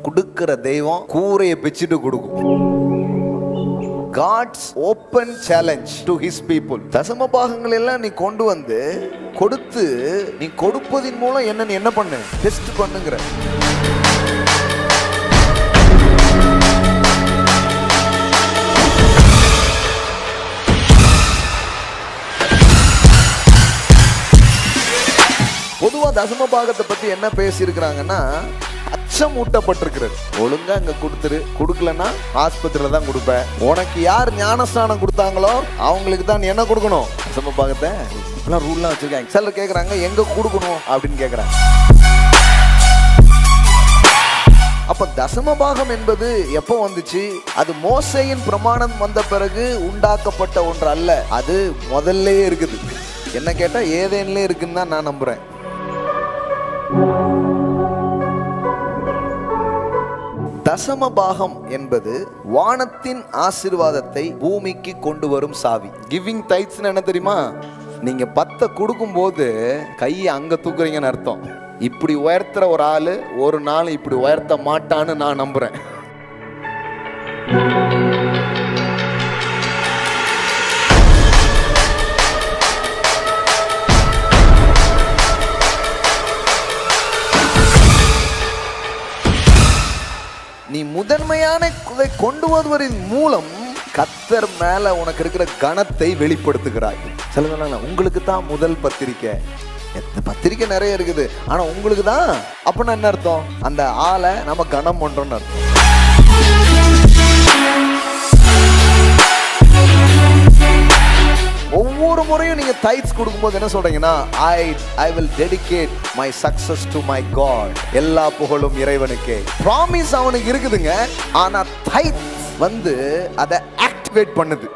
கொடுக்கிற தெய்வம் கூரையை பிச்சுட்டு கொடுக்கும். God's open challenge to his people. தசம பாகங்கள் எல்லாம் நீ கொண்டு வந்து கொடுத்து, நீ கொடுப்பதின் மூலம் என்ன பண்ணு, டெஸ்ட் பண்ணுங்கிற. பொதுவா தசம பாகத்தை பத்தி என்ன பேசியிருக்கிறாங்கன்னா, அச்சம் ஊட்டப்பட்டிருக்கிறது. ஒழுங்கா அங்க கொடுத்துரு, கொடுக்கலன்னா ஆஸ்பத்திரியில தான் கொடுப்பேன். உனக்கு யார் ஞானஸ்தானம் கொடுத்தாங்களோ அவங்களுக்கு தான் என்ன கொடுக்கணும், தசம பாகத்தை. இப்பெல்லாம் ரூல்லாம் வச்சிருக்காங்க. சிலர் கேட்கறாங்க எங்க கொடுக்கணும் அப்படின்னு கேட்கறாங்க. அப்ப தசம பாகம் என்பது எப்போ வந்துச்சு? அது மோசேயின் பிரமாணம் வந்த பிறகு உண்டாக்கப்பட்ட ஒன்று அல்ல. அது முதல்ல இருக்குது. என்ன கேட்டா ஏதேன்ல இருக்குன்னு தான் நான் நம்புறேன். தசம பாகம் என்பது வானத்தின் ஆசீர்வாதத்தை பூமிக்கு கொண்டு வரும் சாவி. கிவிங் டைட்ஸ் என்ன தெரியுமா? நீங்க 10 கொடுக்கும் போது கையை அங்க தூக்குறீங்கன்னு அர்த்தம். இப்படி உயர்த்துற ஒரு ஆளு ஒரு நாள் இப்படி உயர்த்த மாட்டான்னு நான் நம்புறேன். நீ முதன்மையான கொண்டு வருவதன் மூலம் கர்த்தர் மேல உனக்கு இருக்கிற கனத்தை வெளிப்படுத்துகிறாய். சொல்லுங்க, உங்களுக்கு தான் முதல் பத்திரிக்கை. பத்திரிக்கை நிறைய இருக்குது, ஆனா உங்களுக்கு தான். அப்படின்னா என்ன அர்த்தம்? அந்த ஆளை நம்ம கனம் பண்றோம்னு அர்த்தம். ஒவ்வொரு முறையும் நீங்க டைட்ஸ் கொடுக்கும்போது என்ன சொல்றீங்கன்னா, I will dedicate my success to my God. எல்லா புகழும் இறைவனுக்கே. ப்ராமிஸ் அவனுக்கு இருக்குதுங்க, ஆனா டைட்ஸ் வந்து அதை ஆக்டிவேட் பண்ணுது.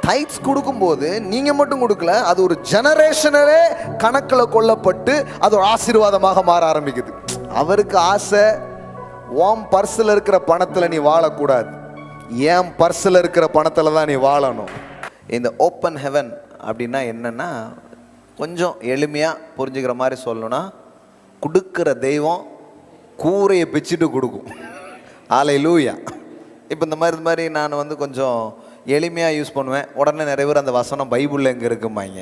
டைட்ஸ் கொடுக்கும்போது நீங்க மட்டும் கொடுக்கல, அது ஒரு ஜெனரேஷனரே கணக்கில் கொள்ளப்பட்டு அது ஒரு ஆசீர்வாதமாக மாற ஆரம்பிக்குது. அவருக்கு ஆசை, உன் பர்ஸில் இருக்கிற பணத்தில் நீ வாழக்கூடாது, என் பர்ஸில் இருக்கிற பணத்தில் தான் நீ வாழணும். இந்த ஓப்பன் ஹெவன் அப்படின்னா என்னன்னா, கொஞ்சம் எளிமையாக புரிஞ்சுக்கிற மாதிரி சொல்லணும்னா, கொடுக்குற தெய்வம் கூரையை பிச்சுட்டு கொடுக்கும். ஹல்லேலூயா. இப்போ இந்த மாதிரி நான் வந்து கொஞ்சம் எளிமையாக யூஸ் பண்ணுவேன். உடனே நிறைய பேர் அந்த வசனம் பைபிளில் எங்கே இருக்குமாங்க,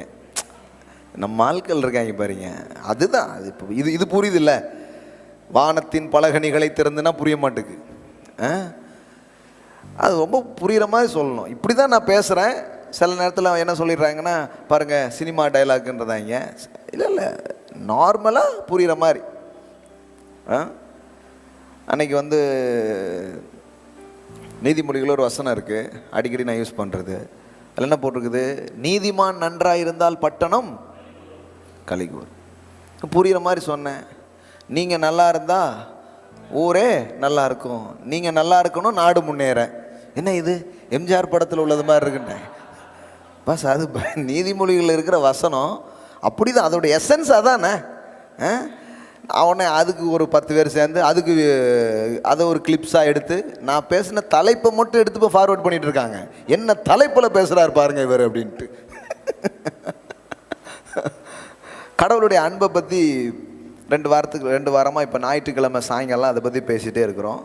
நம்ம ஆட்கள் இருக்காங்க பாருங்க. அதுதான் அது. இப்போ இது புரியுது இல்லை? வானத்தின் பலகணிகளை திறந்துன்னா புரிய மாட்டுக்கு. அது ரொம்ப புரிகிற மாதிரி சொல்லணும். இப்படி தான் நான் பேசுகிறேன். சில நேரத்தில் என்ன சொல்லிடுறாங்கன்னா, பாருங்கள் சினிமா டைலாக்ன்றதாங்க. இல்லை, நார்மலாக புரிகிற மாதிரி. அன்னைக்கு வந்து நீதிமொழிகள் ஒரு வசனம் இருக்குது, அடிக்கடி நான் யூஸ் பண்ணுறது. அதில் என்ன போட்டிருக்குது? நீதிமான் நன்றாக இருந்தால் பட்டணம் கலிகூர். புரிகிற மாதிரி சொன்னேன். நீங்கள் நல்லா இருந்தால் ஊரே நல்லா இருக்கும், நீங்கள் நல்லா இருக்கணும் நாடு முன்னேற. என்ன இது எம்ஜிஆர் படத்தில் உள்ளது மாதிரி இருக்குன்றேன். பஸ் அது நீதிமொழிகளில் இருக்கிற வசனம் அப்படி தான், அதோட எசன்ஸ் அதானே. அவனே அதுக்கு ஒரு 10 பேர் சேர்ந்து அதுக்கு அதை ஒரு கிளிப்ஸாக எடுத்து நான் பேசின தலைப்பை மட்டும் எடுத்து போய் ஃபார்வர்ட் பண்ணிட்டு இருக்காங்க. என்ன தலைப்பில் பேசுகிறாரு பாருங்க இவர் அப்படின்ட்டு. கடவுளுடைய அன்பை பற்றி 2 வாரமாக இப்போ ஞாயிற்றுக்கிழமை சாயங்காலம் அதை பற்றி பேசிகிட்டே இருக்கிறோம்.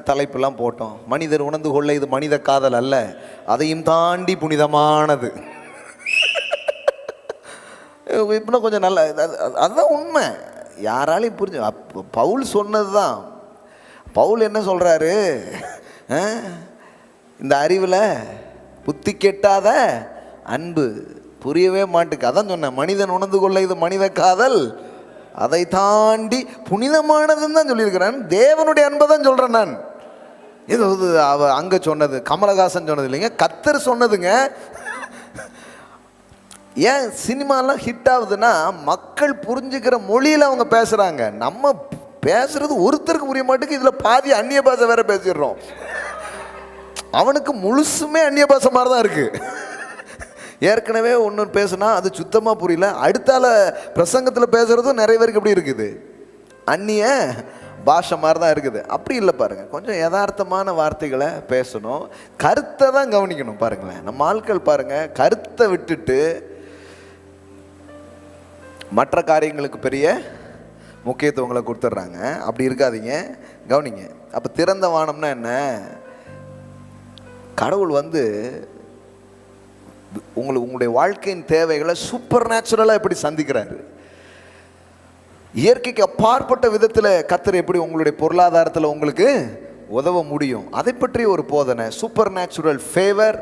தலைப்பெல்லாம் போட்டோம். மனிதர் உணர்ந்து கொள்ள இது மனித காதல் அல்ல, அதையும் தாண்டி புனிதமானது. இப்படின்னா கொஞ்சம் நல்ல, அதுதான் உண்மை. யாராலையும் புரிஞ்சு. பவுல் சொன்னது தான். பவுல் என்ன சொல்கிறாரு? இந்த அறிவில் புத்தி கெட்டாத அன்பு புரியவே மாட்டுக்கு. அதான் சொன்னேன், மனிதன் உணர்ந்து கொள்ள இது மனித காதல், அதை தாண்டி புனிதமானதுன்னு தான் சொல்லியிருக்கிறேன். தேவனுடைய அன்பை தான் சொல்கிறேன் நான். இது அவ அங்கே சொன்னது கமலஹாசன் சொன்னது இல்லைங்க, கர்த்தர் சொன்னதுங்க. ஏன் சினிமாலாம் ஹிட் ஆகுதுன்னா, மக்கள் புரிஞ்சுக்கிற மொழியில் அவங்க பேசுகிறாங்க. நம்ம பேசுகிறது ஒருத்தருக்கு புரிய மாட்டேங்குது. இதில் பாதி அந்நிய பாஷை வேற பேசிடுறோம். அவனுக்கு முழுசுமே அந்நிய பாஷை மாதிரி தான் இருக்குது. ஏற்கனவே ஒன்று பேசுனா அது சுத்தமாக புரியல, அடுத்தால பிரசங்கத்தில் பேசுகிறதும் நிறைய பேருக்கு எப்படி இருக்குது, அந்நிய பாஷை மாதிரி தான் இருக்குது. அப்படி இல்லை பாருங்கள், கொஞ்சம் யதார்த்தமான வார்த்தைகளை பேசணும், கருத்தை தான் கவனிக்கணும். பாருங்களேன், நம்ம ஆட்கள் பாருங்கள், கருத்தை விட்டுட்டு மற்ற காரியங்களுக்கு பெரிய முக்கியத்துவங்களை கொடுத்துட்றாங்க. அப்படி இருக்காதீங்க, கவனிங்க. அப்போ திறந்த வானம்னா என்ன? கடவுள் வந்து உங்களுடைய வாழ்க்கையின் தேவைகளை சூப்பர் நேச்சுரலாக எப்படி சந்திக்கிறாரு, இயற்கைக்கு அப்பாற்பட்ட விதத்தில் கர்த்தர் எப்படி உங்களுடைய பொருளாதாரத்தில் உங்களுக்கு உதவ முடியும், அதை பற்றி ஒரு போதனை. Supernatural favour,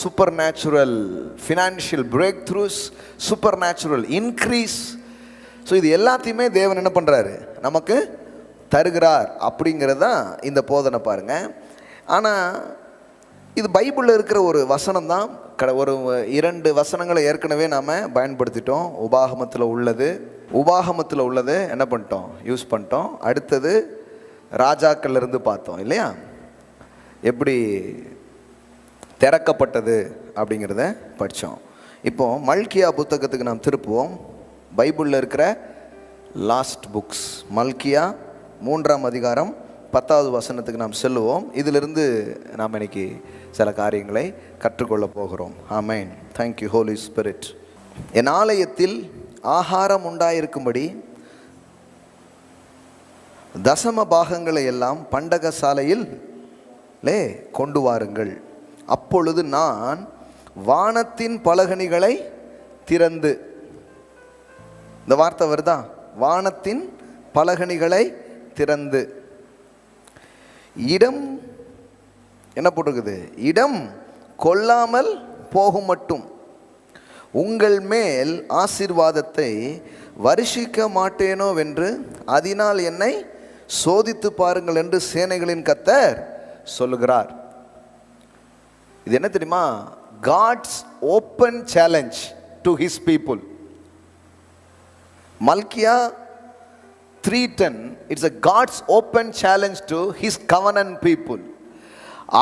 supernatural financial breakthroughs, supernatural increase. So இது எல்லாத்தையுமே தேவன் என்ன பண்ணுறாரு, நமக்கு தருகிறார். அப்படிங்கிறது தான் இந்த போதனை பாருங்க. ஆனால் இது பைபிளில் இருக்கிற ஒரு வசனம் தான். ஒரு 2 வசனங்களை ஏற்கனவே நாம் பயன்படுத்திட்டோம். உபாகமத்தில் உள்ளது என்ன பண்ணிட்டோம், யூஸ் பண்ணிட்டோம். அடுத்தது ராஜாக்கள் இருந்து பார்த்தோம் இல்லையா, எப்படி திறக்கப்பட்டது அப்படிங்கிறத படித்தோம். இப்போ மல்கியா புத்தகத்துக்கு நாம் திருப்புவோம். பைபிளில் இருக்கிற லாஸ்ட் புக்ஸ் மல்கியா 3ஆம் அதிகாரம் 10வது வசனத்துக்கு நாம் செல்லுவோம். இதிலிருந்து நாம் இன்னைக்கு சில காரியங்களை கற்றுக்கொள்ள போகிறோம். ஆமென். Thank you Holy Spirit. என் ஆலயத்தில் ஆகாரம் உண்டாயிருக்கும்படி தசம பாகங்களை எல்லாம் பண்டக சாலையில் கொண்டு வாருங்கள். அப்பொழுது நான் வானத்தின் பலகணிகளை திறந்து, இந்த வார்த்தை வருதா, வானத்தின் பலகணிகளை திறந்து, இடம் என்ன போட்டிருக்குது, இடம் கொள்ளாமல் போகும் மட்டும் உங்கள் மேல் ஆசீர்வாதத்தை வருஷிக்க மாட்டேனோ வென்று அதனால் என்னை சோதித்து பாருங்கள் என்று சேனைகளின் கர்த்தர் சொல்லுகிறார். இது என்ன தெரியுமா? God's open challenge to his people. மல்கியா 3:10, it's a God's open challenge to his covenant people.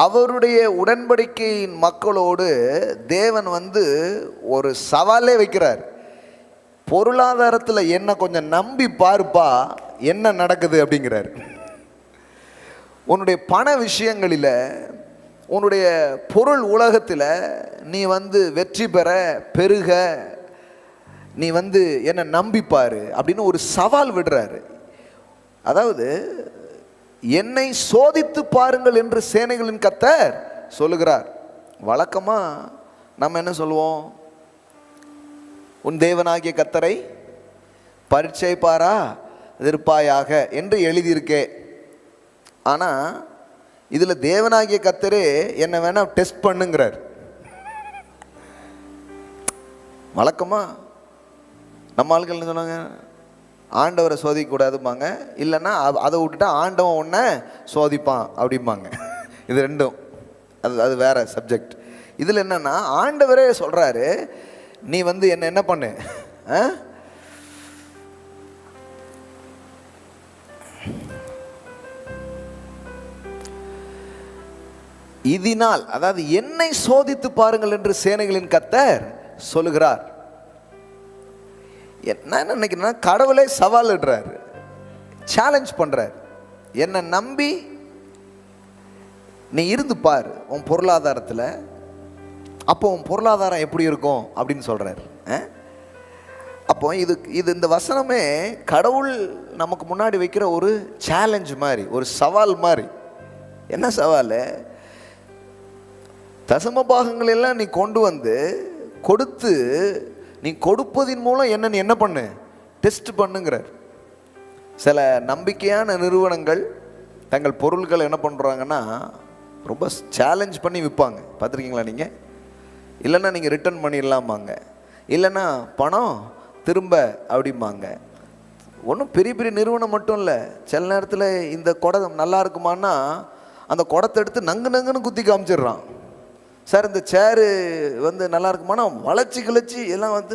அவருடைய உடன்படிக்கையின் மக்களோடு தேவன் வந்து ஒரு சவாலே வைக்கிறார். பொருளாதாரத்தில் என்ன கொஞ்சம் நம்பி பார்ப்பா, என்ன நடக்குது அப்படிங்கிறார். உன்னுடைய பண விஷயங்களில், உன்னுடைய பொருள் உலகத்தில் நீ வந்து வெற்றி பெற பெருக நீ வந்து என்ன நம்பிப்பாரு அப்படின்னு ஒரு சவால் விடுறாரு. அதாவது என்னை சோதித்து பாருங்கள் என்று சேனைகளின் கர்த்தர் சொல்லுகிறார். வழக்கமாக நம்ம என்ன சொல்லுவோம், உன் தேவனாகிய கர்த்தரை பரீட்சை பாரா இருப்பாயாக என்று எழுதியிருக்கே. ஆனால் இதில் தேவனாகிய கர்த்தரே என்ன வேணா டெஸ்ட் பண்ணுங்கிறார். வழக்கமாக நம்ம ஆட்கள் என்ன சொன்னாங்க, ஆண்டவரை சோதிக்கக்கூடாதுப்பாங்க, இல்லைன்னா அதை விட்டுட்டா ஆண்டவன் ஒன்றை சோதிப்பான் அப்படிம்பாங்க. இது ரெண்டும் அது வேற சப்ஜெக்ட். இதில் என்னன்னா ஆண்டவரே சொல்கிறாரு, நீ வந்து என்ன பண்ணு, இதனால், அதாவது என்னை சோதித்து பாருங்கள் என்று சேனைகளின் கர்த்தர் சொல்லுகிறார். என்ன நினைக்கிறேன்னா, கடவுளே சவால் இடுறாரு, சேலஞ்ச் பண்ணுறார். என்னை நம்பி நீ இருந்து பார் உன் பொருளாதாரத்தில், அப்போ உன் பொருளாதாரம் எப்படி இருக்கும் அப்படின்னு சொல்கிறார். அப்போ இது இந்த வசனமே கடவுள் நமக்கு முன்னாடி வைக்கிற ஒரு சேலஞ்ச் மாதிரி, ஒரு சவால் மாதிரி. என்ன சவால்? தசம பாகங்கள் எல்லாம் நீ கொண்டு வந்து கொடுத்து, நீ கொடுப்பதின் மூலம் என்ன பண்ணு, டெஸ்ட் பண்ணுங்கிறார். சில நம்பிக்கையான நிறுவனங்கள் தங்கள் பொருட்களை என்ன பண்ணுறாங்கன்னா ரொம்ப சேலஞ்ச் பண்ணி விற்பாங்க. பார்த்துருக்கீங்களா நீங்கள்? இல்லைன்னா நீங்கள் ரிட்டர்ன் பண்ணிடலாமாங்க, இல்லைன்னா பணம் திரும்ப அப்படிம்பாங்க. ஒன்றும் பெரிய பெரிய நிறுவனம் மட்டும் இல்லை, சில நேரத்தில் இந்த குடம் நல்லா இருக்குமான்னா அந்த குடத்தை எடுத்து நங்குன்னு குத்தி காமிச்சிடுறான். சார் இந்த சேரு வந்து நல்லா இருக்குமானா வளைச்சி கிளச்சி எல்லாம் வந்து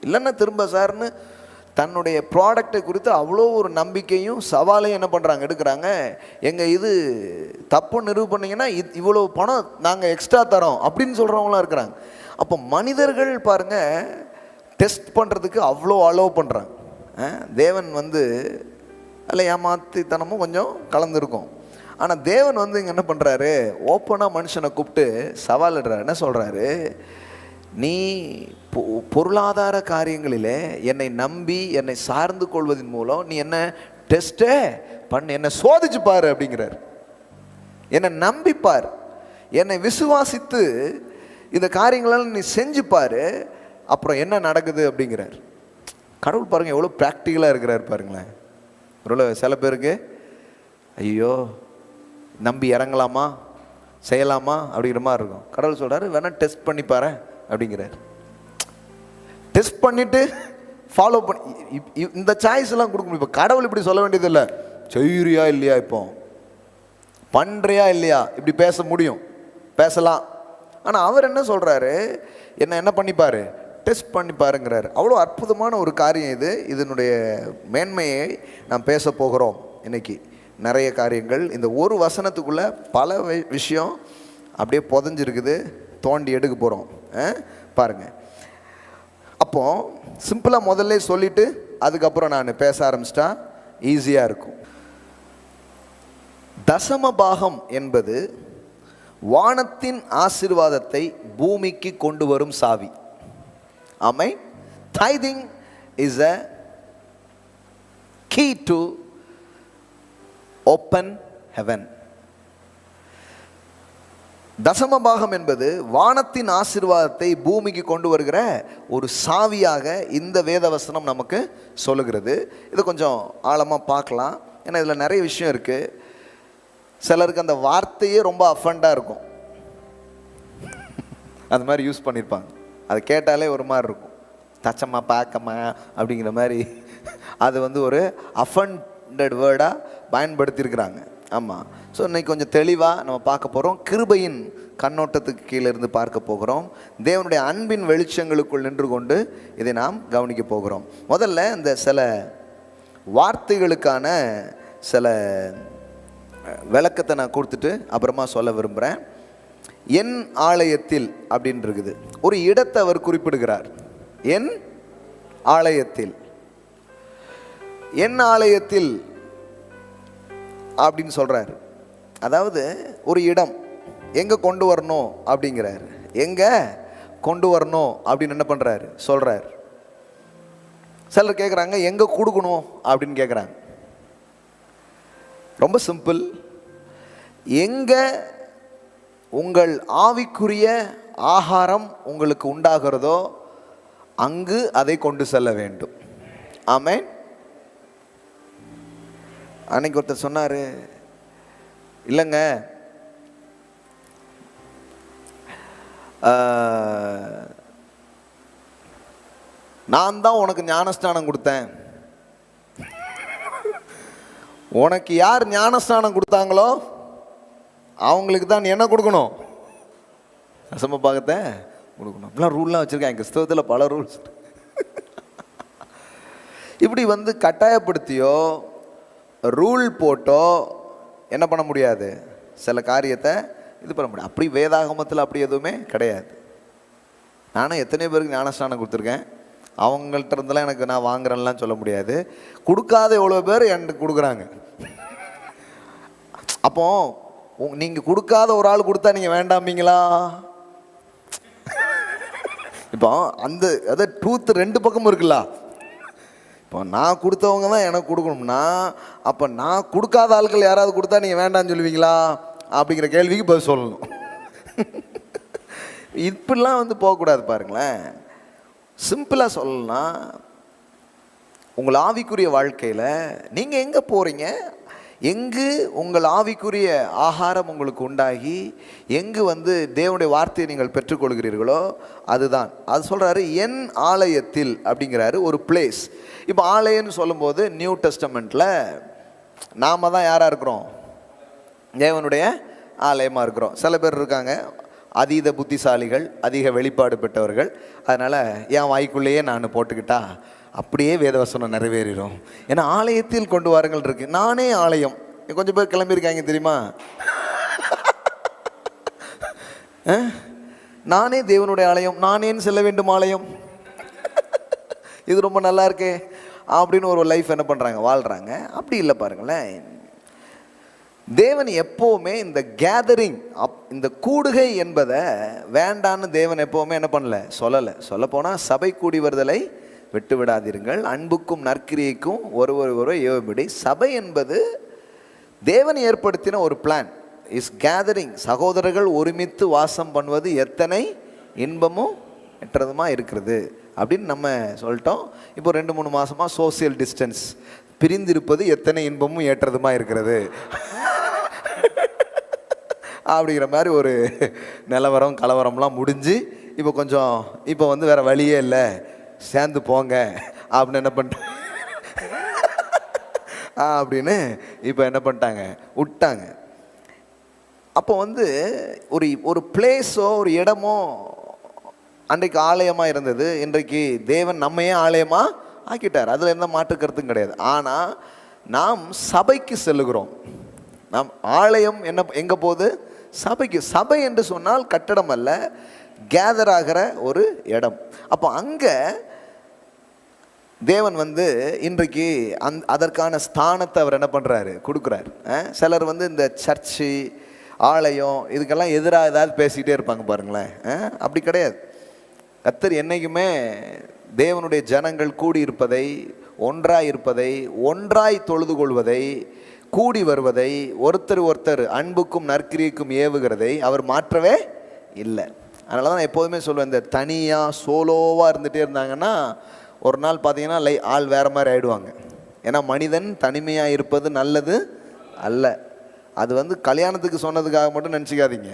இல்லைன்னா திரும்ப சார்னு தன்னுடைய ப்ராடக்டை குறித்து அவ்வளோ ஒரு நம்பிக்கையும் சவாலையும் என்ன பண்ணுறாங்க, எடுக்கிறாங்க. எங்கள் இது தப்பு நிரூப பண்ணிங்கன்னா இவ்வளோ பணம் நாங்கள் எக்ஸ்ட்ரா தரோம் அப்படின்னு சொல்கிறவங்களாம் இருக்கிறாங்க. அப்போ மனிதர்கள் பாருங்கள் டெஸ்ட் பண்ணுறதுக்கு அவ்வளோ அலோவ் பண்ணுறாங்க. தேவன் வந்து அதில் ஏமாத்தித்தனமும் கொஞ்சம் கலந்துருக்கும். ஆனால் தேவன் வந்து இங்கே என்ன பண்ணுறாரு, ஓப்பனாக மனுஷனை கூப்பிட்டு சவால் இடுறாரு. என்ன சொல்கிறாரு, நீ பொருளாதார காரியங்களிலே என்னை நம்பி என்னை சார்ந்து கொள்வதன் மூலம் நீ என்ன டெஸ்டே பண்ணு, என்னை சோதிச்சு பாரு அப்படிங்கிறார். என்னை நம்பிப்பார், என்னை விசுவாசித்து இந்த காரியங்களெல்லாம் நீ செஞ்சு பாரு, அப்புறம் என்ன நடக்குது அப்படிங்கிறார். கடவுள் பாருங்கள் எவ்வளோ ப்ராக்டிக்கலாக இருக்கிறார் பாருங்களேன். ஒரு சில பேருக்கு ஐயோ நம்பி இறங்கலாமா செய்யலாமா அப்படிங்கிற மாதிரி இருக்கும். கடவுள் சொல்கிறாரு வேணா டெஸ்ட் பண்ணி பாரு அப்படிங்கிறார். டெஸ்ட் பண்ணிவிட்டு ஃபாலோ பண்ணி இந்த சாய்ஸ்லாம் கொடுக்க முடியும். இப்போ கடவுள் இப்படி சொல்ல வேண்டியதில்லை, செய்கிறியா இல்லையா, இப்போ பண்ணுறியா இல்லையா, இப்படி பேச முடியும், பேசலாம். ஆனால் அவர் என்ன சொல்கிறாரு, என்ன பண்ணிப்பார், டெஸ்ட் பண்ணி பாருங்கிறார். அவ்வளோ அற்புதமான ஒரு காரியம் இது. இதனுடைய மேன்மையை நாம் பேச போகிறோம் இன்னைக்கு. நிறைய காரியங்கள் இந்த ஒரு வசனத்துக்குள்ளே பல விஷயம் அப்படியே புதஞ்சிருக்குது, தோண்டி எடுக்க போகிறோம் பாருங்கள். அப்போ சிம்பிளாக முதல்ல சொல்லிவிட்டு அதுக்கப்புறம் நான் பேச ஆரம்பிச்சிட்டா ஈஸியாக இருக்கும். தசம பாகம் என்பது வானத்தின் ஆசீர்வாதத்தை பூமிக்கு கொண்டு வரும் சாவி. ஆமென். Tithing is a key to open heaven. தசம பாகம் என்பது வானத்தின் ஆசீர்வாதத்தை பூமிக்கு கொண்டு வருகிற ஒரு சாவியாக இந்த வேதவசனம் நமக்கு சொல்லுகிறது. இது கொஞ்சம் ஆழமாக பார்க்கலாம், ஏன்னா இதில் நிறைய விஷயம் இருக்குது. சிலருக்கு அந்த வார்த்தையே ரொம்ப அஃபண்டாக இருக்கும், அந்த மாதிரி யூஸ் பண்ணியிருப்பாங்க. அதை கேட்டாலே ஒரு மாதிரி இருக்கும், தச்சம்மா பார்க்கம்மா அப்படிங்கிற மாதிரி. அது ஒரு அஃபண்டட் வேர்டாக பயன்படுத்தியிருக்கிறாங்க. ஆமாம். ஸோ இன்றைக்கி கொஞ்சம் தெளிவாக நம்ம பார்க்க போகிறோம். கிருபையின் கண்ணோட்டத்துக்கு கீழே இருந்து பார்க்க போகிறோம். தேவனுடைய அன்பின் வெளிச்சங்களுக்குள் நின்று கொண்டு இதை நாம் கவனிக்க போகிறோம். முதல்ல இந்த சில வார்த்தைகளுக்கான சில விளக்கத்தை நான் கொடுத்துட்டு அப்புறமா சொல்ல விரும்புகிறேன். என் ஆலயத்தில் அப்படின்னு இருக்குது, ஒரு இடத்தை அவர் குறிப்பிடுகிறார். என் ஆலயத்தில், என் ஆலயத்தில் அப்படின்னு சொல்கிறாரு. அதாவது ஒரு இடம் எங்கே கொண்டு வரணும் அப்படிங்கிறாரு. எங்கே கொண்டு வரணும் அப்படின்னு என்ன பண்ணுறாரு, சொல்கிறார். சிலர் கேட்குறாங்க எங்கே கொடுக்கணும் அப்படின்னு கேட்குறாங்க. ரொம்ப சிம்பிள். எங்கே உங்கள் ஆவிக்குரிய ஆகாரம் உங்களுக்கு உண்டாகிறதோ அங்கு அதை கொண்டு செல்ல வேண்டும். ஆமென். அன்னைக்கு ஒருத்தர் சொன்னார், இல்லைங்க நான் தான் உனக்கு ஞானஸ்நானம் கொடுத்தேன், உனக்கு யார் ஞானஸ்நானம் கொடுத்தாங்களோ அவங்களுக்கு தான் நீ என்ன கொடுக்கணும், தசம பாகத்தை கொடுக்கணும். அப்படிலாம் ரூல்லாம் வச்சுருக்கேன் கிறிஸ்தவத்தில், பல ரூல்ஸ். இப்படி கட்டாயப்படுத்தியோ ரூல் போட்டோ என்ன பண்ண முடியாது, சில காரியத்தை இது பண்ண முடியாது. அப்படி வேதாகமத்தில் அப்படி எதுவுமே கிடையாது. நானும் எத்தனை பேருக்கு ஞானஸ்நானம் கொடுத்துருக்கேன், அவங்கள்ட்ட இருந்தெல்லாம் எனக்கு நான் வாங்குறேன்லாம் சொல்ல முடியாது. கொடுக்காத எவ்வளோ பேர் எனக்கு கொடுக்குறாங்க. அப்போ நீங்கள் கொடுக்காத ஒரு ஆள் கொடுத்தா நீங்கள் வேண்டாமீங்களா? இப்போ அந்த ட்ரூத் ரெண்டு பக்கமும் இருக்குல்ல. இப்போ நான் கொடுத்தவங்க தான் எனக்கு கொடுக்கணும்னா அப்போ நான் கொடுக்காத ஆட்கள் யாராவது கொடுத்தா நீங்கள் வேண்டான்னு சொல்லுவீங்களா அப்படிங்கிற கேள்விக்கு பதில் சொல்லணும். இப்படிலாம் போகக்கூடாது பாருங்களேன். சிம்பிளாக சொல்லலாம், உங்கள் ஆவிக்குரிய வாழ்க்கையில் நீங்கள் எங்கே போகிறீங்க, எங்கு உங்கள் ஆவிக்குரிய ஆகாரம் உங்களுக்கு உண்டாகி எங்கு தேவனுடைய வார்த்தையை நீங்கள் பெற்றுக்கொள்கிறீர்களோ அதுதான். அது சொல்கிறாரு என் ஆலயத்தில் அப்படிங்கிறாரு, ஒரு பிளேஸ். இப்போ ஆலயம்னு சொல்லும்போது நியூ டெஸ்டமெண்ட்டில் நாம் தான் யாராக இருக்கிறோம், தேவனுடைய ஆலயமாக இருக்கிறோம். சில பேர் இருக்காங்க அதீத புத்திசாலிகள், அதிக வெளிப்பாடு பெற்றவர்கள், அதனால் என் வாய்க்குள்ளேயே நான் போட்டுக்கிட்டா அப்படியே வேதவசனம் நிறைவேறிடும். ஏன்னா ஆலயத்தில் கொண்டு வாருங்கள் இருக்கு. நானே ஆலயம். கொஞ்சம் பேர் கிளம்பியிருக்காங்க தெரியுமா, நானே தேவனுடைய ஆலயம், நானேன்னு செல்ல வேண்டும் ஆலயம். இது ரொம்ப நல்லா இருக்கே அப்படின்னு ஒரு லைஃப் என்ன பண்ணுறாங்க, வாழ்கிறாங்க. அப்படி இல்லை பாருங்களேன். தேவன் எப்போவுமே இந்த கேதரிங் இந்த கூடுகை என்பதை வேண்டான்னு தேவன் எப்போவுமே என்ன பண்ணல, சொல்லலை. சொல்லப்போனால் சபை கூடி வருதலை விட்டு விடாதீர்கள், அன்புக்கும் நற்கிரியைக்கும் ஒருவர் ஏவுபடி. சபை என்பது தேவன் ஏற்படுத்தின ஒரு பிளான். Is gathering. சகோதரர்கள் ஒருமித்து வாசம் பண்ணுவது எத்தனை இன்பமும் எற்றதுமா இருக்கிறது அப்படின்னு நம்ம சொல்லிட்டோம். இப்போ 2-3 மாதமாக சோசியல் டிஸ்டன்ஸ், பிரிந்திருப்பது எத்தனை இன்பமும் ஏற்றதுமா இருக்கிறது அப்படிங்கிற மாதிரி ஒரு நிலவரம் கலவரம்லாம் முடிஞ்சு இப்போ வந்து வேறு வழியே இல்லை, சேர்ந்து போங்க அப்படின்னு என்ன பண்ணிட்டாங்க அப்படின்னு இப்போ என்ன பண்ணிட்டாங்க, விட்டாங்க. அப்போ வந்து ஒரு பிளேஸோ ஒரு இடமோ அன்றைக்கு ஆலயமாக இருந்தது, இன்றைக்கு தேவன் நம்மையே ஆலயமாக ஆக்கிட்டார். அதில் எந்த மாற்று கருத்தும் கிடையாது. ஆனால் நாம் சபைக்கு செல்லுகிறோம். நாம் ஆலயம் எங்கே போகுது? சபைக்கு. சபை என்று சொன்னால் கட்டடம் அல்ல, கேதர் ஆகிற ஒரு இடம். அப்போ அங்கே தேவன் வந்து இன்றைக்கு அதற்கான ஸ்தானத்தை அவர் என்ன பண்ணுறாரு, கொடுக்குறாரு. சிலர் வந்து இந்த சர்ச்சு ஆலயம் இதுக்கெல்லாம் எதிராக ஏதாவது பேசிக்கிட்டே இருப்பாங்க பாருங்களேன். அப்படி கிடையாது. கர்த்தர் என்றைக்குமே தேவனுடைய ஜனங்கள் கூடி இருப்பதை, ஒன்றாய் இருப்பதை, ஒன்றாய் தொழுது கொள்வதை, கூடி வருவதை, ஒருத்தர் அன்புக்கும் நற்கிரியைக்கும் ஏவுகிறதை அவர் மாற்றவே இல்லை. அதனால தான் நான் எப்போதுமே சொல்லுவேன், இந்த தனியாக சோலோவாக இருந்துகிட்டே இருந்தாங்கன்னா ஒரு நாள் பார்த்தீங்கன்னா ஆள் வேறு மாதிரி ஆகிடுவாங்க. ஏன்னா மனிதன் தனிமையாக இருப்பது நல்லது அல்ல. அது வந்து கல்யாணத்துக்கு சொன்னதுக்காக மட்டும் நினச்சிக்காதீங்க.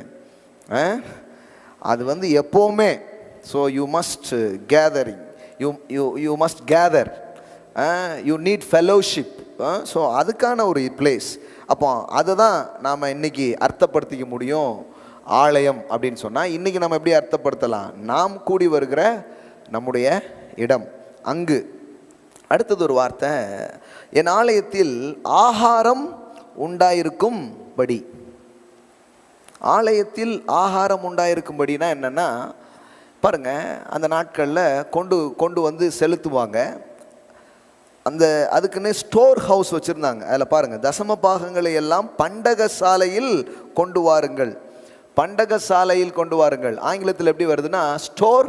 அது வந்து எப்போவுமே. So you must gathering, you must gather, you need fellowship. So அதுக்கான ஒரு பிளேஸ். அப்போ அதை தான் நாம் இன்றைக்கி அர்த்தப்படுத்திக்க முடியும். ஆலயம் அப்படின்னு சொன்னால் இன்றைக்கி நம்ம எப்படி அர்த்தப்படுத்தலாம்? நாம் கூடி வருகிற நம்முடைய இடம் அங்கு. அடுத்தது ஒரு வார்த்தை, என் ஆலயத்தில் ஆகாரம் உண்டாயிருக்கும்படி. ஆலயத்தில் ஆகாரம் உண்டாயிருக்கும்படினா என்னென்னா பாருங்கள், அந்த நாட்களில் கொண்டு வந்து செலுத்துவாங்க. அதுக்குன்னு ஸ்டோர் ஹவுஸ் வச்சுருந்தாங்க. அதில் பாருங்கள், தசம பாகங்களை எல்லாம் பண்டக சாலையில் கொண்டு வாருங்கள். பண்டக சாலையில் கொண்டு வாருங்கள். ஆங்கிலத்தில் எப்படி வருதுன்னா ஸ்டோர்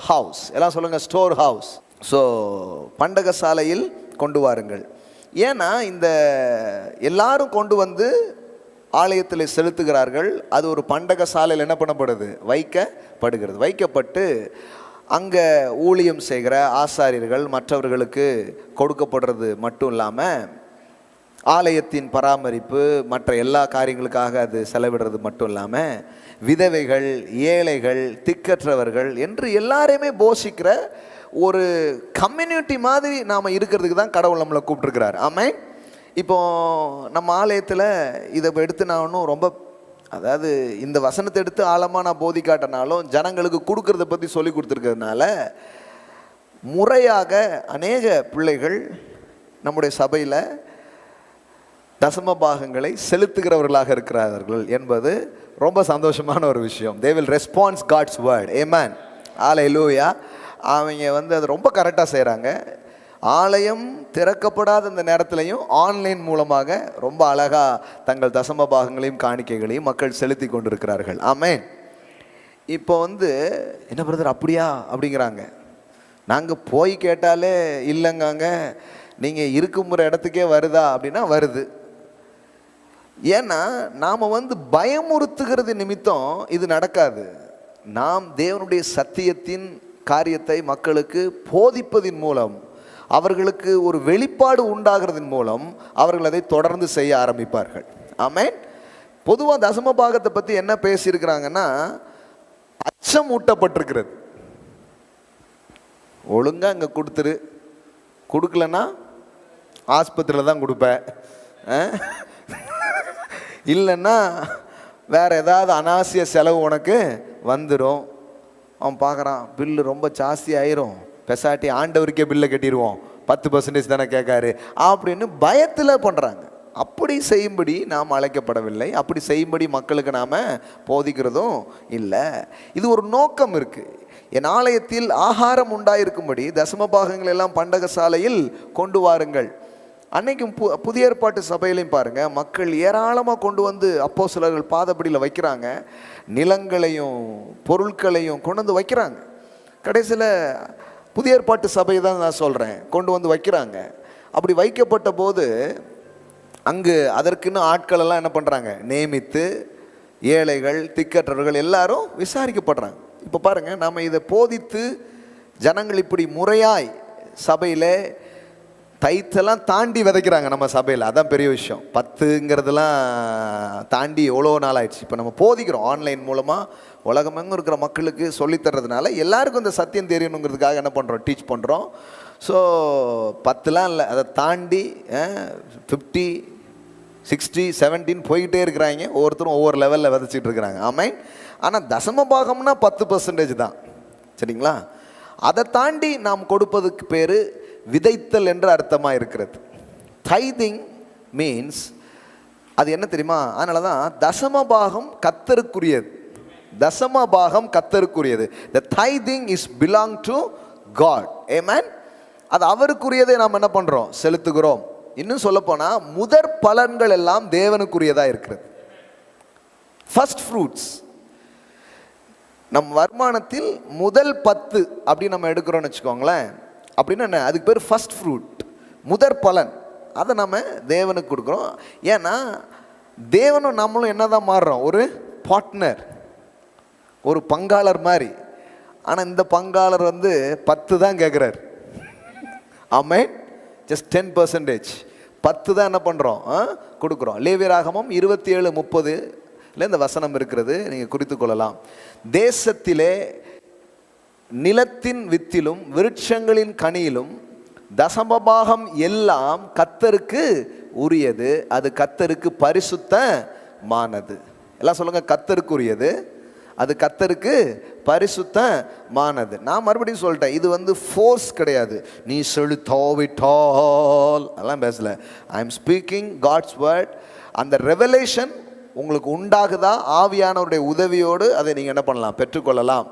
ஹவுஸ். எல்லாம் சொல்லுங்கள், ஸ்டோர் ஹவுஸ். ஸோ பண்டக சாலையில் கொண்டு வாருங்கள். ஏன்னா இந்த எல்லாரும் கொண்டு வந்து ஆலயத்தில் செலுத்துகிறார்கள். அது ஒரு பண்டக சாலையில் என்ன பண்ணப்படுது, வைக்கப்படுகிறது. வைக்கப்பட்டு அங்கே ஊழியம் செய்கிற ஆசாரியர்கள் மற்றவர்களுக்கு கொடுக்கப்படுறது மட்டும் இல்லாமல் ஆலயத்தின் பராமரிப்பு மற்ற எல்லா காரியங்களுக்காக அது செலவிடுறது மட்டும் இல்லாமல் விதவைகள், ஏழைகள், திக்கற்றவர்கள் என்று எல்லாரையுமே போஷிக்கிற ஒரு கம்யூனிட்டி மாதிரி நாம் இருக்கிறதுக்கு தான் கடவுள் நம்மளை கூப்பிட்டுருக்கிறார். ஆமென். இப்போ நம்ம ஆலயத்தில் இதை எடுத்து நான் ஒன்றும் ரொம்ப, அதாவது இந்த வசனத்தை எடுத்து ஆழமாக நான் போதிக்காட்டினாலும் ஜனங்களுக்கு கொடுக்கறத பற்றி சொல்லி கொடுத்துருக்கிறதுனால முறையாக அநேக பிள்ளைகள் நம்முடைய சபையில் தசம பாகங்களை செலுத்துகிறவர்களாக இருக்கிறார்கள் என்பது ரொம்ப சந்தோஷமான ஒரு விஷயம். they will respond God's word. amen. ஹல்லேலூயா. அவங்க வந்து அதை ரொம்ப கரெக்டாக செய்கிறாங்க. ஆலயம் திறக்கப்படாத இந்த நேரத்திலையும் ஆன்லைன் மூலமாக ரொம்ப அழகாக தங்கள் தசம பாகங்களையும் காணிக்கைகளையும் மக்கள் செலுத்தி கொண்டிருக்கிறார்கள். ஆமென். இப்போ வந்து என்ன பிரதர் அப்படியா அப்படிங்கிறாங்க. நாங்கள் போய் கேட்டாலே இல்லைங்காங்க. நீங்கள் இருக்குற இடத்துக்கே வருதா அப்படின்னா வருது. ஏன்னா நாம் வந்து பயமுறுத்துகிறது நிமித்தம் இது நடக்காது. நாம் தேவனுடைய சத்தியத்தின் காரியத்தை மக்களுக்கு போதிப்பதின் மூலம், அவர்களுக்கு ஒரு வெளிப்பாடு உண்டாகிறதின் மூலம் அவர்கள் அதை தொடர்ந்து செய்ய ஆரம்பிப்பார்கள். ஆமென். பொதுவாக தசம பாகத்தை பற்றி என்ன பேசியிருக்கிறாங்கன்னா, அச்சம் ஊட்டப்பட்டிருக்கிறது. ஒழுங்காக இங்கே கொடுத்துரு, கொடுக்கலன்னா ஆஸ்பத்திரியில் தான் கொடுப்பேன், இல்லைன்னா வேறு ஏதாவது அனாவசிய செலவு உனக்கு வந்துடும். அவன் பார்க்குறான், பில்லு ரொம்ப ஜாஸ்தி ஆயிரும், பெசாட்டி ஆண்டவருக்கே பில்லை கட்டிடுவோம், 10% தானே கேட்காரு அப்படின்னு பயத்தில் பண்ணுறாங்க. அப்படி செய்யும்படி நாம் அழைக்கப்படவில்லை. அப்படி செய்யும்படி மக்களுக்கு நாம் போதிக்கிறதும் இல்லை. இது ஒரு நோக்கம் இருக்குது. என் ஆலயத்தில் ஆகாரம் உண்டாயிருக்கும்படி தசம பாகங்கள் எல்லாம் பண்டக சாலையில் கொண்டு வாருங்கள் அன்னைக்கும் புதிய ஏற்பாட்டு சபையிலையும் பாருங்க, மக்கள் ஏராளமாக கொண்டு வந்து அப்போஸ்தலர்கள் பாதப்படியில் வைக்கிறாங்க. நிலங்களையும் பொருட்களையும் கொண்டு வந்து வைக்கிறாங்க. கடைசியில் புதிய ஏற்பாட்டு சபை தான் நான் சொல்கிறேன், கொண்டு வந்து வைக்கிறாங்க. அப்படி வைக்கப்பட்ட போது அங்கு அதற்குன்னு ஆட்கள் எல்லாம் என்ன பண்ணுறாங்க, நியமித்து ஏழைகள் திக்கற்றவர்கள் எல்லாரும் விசாரிக்கப்படுறாங்க. இப்போ பாருங்கள், நம்ம இதை போதித்து ஜனங்கள் இப்படி முறையாய் சபையில் தைத்தெல்லாம் தாண்டி விதைக்கிறாங்க நம்ம சபையில். அதான் பெரிய விஷயம். 10ங்கிறதுலாம் தாண்டி எவ்வளோ நாள் ஆயிடுச்சு. இப்போ நம்ம போதிக்கிறோம் ஆன்லைன் மூலமாக உலகமெங்கும் இருக்கிற மக்களுக்கு சொல்லித்தர்றதுனால எல்லாருக்கும் இந்த சத்தியம் தெரியணுங்கிறதுக்காக என்ன பண்ணுறோம், டீச் பண்ணுறோம். ஸோ 10லாம் இல்லை, அதை தாண்டி 50, 60, 70 போய்கிட்டே இருக்கிறாங்க. ஒவ்வொருத்தரும் ஒவ்வொரு லெவலில் விதைச்சிட்டு இருக்கிறாங்க. ஆமாம். ஆனால் தசம பாகம்னா 10% தான், சரிங்களா? அதை தாண்டி நாம் கொடுப்பதுக்கு பேர் விதைத்தல் என்று அர்த்தமாக இருக்கிறது. டைதிங் மீன்ஸ் அது என்ன தெரியுமா? அதனால தான் தசம பாகம் கர்த்தருக்குரியது. தசம பாகம் கர்த்தருக்குரியது. The tithing is belong to God. Amen. அது அவருக்குரியதை நாம் என்ன பண்ணுறோம், செலுத்துகிறோம். இன்னும் சொல்லப்போனால் முதற் பலன்கள் எல்லாம் தேவனுக்குரியதாக இருக்கிறது. ஃபர்ஸ்ட் ஃப்ரூட்ஸ், நம் வருமானத்தில் முதல் 10 அப்படி நம்ம எடுக்கிறோன்னு வச்சுக்கோங்களேன். அப்படின்னா என்ன, அதுக்கு பேர் ஃபர்ஸ்ட் ஃப்ரூட், முதற் பலன். அதை நம்ம தேவனுக்கு கொடுக்குறோம். ஏன்னா தேவனும் நம்மளும் என்ன தான் மாறுறோம், ஒரு பார்ட்னர், ஒரு பங்காளர் மாதிரி. ஆனால் இந்த பங்காளர் 10 தான் கேட்குறாரு. ஆமென். ஜஸ்ட் 10%, 10 தான் என்ன பண்ணுறோம், கொடுக்குறோம். லேவியராகமம் 27:30 இந்த வசனம் இருக்கிறது, நீங்கள் குறித்து கொள்ளலாம். தேசத்திலே நிலத்தின் வித்திலும் விருட்சங்களின் கனியிலும் தசமபாகம் எல்லாம் கர்த்தருக்கு உரியது, அது கர்த்தருக்கு பரிசுத்தமானது. எல்லாம் சொல்லுங்க, கர்த்தருக்கு உரியது, அது கர்த்தருக்கு பரிசுத்தமானது. நான் மறுபடியும் சொல்லிட்டேன், இது ஃபோர்ஸ் கிடையாது. நீ செலுத்தாவிட்டால் அதெல்லாம் பேசல. I am speaking God's word. அந்த ரெவலேஷன் உங்களுக்கு உண்டாகுதா, ஆவியானவருடைய உதவியோடு அதை நீங்கள் என்ன பண்ணலாம், பெற்றுக்கொள்ளலாம்.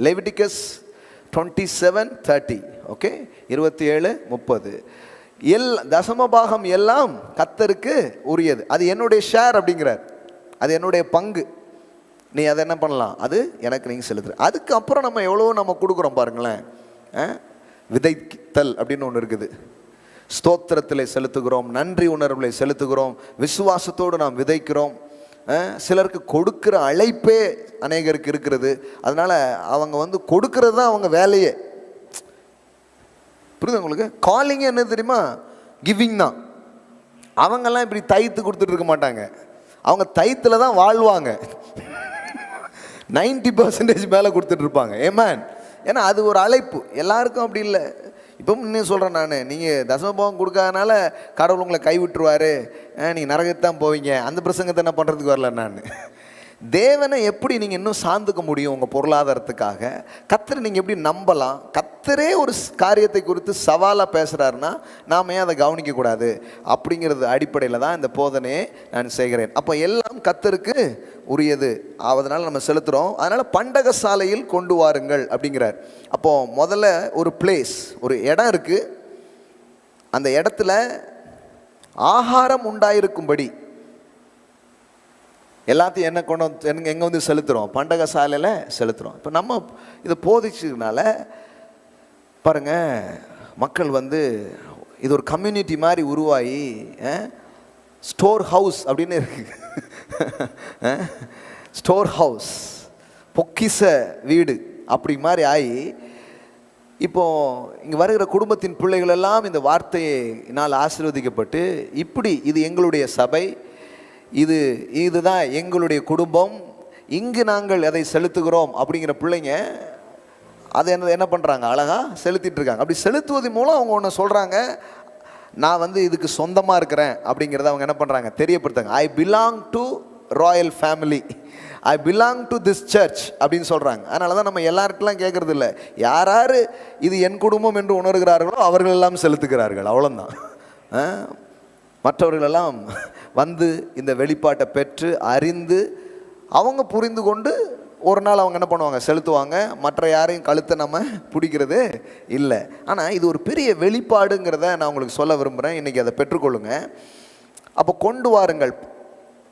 Leviticus 27:30, okay, 27:30. தசமபாகம் எல்லாம் கர்த்தருக்கு உரியது, அது என்னுடைய ஷேர் அப்படிங்கிறார், அது என்னுடைய பங்கு. நீ அதை என்ன பண்ணலாம், அது எனக்கு நீங்கள் செலுத்துற. அதுக்கப்புறம் நம்ம எவ்வளோ நம்ம கொடுக்குறோம் பாருங்களேன். விதைத்தல் அப்படின்னு ஒன்று இருக்குது. ஸ்தோத்திரத்தில் செலுத்துகிறோம், நன்றி உணர்வில் செலுத்துகிறோம், விசுவாசத்தோடு நாம் விதைக்கிறோம். சிலருக்கு கொடுக்குற அழைப்பே அநேகருக்கு இருக்கிறது. அதனால் அவங்க கொடுக்கறது தான் அவங்க வேலையே. புரியுது உங்களுக்கு? காலிங் என்ன தெரியுமா, கிவிங் தான். அவங்கெல்லாம் இப்படி தைத்து கொடுத்துட்டு இருக்க மாட்டாங்க, அவங்க தைத்தில் தான் வாழ்வாங்க. 90% மேலே கொடுத்துட்டு இருப்பாங்க. ஏமேன். ஏன்னா அது ஒரு அழைப்பு. எல்லாருக்கும் அப்படி இல்லை. இப்போ இன்னும் சொல்கிறேன் நான், நீங்கள் தசமபாகம் கொடுக்காதனால கடவுள் உங்களை கைவிட்டுருவார், நீங்கள் நரகத்தான் போவீங்க, அந்த பிரசங்கத்தை என்ன பண்ணுறதுக்கு வரல நான். தேவனை எப்படி நீங்கள் இன்னும் சார்ந்துக்க முடியும் உங்கள் பொருளாதாரத்துக்காக? கர்த்தரை நீங்கள் எப்படி நம்பலாம்? கர்த்தரே ஒரு காரியத்தை குறித்து சவாலாக பேசுகிறாருன்னா நாம் ஏன் அதை கவனிக்கக்கூடாது? அப்படிங்கிறது அடிப்படையில் தான் இந்த போதனையை நான் செய்கிறேன். அப்போ எல்லாம் கர்த்தருக்கு உரியது, அதனால் நம்ம செலுத்துகிறோம். அதனால் பண்டக சாலையில் கொண்டு வாருங்கள் அப்படிங்கிறார். அப்போது முதல்ல ஒரு பிளேஸ், ஒரு இடம் இருக்குது. அந்த இடத்துல ஆகாரம் உண்டாயிருக்கும்படி எல்லாத்தையும் என்ன கொண்டு எங்கே செலுத்துகிறோம், பண்டக சாலையில் செலுத்துகிறோம். இப்போ நம்ம இதை போதிச்சதுனால பாருங்கள், மக்கள் இது ஒரு கம்யூனிட்டி மாதிரி உருவாகி ஸ்டோர் ஹவுஸ் அப்படின்னு இருக்குது. ஸ்டோர் ஹவுஸ், பொக்கிஷ வீடு அப்படி மாதிரி ஆகி இப்போது இங்கே வருகிற குடும்பத்தின் பிள்ளைகள் எல்லாம் இந்த வார்த்தையினால் ஆசீர்வதிக்கப்பட்டு இப்படி இது எங்களுடைய சபை, இதுதான் எங்களுடைய குடும்பம், இங்கு நாங்கள் அதை செலுத்துகிறோம் அப்படிங்கிற பிள்ளைங்க அதை என்ன பண்ணுறாங்க, அழகாக செலுத்திட்டு இருக்காங்க. அப்படி செலுத்துவது மூலம் அவங்க ஒன்று சொல்கிறாங்க, நான் இதுக்கு சொந்தமாக இருக்கிறேன் அப்படிங்கிறத அவங்க என்ன பண்ணுறாங்க, தெரியப்படுத்தாங்க. I belong to royal family, I belong to this church அப்படின்னு சொல்கிறாங்க. அதனால தான் நம்ம எல்லாருக்கெல்லாம் கேட்குறது இல்லை, யார் யார் இது என் குடும்பம் என்று உணர்கிறார்களோ அவர்களெல்லாம் செலுத்துகிறார்கள், அவ்வளோதான். மற்றவர்களெல்லாம் இந்த வெளிப்பாட்டை பெற்று அறிந்து அவங்க புரிந்து கொண்டு ஒரு நாள் அவங்க என்ன பண்ணுவாங்க, செலுத்துவாங்க. மற்ற யாரையும் கழுத்தை நம்ம பிடிக்கிறது இல்லை. ஆனால் இது ஒரு பெரிய வெளிப்பாடுங்கிறத நான் உங்களுக்கு சொல்ல விரும்புகிறேன். இன்றைக்கி அதை பெற்றுக்கொள்ளுங்க. அப்போ கொண்டு வாருங்கள்,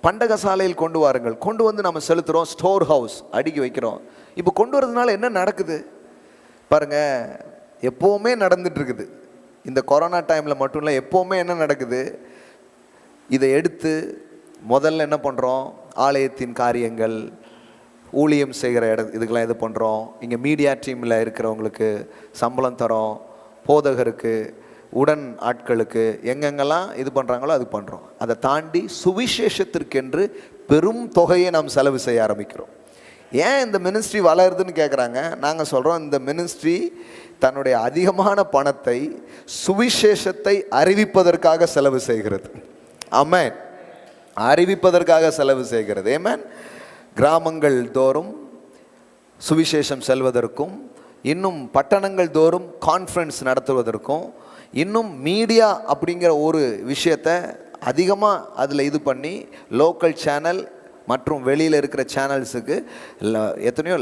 பண்டக சாலையில் கொண்டு வாருங்கள். கொண்டு வந்து நம்ம செலுத்துகிறோம், ஸ்டோர் ஹவுஸ் அடுக்கி வைக்கிறோம். இப்போ கொண்டு வரதுனால என்ன நடக்குது பாருங்கள், எப்போவுமே நடந்துகிட்ருக்குது. இந்த கொரோனா டைமில் மட்டும் இல்லை, எப்போவுமே என்ன நடக்குது, இதை எடுத்து முதல்ல என்ன பண்ணுறோம், ஆலயத்தின் காரியங்கள், ஊழியம் செய்கிற இதுக்கெல்லாம் இது பண்ணுறோம். இங்கே மீடியா டீமில் இருக்கிறவங்களுக்கு சம்பளம் தரோம், போதகருக்கு, உடன் ஆட்களுக்கு எங்கெங்கெல்லாம் இது பண்ணுறாங்களோ அது பண்ணுறோம். அதை தாண்டி சுவிசேஷத்திற்கென்று பெரும் தொகையை நாம் செலவு செய்ய ஆரம்பிக்கிறோம். ஏன் இந்த மினிஸ்ட்ரி வளருதுன்னு கேட்குறாங்க. நாங்கள் சொல்கிறோம், இந்த மினிஸ்ட்ரி தன்னுடைய அதிகமான பணத்தை சுவிசேஷத்தை அறிவிப்பதற்காக செலவு செய்கிறது. ஆமென். அறிவிப்பதற்காக செலவு செய்கிறது. ஆமென். கிராமங்கள் தோறும் சுவிசேஷம் செல்வதற்கும், இன்னும் பட்டணங்கள் தோறும் கான்ஃபரன்ஸ் நடத்துவதற்கும், இன்னும் மீடியா அப்படிங்கிற ஒரு விஷயத்தை அதிகமாக அதில் இது பண்ணி லோக்கல் சேனல் மற்றும் வெளியில் இருக்கிற சேனல்ஸுக்கு எத்தனையோ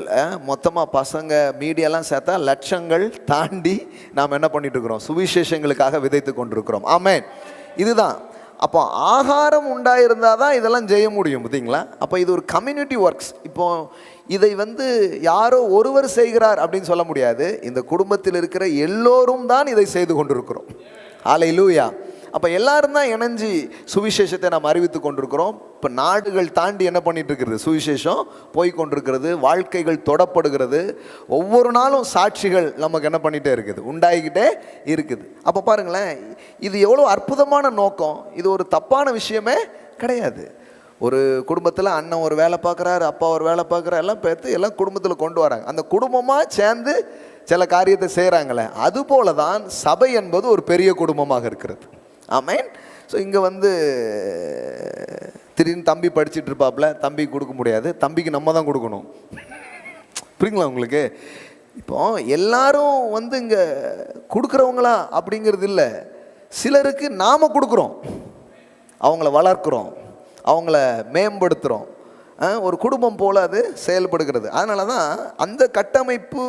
மொத்தமாக பசங்க மீடியாலாம் சேர்த்தா லட்சங்கள் தாண்டி நாம் என்ன பண்ணிட்டு இருக்கிறோம், சுவிசேஷங்களுக்காக விதைத்து கொண்டிருக்கிறோம். ஆமென். இதுதான். அப்போ ஆகாரம் உண்டாயிருந்தால் தான் இதெல்லாம் செய்ய முடியும், பார்த்தீங்களா? அப்போ இது ஒரு கம்யூனிட்டி ஒர்க்ஸ். இப்போ இதை யாரோ ஒருவர் செய்கிறார் அப்படின்னு சொல்ல முடியாது. இந்த குடும்பத்தில் இருக்கிற எல்லோரும் தான் இதை செய்து கொண்டிருக்கிறோம். ஹல்லேலூயா. அப்போ எல்லாரும் தான் இணைஞ்சி சுவிசேஷத்தை நாம் அறிவித்து கொண்டிருக்கிறோம். இப்போ நாடுகள் தாண்டி என்ன பண்ணிட்டு இருக்கிறது, சுவிசேஷம் போய் கொண்டிருக்கிறது, வாழ்க்கைகள் தொடப்படுகிறது. ஒவ்வொரு நாளும் சாட்சிகள் நமக்கு என்ன பண்ணிகிட்டே இருக்குது, உண்டாகிக்கிட்டே இருக்குது. அப்போ பாருங்களேன், இது எவ்வளோ அற்புதமான நோக்கம். இது ஒரு தப்பான விஷயமே கிடையாது. ஒரு குடும்பத்தில் அண்ணன் ஒரு வேலை பார்க்குறாரு, அப்பா ஒரு வேலை பார்க்குறாரு, எல்லாம் பார்த்து எல்லாம் குடும்பத்தில் கொண்டு வராங்க. அந்த குடும்பமாக சேர்ந்து சில காரியத்தை செய்கிறாங்களே, அதுபோல தான் சபை என்பது ஒரு பெரிய குடும்பமாக இருக்கிறது. ஆமென். ஸோ இங்கே திடீர்னு தம்பி படிச்சுட்டு இருப்பாப்புல, தம்பி கொடுக்க முடியாது, தம்பிக்கு நம்ம தான் கொடுக்கணும். புரியுங்களா உங்களுக்கு? இப்போ எல்லாரும் இங்கே கொடுக்குறவங்களா அப்படிங்கிறது இல்லை. சிலருக்கு நாம் கொடுக்குறோம், அவங்கள வளர்க்குறோம், அவங்கள மேம்படுத்துகிறோம். ஒரு குடும்பம் போல் அது செயல்படுகிறது. அதனால தான் அந்த கட்டமைப்பு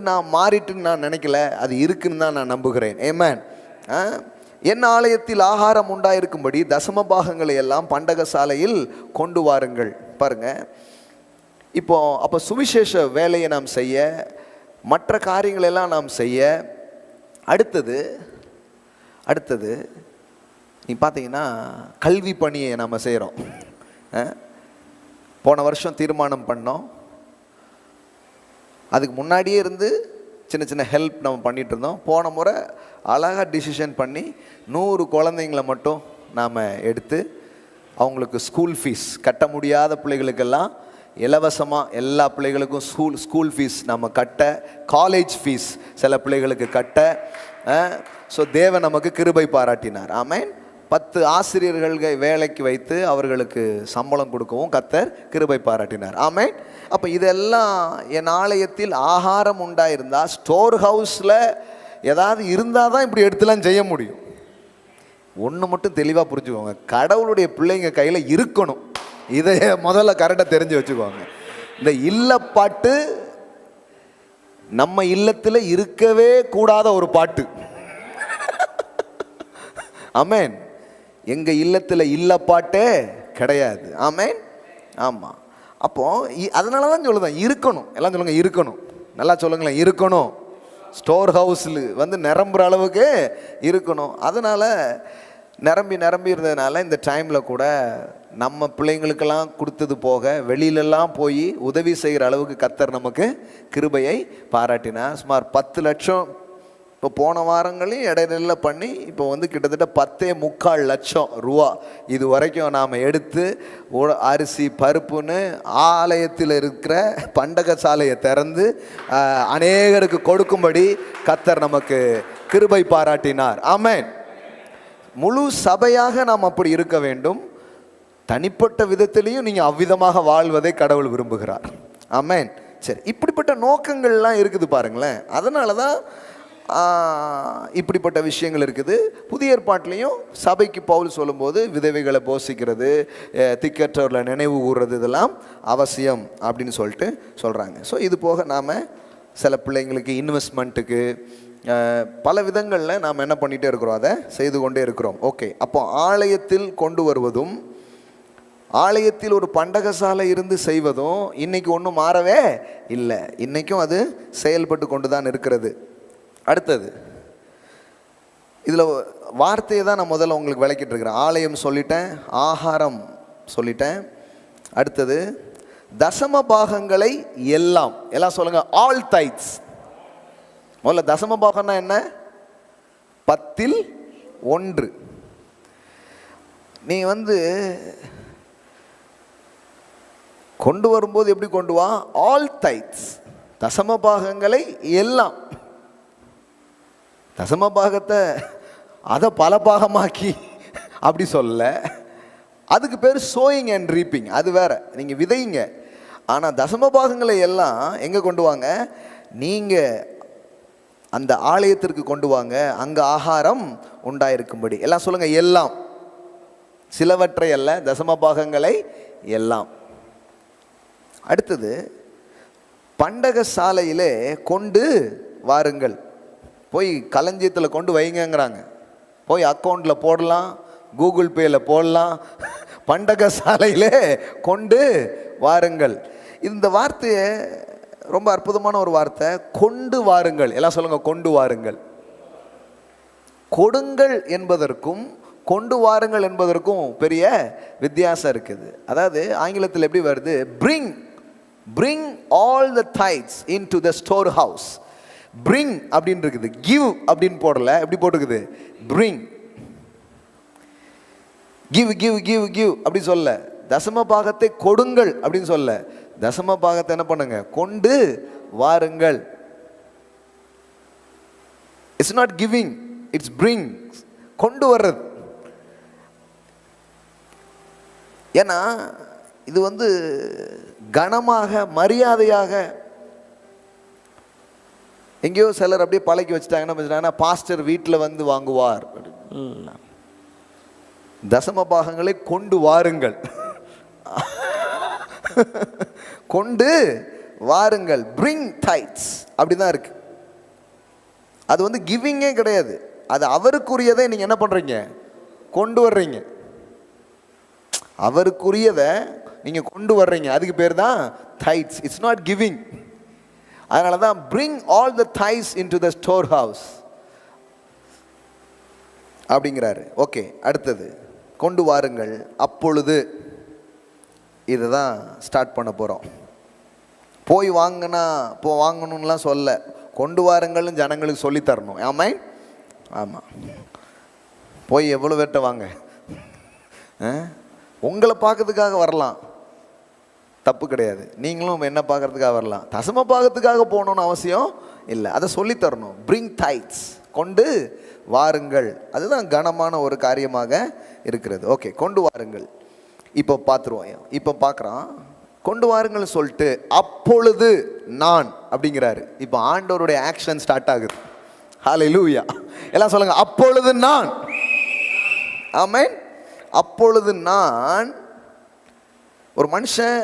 நான் மாறிட்டுன்னு நான் நினைக்கல, அது இருக்குன்னு தான் நான் நம்புகிறேன். ஆமென். என் ஆலயத்தில் ஆகாரம் உண்டாயிருக்கும்படி தசம பாகங்களை எல்லாம் பண்டக சாலையில் கொண்டு வாருங்கள். பாருங்க, அப்போ சுவிசேஷ வேலையை நாம் செய்ய, மற்ற காரியங்களெல்லாம் நாம் செய்ய, அடுத்தது நீ பார்த்தீங்கன்னா கல்வி பணியை நாம் செய்கிறோம். போன வருஷம் தீர்மானம் பண்ணோம், அதுக்கு முன்னாடியே இருந்து சின்ன சின்ன ஹெல்ப் நம்ம பண்ணிகிட்டு இருந்தோம். போன முறை அழகாக டிசிஷன் பண்ணி 100 குழந்தைங்கள மட்டும் நாம் எடுத்து அவங்களுக்கு ஸ்கூல் ஃபீஸ், கட்ட முடியாத பிள்ளைகளுக்கெல்லாம் இலவசமாக எல்லா பிள்ளைகளுக்கும் ஸ்கூல் ஃபீஸ் நம்ம கட்ட, காலேஜ் ஃபீஸ் சில பிள்ளைகளுக்கு கட்ட. ஸோ தேவன் நமக்கு கிருபை பாராட்டினார். ஆமென். 10 ஆசிரியர்கள் வேலைக்கு வைத்து அவர்களுக்கு சம்பளம் கொடுக்கவும் கர்த்தர் கிருபை பாராட்டினார். ஆமென். அப்போ இதெல்லாம் என் ஆலயத்தில் ஆகாரம் உண்டாயிருந்தால், ஸ்டோர் ஹவுஸில் ஏதாவது இருந்தால் தான் இப்படி எடுத்துலாம் செய்ய முடியும். ஒன்று மட்டும் தெளிவாக புரிஞ்சுக்கோங்க, கடவுளுடைய பிள்ளைங்க கையில் இருக்கணும். இதை முதல்ல கரெக்டாக தெரிஞ்சு வச்சுக்கோங்க. இந்த இல்லப்பாட்டு நம்ம இல்லத்தில் இருக்கவே கூடாத ஒரு பாட்டு. ஆமென். எங்கள் இல்லத்தில் இல்லப்பாட்டே கிடையாது. ஆமென். ஆமாம். அப்போது அதனால தான் சொல்லுதான் இருக்கணும். எல்லாம் சொல்லுங்கள், இருக்கணும். நல்லா சொல்லுங்களேன், இருக்கணும். ஸ்டோர் ஹவுஸில் நிரம்புகிற அளவுக்கு இருக்கணும். அதனால் நிரம்பி இருந்ததுனால இந்த டைமில் கூட நம்ம பிள்ளைங்களுக்கெல்லாம் கொடுத்தது போக வெளியிலெல்லாம் போய் உதவி செய்கிற அளவுக்கு கர்த்தர் நமக்கு கிருபையை பாராட்டினார். சுமார் 10 லட்சம் இப்போ போன வாரங்களையும் இடையில பண்ணி இப்போ கிட்டத்தட்ட 10.25 லட்சம் ரூபா இது வரைக்கும் நாம் எடுத்து அரிசி பருப்புன்னு ஆலயத்தில் இருக்கிற பண்டக சாலையை திறந்து அநேகருக்கு கொடுக்கும்படி கர்த்தர் நமக்கு கிருபை பாராட்டினார். ஆமென். முழு சபையாக நாம் அப்படி இருக்க வேண்டும். தனிப்பட்ட விதத்திலையும் நீங்கள் அவ்விதமாக வாழ்வதை கடவுள் விரும்புகிறார். ஆமென். சரி, இப்படிப்பட்ட நோக்கங்கள்லாம் இருக்குது பாருங்களேன். அதனால தான் இப்படிப்பட்ட விஷயங்கள் இருக்குது. புதிய ஏற்பாட்டிலையும் சபைக்கு பவுல் சொல்லும்போது விதவைகளை போஷிக்கிறது, திக்கற்றவர்களை நினைவு கூறுறது இதெல்லாம் அவசியம் அப்படின்னு சொல்லிட்டு சொல்கிறாங்க. ஸோ இது போக நாம் சில பிள்ளைங்களுக்கு இன்வெஸ்ட்மெண்ட்டுக்கு பல விதங்களில் நாம் என்ன பண்ணிகிட்டே இருக்கிறோம், அதை செய்து கொண்டே இருக்கிறோம். ஓகே, அப்போ ஆலயத்தில் கொண்டு வருவதும் ஆலயத்தில் ஒரு பண்டகசாலை இருந்து செய்வதும் இன்னைக்கு ஒன்றும் மாறவே இல்லை. இன்றைக்கும் அது செயல்பட்டு கொண்டு தான் இருக்கிறது. அடுத்தது இதில் வார்த்தையை தான் நான் முதல்ல உங்களுக்கு விளக்கிட்டு இருக்கிறேன். ஆலயம் சொல்லிட்டேன், ஆகாரம் சொல்லிட்டேன். அடுத்தது தசம பாகங்களை எல்லாம் சொல்லுங்கள், ஆல் டைட்ஸ். முதல்ல தசம பாகம்னா என்ன? 10% நீ கொண்டு வரும்போது எப்படி கொண்டு வா? ஆல் டைட்ஸ், தசம பாகங்களை எல்லாம். தசம பாகத்தை அதை பல பாகமாக்கி அப்படி சொல்ல, அதுக்கு பேர் சோயிங் அண்ட் ரீப்பிங், அது வேற. நீங்கள் விதைங்க. ஆனால் தசம பாகங்களை எல்லாம் எங்கே கொண்டு வாங்க? நீங்கள் அந்த ஆலயத்திற்கு கொண்டு வாங்க, அங்கே ஆகாரம் உண்டாயிருக்கும்படி. எல்லாம் சொல்லுங்கள், எல்லாம். சிலவற்றை அல்ல, தசம பாகங்களை எல்லாம். அடுத்தது பண்டக சாலையிலே கொண்டு வாருங்கள். போய் களஞ்சியத்தில் கொண்டு வைங்கிறாங்க. போய் அக்கௌண்ட்டில் போடலாம், கூகுள் பேயில் போடலாம், பண்டக சாலையிலே கொண்டு வாருங்கள். இந்த வார்த்தையை ரொம்ப அற்புதமான ஒரு வார்த்தை, கொண்டு வாருங்கள். எல்லாம் சொல்லுங்கள், கொண்டு வாருங்கள். கொடுங்கள் என்பதற்கும் கொண்டு வாருங்கள் என்பதற்கும் பெரிய வித்தியாசம் இருக்குது. அதாவது ஆங்கிலத்தில் எப்படி வருது? bring all the tithes into the storehouse. bring அப்படின்னு இருக்குது, give அப்படின்னு போடல, எப்படி போட்டுக்குது? bring. give அப்படி சொல்ல. தசம பாகத்தை கொடுங்கள் அப்படின்னு சொல்ல, தசம பாகத்தை என்ன பண்ணுங்க? கொண்டு வாருங்கள். It's not giving, it's bring. கொண்டு வர்றது. ஏன்னா இது கனமாக மரியாதையாக எங்கேயோ சிலர் அப்படியே பழக்கி வச்சுட்டாங்கன்னா, பாஸ்டர் வீட்டில் வாங்குவார். தசம பாகங்களை கொண்டு வாருங்கள். கொண்டு வாருங்கள், bring tithes அப்படிதான் இருக்கு. அது கிவிங்கே கிடையாது, அது அவருக்குரியதை நீங்க என்ன பண்றீங்க? கொண்டு வர்றீங்க. அவருக்குரியதை நீங்க கொண்டு வர்றீங்க, அதுக்கு பேர் தான் tithes. It's not giving. அதனால தான் bring all the tithes into the storehouse அப்படிங்கிறாரு. ஓகே, அடுத்தது கொண்டு வாருங்கள். அப்பொழுது இதுதான் ஸ்டார்ட் பண்ண போகிறோம். போய் வாங்கணும்லாம் சொல்ல, கொண்டு வாருங்கள்னு ஜனங்களுக்கு சொல்லி தரணும். ஆமாம் ஆமாம். போய் எவ்வளோ பேர்ட்ட வாங்க, உங்களை பார்க்கறதுக்காக வரலாம், தப்பு கிடையாது. நீங்களும் என்ன பார்க்கறதுக்காக வரலாம், தசம பாகத்துக்காக போகணும்னு அவசியம் இல்லை. அதை சொல்லித்தரணும். பிரிங் டைட்ஸ், கொண்டு வாருங்கள். அதுதான் கனமான ஒரு காரியமாக இருக்கிறது. ஓகே, கொண்டு வாருங்கள். இப்போ பார்த்துருவோம். இப்போ பார்க்குறான், கொண்டு வாருங்கள் சொல்லிட்டு அப்பொழுது நான் அப்படிங்கிறாரு. இப்போ ஆண்டவருடைய ஆக்ஷன் ஸ்டார்ட் ஆகுது. ஹல்லேலூயா. எல்லாம் சொல்லுங்க, அப்பொழுது நான். ஆமென். அப்பொழுது நான். ஒரு மனுஷன்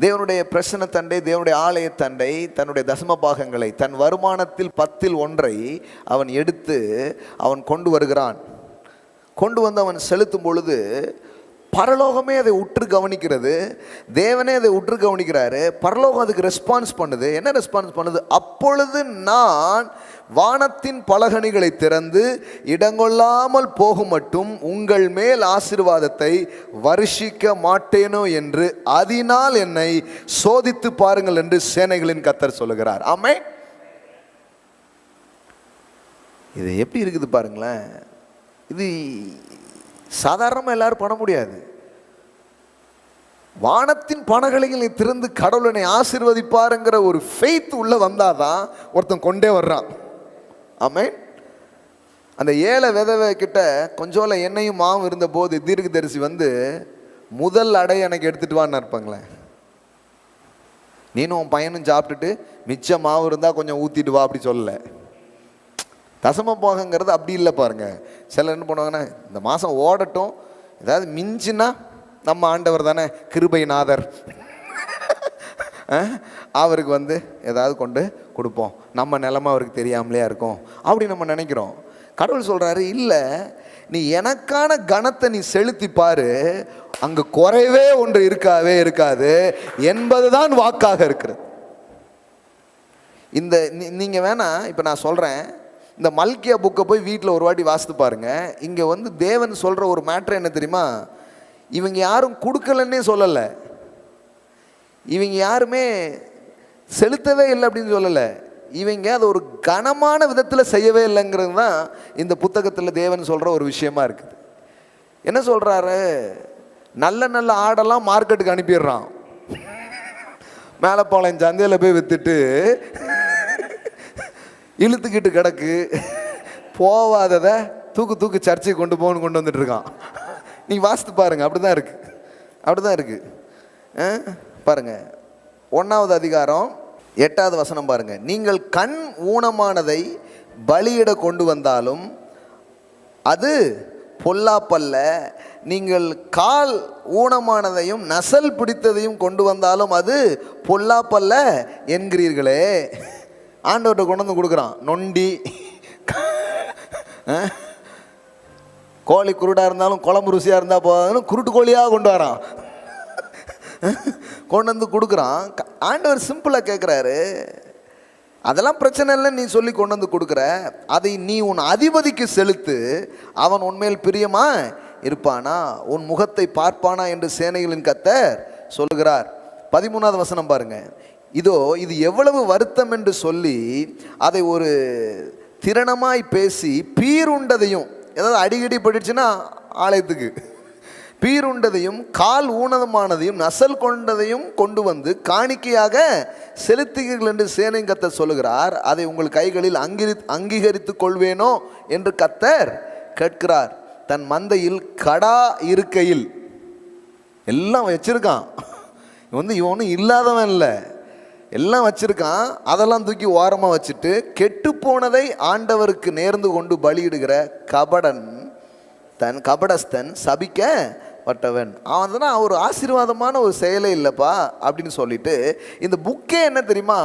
தேவனுடைய பிரசன்ன தண்டை, தேவனுடைய ஆலய தண்டை, தன்னுடைய தசம பாகங்களை, தன் வருமானத்தில் 1/10 அவன் எடுத்து அவன் கொண்டு வருகிறான். கொண்டு வந்து அவன் செலுத்தும் பொழுது பரலோகமே அதை உற்று கவனிக்கிறது, தேவனே அதை உற்று கவனிக்கிறாரு. பரலோகம் அதுக்கு ரெஸ்பான்ஸ் பண்ணுது. என்ன ரெஸ்பான்ஸ் பண்ணுது? அப்பொழுது நான் வானத்தின் பலகணிகளை திறந்து இடங்கொள்ளாமல் போகும் மட்டும் உங்கள் மேல் ஆசீர்வாதத்தை வருஷிக்க மாட்டேனோ என்று அதனால் என்னை சோதித்து பாருங்கள் என்று சேனைகளின் கர்த்தர் சொல்லுகிறார். ஆமென். இது எப்படி இருக்குது பாருங்களேன். இது சாதாரணமாக எல்லாரும் பண்ண முடியாது. வானத்தின் பலகணிகளை திறந்து கடவுளனை ஆசீர்வதிப்பாருங்கிற ஒரு ஃபெய்த் உள்ள வந்தாதான் ஒருத்தன் கொண்டே வர்றான். ஆமென். அந்த ஏழை விதவை கிட்ட கொஞ்சோல எண்ணெயும் மாவும் இருந்த போது தீர்க்கதரிசி வந்து முதல் அடை எனக்கு எடுத்துட்டு வான்னு இருப்பாங்களேன். நீனும் உன் பையனும் சாப்பிட்டுட்டு மிச்ச மாவு இருந்தால் கொஞ்சம் ஊற்றிட்டு வா அப்படி சொல்லலை. தசம பாகங்கிறது அப்படி இல்லை பாருங்க. சிலர் என்ன பண்ணுவாங்கன்னா, இந்த மாதம் ஓடட்டும், ஏதாவது மிஞ்சினா நம்ம ஆண்டவர் தானே கிருபைநாதர், அவருக்கு வந்து ஏதாவது கொண்டு கொடுப்போம், நம்ம நிலைமை அவருக்கு தெரியாமலே இருக்கும் அப்படி நம்ம நினைக்கிறோம். கடவுள் சொல்கிறாரு, இல்லை, நீ எனக்கான கணத்தை நீ செலுத்தி பாரு, அங்கே குறைவே ஒன்று இருக்காது என்பதுதான் வாக்காக இருக்கிறது. இந்த நீங்கள் வேணா இப்போ நான் சொல்கிறேன், இந்த மல்கியா புக்கை போய் வீட்டில் ஒரு வாட்டி வாசித்து பாருங்க. இங்கே வந்து தேவன் சொல்கிற ஒரு மேட்ரு என்ன தெரியுமா? இவங்க யாரும் கொடுக்கலன்னே சொல்லலை, இவங்க யாருமே செலுத்தவே இல்லை அப்படின்னு சொல்லலை, இவங்க அதை ஒரு கனமான விதத்தில் செய்யவே இல்லைங்கிறது தான் இந்த புத்தகத்தில் தேவன் சொல்கிற ஒரு விஷயமா இருக்குது. என்ன சொல்கிறாரு? நல்ல நல்ல ஆடெல்லாம் மார்க்கெட்டுக்கு அனுப்பிடுறான், மேலப்பாளையம் சந்தையில் போய் விற்றுட்டு இழுத்துக்கிட்டு கிடக்கு, போவாததை தூக்கு சர்ச்சைக்கு கொண்டு வந்துட்டு இருக்கான். நீ வாசித்து பாருங்க, அப்படிதான் இருக்கு. பாருங்க, 1வது அதிகாரம் 8வது வசனம் பாருங்க. நீங்கள் கண் ஊனமானதை பலியிட கொண்டு வந்தாலும் அது பொல்லாப்பல்ல, நீங்கள் கால் ஊனமானதையும் நசல் பிடித்ததையும் கொண்டு வந்தாலும் அது பொல்லாப்பல்ல என்கிறீர்களே. ஆண்டவர்கிட்ட கொண்டு வந்து கொடுக்குறான். நொண்டி கோழி குருடாக இருந்தாலும் குழம்பு ருசியாக இருந்தால் போதும், குருட்டு கோழியாக கொண்டு வரான், கொண்டு வந்து கொடுக்குறான். ஆண்டவர் சிம்பிளாக கேட்குறாரு, அதெல்லாம் பிரச்சனை இல்லை, நீ சொல்லி கொண்டு வந்து கொடுக்குற, அதை நீ உன் அதிபதிக்கு செலுத்து, அவன் உன்மேல் பிரியமா இருப்பானா, உன் முகத்தை பார்ப்பானா என்று சேனைகளின் கர்த்தர் சொல்லுகிறார். 13வது வசனம் பாருங்க. இதோ இது எவ்வளவு வருத்தம் என்று சொல்லி அதை ஒரு திறனமாய் பேசி பீருண்டதையும், ஏதாவது அடிக்கடி படிச்சுன்னா ஆலயத்துக்கு, பீருண்டதையும் கால் ஊனமானதையும் நசல் கொண்டதையும் கொண்டு வந்து காணிக்கையாக செலுத்துகிறீர்கள் என்று சேனை கர்த்தர் சொல்லுகிறார். அதை உங்கள் கைகளில் அங்கீகரித்து கொள்வேனோ என்று கர்த்தர் கேட்கிறார். தன் மந்தையில் கடா இருக்கையில் எல்லாம் வச்சிருக்கான், இவனும் இல்லாதவன் இல்லை, எல்லாம் வச்சிருக்கான், அதெல்லாம் தூக்கி ஓரமாக வச்சுட்டு கெட்டு போனதை ஆண்டவருக்கு நேர்ந்து கொண்டு பலியிடுகிற கபடஸ்தன் சபிக்கப்பட்டவன், அவன் தானே ஒரு ஆசீர்வாதமான ஒரு செயலே இல்லைப்பா அப்படின்னு சொல்லிட்டு, இந்த புக்கே என்ன தெரியுமா,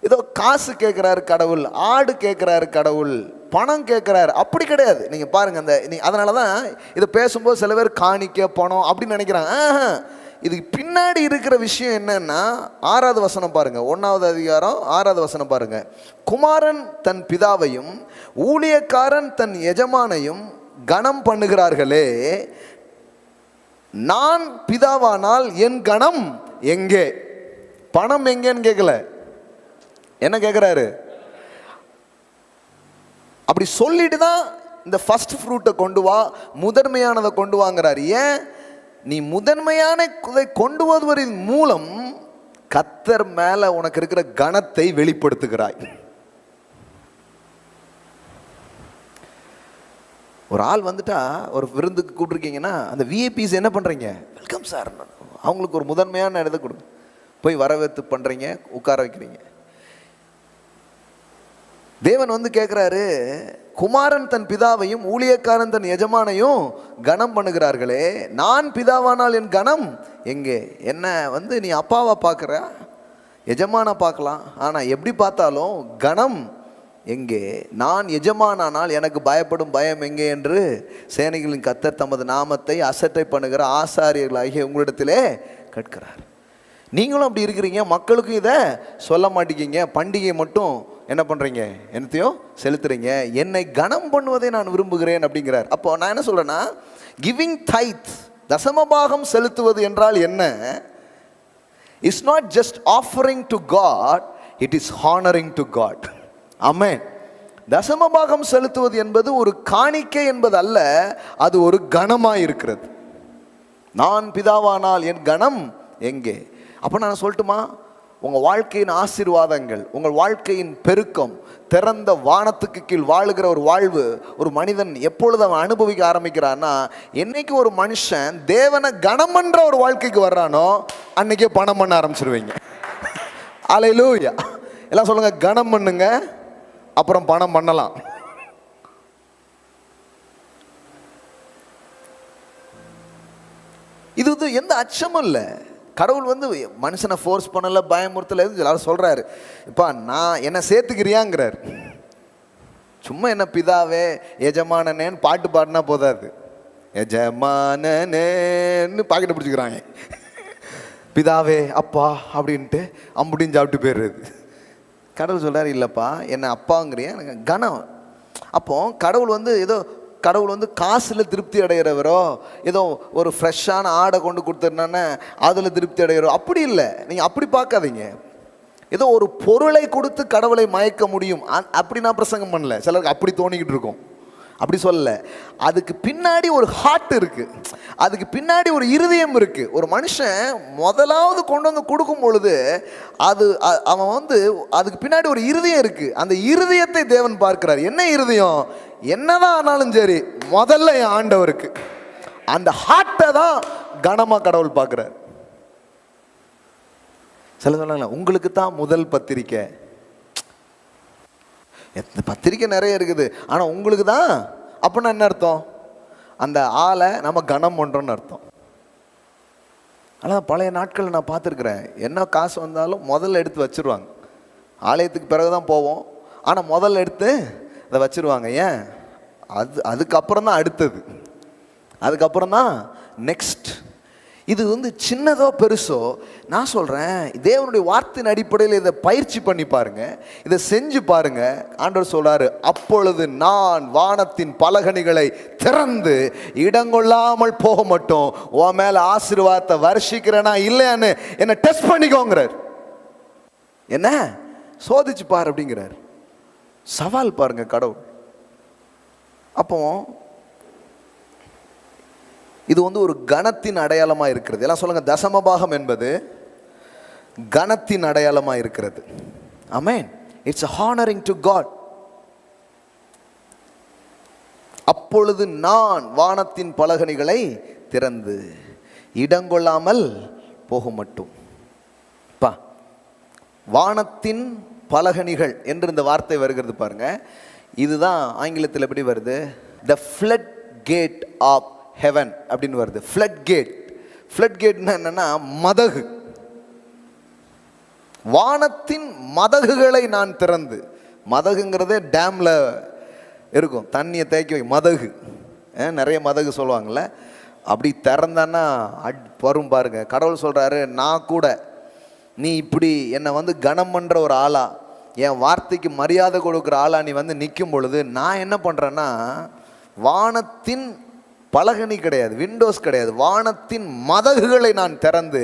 ஏதோ காசு கேட்குறாரு கடவுள், ஆடு கேட்குறாரு கடவுள், பணம் கேட்குறாரு, அப்படி கிடையாது. நீங்கள் பாருங்கள், அதனால தான் இதை பேசும்போது சில பேர் காணிக்க பணம் அப்படின்னு நினைக்கிறாங்க. இதுக்கு பின்னாடி இருக்கிற விஷயம் என்னன்னா, 6வது வசனம் பாருங்க, 1வது அதிகாரம் 6வது வசனம் பாருங்க. குமாரன் தன் பிதாவையும் ஊழியக்காரன் தன் எஜமானையும் கனம் பண்ணுகிறார்களே, நான் பிதாவானால் என் கனம் எங்கே? பணம் எங்கேன்னு கேட்கல, என்ன கேட்குறாரு? அப்படி சொல்லிட்டு தான் இந்த ஃபர்ஸ்ட் ஃப்ரூட்டை கொண்டு வா, முதன்மையானதை கொண்டு வாங்கிறார். ஏன்? நீ முதன்மையான கொண்டு வருவதன் மூலம் கர்த்தர் மேல உனக்கு இருக்கிற கனத்தை வெளிப்படுத்துகிறாய். ஒரு ஆள் வந்துட்டா, ஒரு விருந்துக்கு கூப்பிட்டுருக்கீங்கன்னா, அந்த விஐபிஸ் என்ன பண்றீங்க? வெல்கம் சார், அவங்களுக்கு ஒரு முதன்மையான இடத்தை கொடுங்க, போய் வரவேற்று பண்றீங்க, உட்கார வைக்கிறீங்க. தேவன் வந்து கேட்குறாரு, குமாரன் தன் பிதாவையும் ஊழியக்காரன் தன் எஜமானையும் கனம் பண்ணுகிறார்களே, நான் பிதாவானால் என் கனம் எங்கே? என்ன வந்து நீ அப்பாவை பார்க்குற, எஜமான பார்க்கலாம், ஆனால் எப்படி பார்த்தாலும் கனம் எங்கே? நான் எஜமானால் எனக்கு பயப்படும் பயம் எங்கே என்று சேனைகளின் கர்த்தர் தமது நாமத்தை அசட்டை பண்ணுகிற ஆசாரியர்களாகிய உங்களிடத்திலே கேட்கிறார். நீங்களும் அப்படி இருக்கிறீங்க, மக்களுக்கும் இதை சொல்ல மாட்டேங்கிங்க, பண்டிகை மட்டும் என்ன பண்ணுறீங்க, என்னத்தையும் செலுத்துறீங்க, என்னை கனம் பண்ணுவதை நான் விரும்புகிறேன் அப்படிங்கிறார். அப்போ நான் என்ன சொல்கிறேன்னா, கிவிங் டைத், தசமபாகம் செலுத்துவது என்றால் என்ன? It's not just offering to God, it is honouring to God. ஆமென். தசமபாகம் செலுத்துவது என்பது ஒரு காணிக்கை என்பது அல்ல, அது ஒரு கனமாய் இருக்கிறது. நான் பிதாவானால் என் கனம் எங்கே? அப்போ நான் சொல்லட்டுமா, உங்கள் வாழ்க்கையின் ஆசீர்வாதங்கள், உங்கள் வாழ்க்கையின் பெருக்கம், திறந்த வானத்துக்கு கீழ் வாழுகிற ஒரு வாழ்வு ஒரு மனிதன் எப்பொழுது அவன் அனுபவிக்க ஆரம்பிக்கிறான்னா, என்னைக்கு ஒரு மனுஷன் தேவனை கனம் பண்ற ஒரு வாழ்க்கைக்கு வர்றானோ அன்னைக்கே பணம் பண்ண ஆரம்பிச்சிருவீங்க. அல்லேலூயா. எல்லாம் சொல்லுங்க, கனம் பண்ணுங்க அப்புறம் பணம் பண்ணலாம். இது வந்து எந்த அச்சமும் இல்லை. கடவுள் வந்து மனுஷனை ஃபோர்ஸ் பண்ணல, பயமுறுத்தல. எல்லாரும் சொல்றாரு, இப்பா நான் என்ன சேர்த்துக்கிறியாங்கிறார். சும்மா என்ன பிதாவே எஜமானனேன்னு பாட்டு பாடினா போதாது, எஜமானனேன்னு பாக்கெட்டை பிடிச்சிக்கிறாங்க. பிதாவே அப்பா அப்படின்ட்டு அம்புடின்னு சாப்பிட்டு போயிடுறது. கடவுள் சொல்றாரு, இல்லைப்பா என்ன அப்பாங்கிறியா, எனக்கு கனம். அப்போ கடவுள் வந்து ஏதோ கடவுள் வந்து காசில் திருப்தி அடைகிறவரோ, ஏதோ ஒரு ஃப்ரெஷ்ஷான ஆடை கொண்டு கொடுத்துருனானே அதில் திருப்தி அடைகிறோ, அப்படி இல்லை. நீங்கள் அப்படி பார்க்காதீங்க. ஏதோ ஒரு பொருளை கொடுத்து கடவுளை மயக்க முடியும் அப்படி நான் பிரசங்கம் பண்ணல. சிலருக்கு அப்படி தோணிக்கிட்டு இருக்கும். அப்படி சொல்லல. அதுக்கு பின்னாடி ஒரு ஹார்ட் இருக்கு, அதுக்கு பின்னாடி ஒரு இருதயம் இருக்கு. ஒரு மனுஷன் முதலாவது கொண்டு வந்து கொடுக்கும் பொழுது அவன் வந்து அதுக்கு பின்னாடி ஒரு இருதயம் இருக்கு. அந்த இருதயத்தை தேவன் பார்க்கிறார். என்ன இருதயம்? என்னதான் ஆனாலும் சரி, முதல்ல என் ஆண்டவருக்கு. அந்த ஹார்ட்டை தான் கனமா கடவுள் பார்க்கிறார். சில சொன்னாங்களா, உங்களுக்கு தான் முதல் பத்திரிக்கை. பத்திரிக்கை நிறைய இருக்குது, ஆனால் உங்களுக்கு தான். அப்படின்னா என்ன அர்த்தம்? அந்த ஆளை நம்ம கனம் பண்ணுறோன்னு அர்த்தம். ஆனால் பழைய நாட்களில் நான் பார்த்துருக்குறேன், என்ன காசு வந்தாலும் முதல்ல எடுத்து வச்சுருவாங்க. ஆலயத்துக்கு பிறகு தான் போவோம், ஆனால் முதல்ல எடுத்து அதை வச்சுருவாங்க. ஏன்? அதுக்கப்புறம் தான் அடுத்தது, அதுக்கப்புறம் தான் நெக்ஸ்ட். இது வந்து சின்னதோ பெருசோ, நான் சொல்கிறேன், தேவனுடைய வார்த்தையின் அடிப்படையில் இதை பயிற்சி பண்ணி பாருங்க, இதை செஞ்சு பாருங்க. ஆண்டவர் சொல்றாரு, அப்பொழுது நான் வானத்தின் பலகணிகளை திறந்து இடங்கொள்ளாமல் போக மாட்டோம், உன் மேல ஆசீர்வாதத்தை வருஷிக்கிறேனா இல்லையான்னு என்ன டெஸ்ட் பண்ணிக்கோங்கிறார். என்ன சோதிச்சு பாரு அப்படிங்கிறார். சவால் பாருங்க கடவுள். அப்போ இது வந்து ஒரு கனத்தின் அடையாளமாக இருக்கிறது. எல்லாம் சொல்லுங்க, தசமபாகம் என்பது கனத்தின் அடையாளமாக இருக்கிறது. ஆமென். It's honouring to God. அப்பொழுது நான் வானத்தின் பலகணிகளை திறந்து இடங்கொள்ளாமல் போக மட்டும். பா, வானத்தின் பலகணிகள் என்று இந்த வார்த்தை வருகிறது பாருங்க. இதுதான் ஆங்கிலத்தில் எப்படி வருது? The flood gate of heaven அப்படின்னு வருது. Flood gate. ஃப்ளட் கேட்னா என்னன்னா மதகு. வானத்தின் மதகுகளை நான் திறந்து. மதகுங்கிறதே டேம்ல இருக்கும், தண்ணியை தேக்கி வை, மதகு. நிறைய மதகு சொல்லுவாங்கள்ல, அப்படி திறந்தான்னா வரும் பாருங்க. கடவுள் சொல்றாரு, நான் கூட நீ இப்படி என்னை வந்து கனம் பண்ற ஒரு ஆளா, என் வார்த்தைக்கு மரியாதை கொடுக்குற ஆளா நீ வந்து நிற்கும் பொழுது நான் என்ன பண்றேன்னா, வானத்தின் பலகணி கிடையாது, விண்டோஸ் கிடையாது, வானத்தின் மதகுகளை நான் திறந்து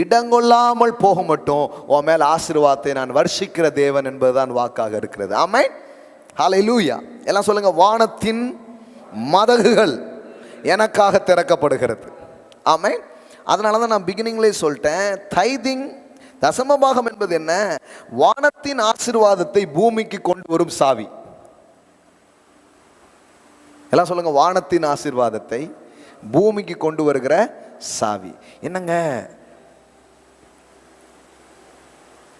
இடங்கொள்ளாமல் போக மட்டும் உன் மேல் ஆசீர்வாதத்தை நான் வர்ஷிக்கிற தேவன் என்பதுதான் வாக்காக இருக்கிறது. ஆமென். ஹல்லேலூயா. எல்லாம் சொல்லுங்க, வானத்தின் மதகுகள் எனக்காக திறக்கப்படுகிறது. ஆமென். அதனால தான் நான் பிகினிங்லேயே சொல்லிட்டேன், தைதிங் தசமபாகம் என்பது என்ன? வானத்தின் ஆசீர்வாதத்தை பூமிக்கு கொண்டு வரும் சாவி. எல்லாம் சொல்லுங்க, வானத்தின் ஆசீர்வாதத்தை பூமிக்கு கொண்டு வருகிற சாவி. என்னங்க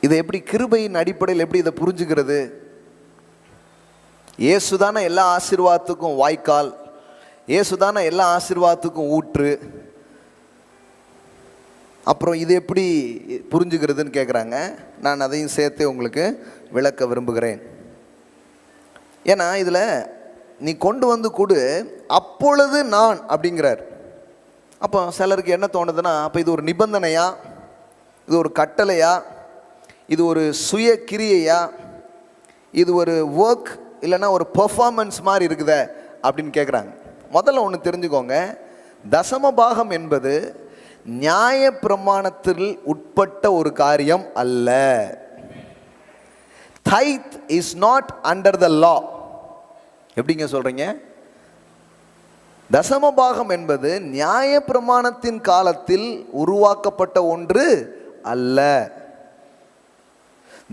இதை எப்படி கிருபையின் அடிப்படையில் எப்படி இதை புரிஞ்சுக்கிறது? இயேசுதான எல்லா ஆசீர்வாதத்துக்கும் வாய்க்கால், இயேசுதான எல்லா ஆசீர்வாதத்துக்கும் ஊற்று. அப்புறம் இது எப்படி புரிஞ்சுக்கிறதுன்னு கேட்குறாங்க. நான் அதையும் சேர்த்து உங்களுக்கு விளக்க விரும்புகிறேன். ஏன்னா இதில் நீ கொண்டு வந்து கொடு, அப்பொழுது நான் அப்படிங்கிறார். அப்போ சிலருக்கு என்ன தோணுதுன்னா, அப்போ இது ஒரு நிபந்தனையா, இது ஒரு கட்டளையா, இது ஒரு சுய கிரியையா, இது ஒரு ஒர்க் இல்லைன்னா ஒரு பெர்ஃபார்மன்ஸ் மாதிரி இருக்குதே அப்படின்னு கேட்குறாங்க. முதல்ல ஒன்று தெரிஞ்சுக்கோங்க, தசமபாகம் என்பது நியாய பிரமாணத்தில் உட்பட்ட ஒரு காரியம் அல்ல. தைத் இஸ் நாட் அண்டர் த லா. எப்படிங்க சொல்றீங்க? தசமபாகம் என்பது நியாய பிரமாணத்தின் காலத்தில் உருவாக்கப்பட்ட ஒன்று அல்ல.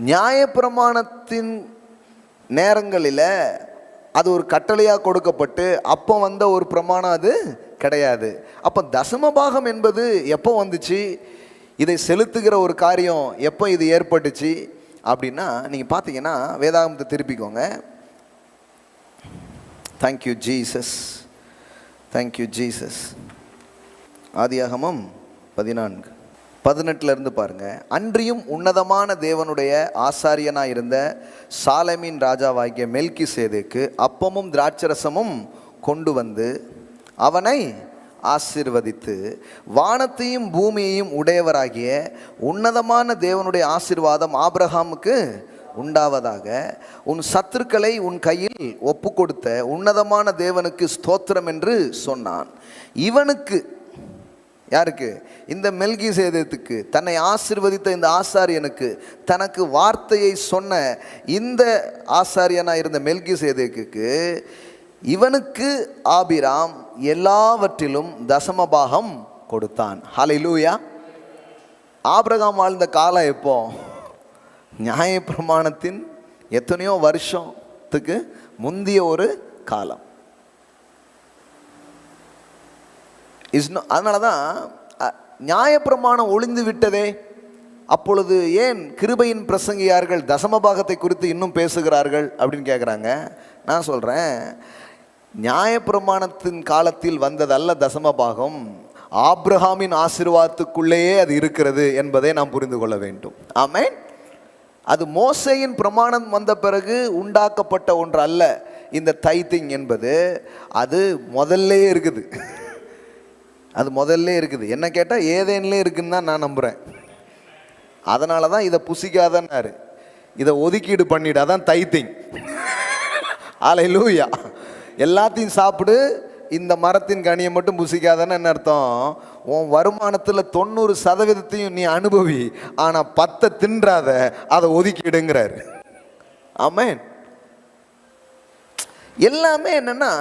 நியாய பிரமாணத்தின் நேரங்களில் அது ஒரு கட்டளையாக கொடுக்கப்பட்டு அப்போ வந்த ஒரு பிரமாணம் அது கிடையாது. அப்போ தசமபாகம் என்பது எப்போ வந்துச்சு? இதை செலுத்துகிற ஒரு காரியம் எப்போ இது ஏற்பட்டுச்சு? அப்படின்னா நீங்கள் பார்த்தீங்கன்னா வேதாகமத்தை திருப்பிக்கோங்க. Thank you Jesus, thank you Jesus. ஆதியாகமம் 14:18 பாருங்க. அன்றியும் உன்னதமான தேவனுடைய ஆசாரியனாய் இருந்த சாலேமின் ராஜாவாகிய மெல்கிசேதேக்கு அப்பமும் திராட்சரசமும் கொண்டு வந்து அவனை ஆசீர்வதித்து, வானத்தையும் பூமியையும் உடையவராகிய உன்னதமான தேவனுடைய ஆசீர்வாதம் ஆபிரகாமுக்கு உண்டாவதாக, உன் சத்துருக்களை உன் கையில் ஒப்பு கொடுத்த உன்னதமான தேவனுக்கு ஸ்தோத்திரம் என்று சொன்னான். இவனுக்கு, யாருக்கு? இந்த மெல்கிசேதேக்குக்கு, தன்னை ஆசீர்வதித்த இந்த ஆசாரியனுக்கு, தனக்கு வார்த்தையை சொன்ன இந்த ஆசாரியனாக இருந்த மெல்கிசேதேக்குக்கு, இவனுக்கு ஆபிராம் எல்லாவற்றிலும் தசமபாகம் கொடுத்தான். ஹல்லேலூயா. ஆபிரகாம் வாழ்ந்த காலம் எப்போ? நியாயப்பிரமாணத்தின் எத்தனையோ வருஷத்துக்கு முந்திய ஒரு காலம். அதனால தான் நியாயப்பிரமாணம் ஒளிந்து விட்டதே, அப்பொழுது ஏன் கிருபையின் பிரசங்கியார்கள் தசமபாகத்தை குறித்து இன்னும் பேசுகிறார்கள் அப்படின்னு கேட்குறாங்க. நான் சொல்கிறேன், நியாயப்பிரமாணத்தின் காலத்தில் வந்ததல்ல தசமபாகம், ஆபிரகாமின் ஆசீர்வாதத்துக்குள்ளேயே அது இருக்கிறது என்பதை நாம் புரிந்து கொள்ள வேண்டும். ஆமென். அது மோசேயின் பிரமாணம் வந்த பிறகு உண்டாக்கப்பட்ட ஒன்று அல்ல. இந்த டைத்திங் என்பது அது முதல்லே இருக்குது. அது முதல்ல இருக்குது. என்ன கேட்டால் ஏதேன்லே இருக்குன்னு தான் நான் நம்புகிறேன். அதனால தான் இதை புசிக்காதன்னாரு, இதை ஒதுக்கீடு பண்ணிடாதான் டைத்திங். ஹல்லேலூயா. எல்லாத்தையும் சாப்பிடு, இந்த மரத்தின் கனியை மட்டும் புசிக்காதன்னு என்ன அர்த்தம்? உன் வருமானத்தில் 90% நீ அனுபவி, ஆனால் 10 தின்றாத, அதை ஒதுக்கிடுங்கிறாரு. ஆமென். எல்லாமே என்னன்னா,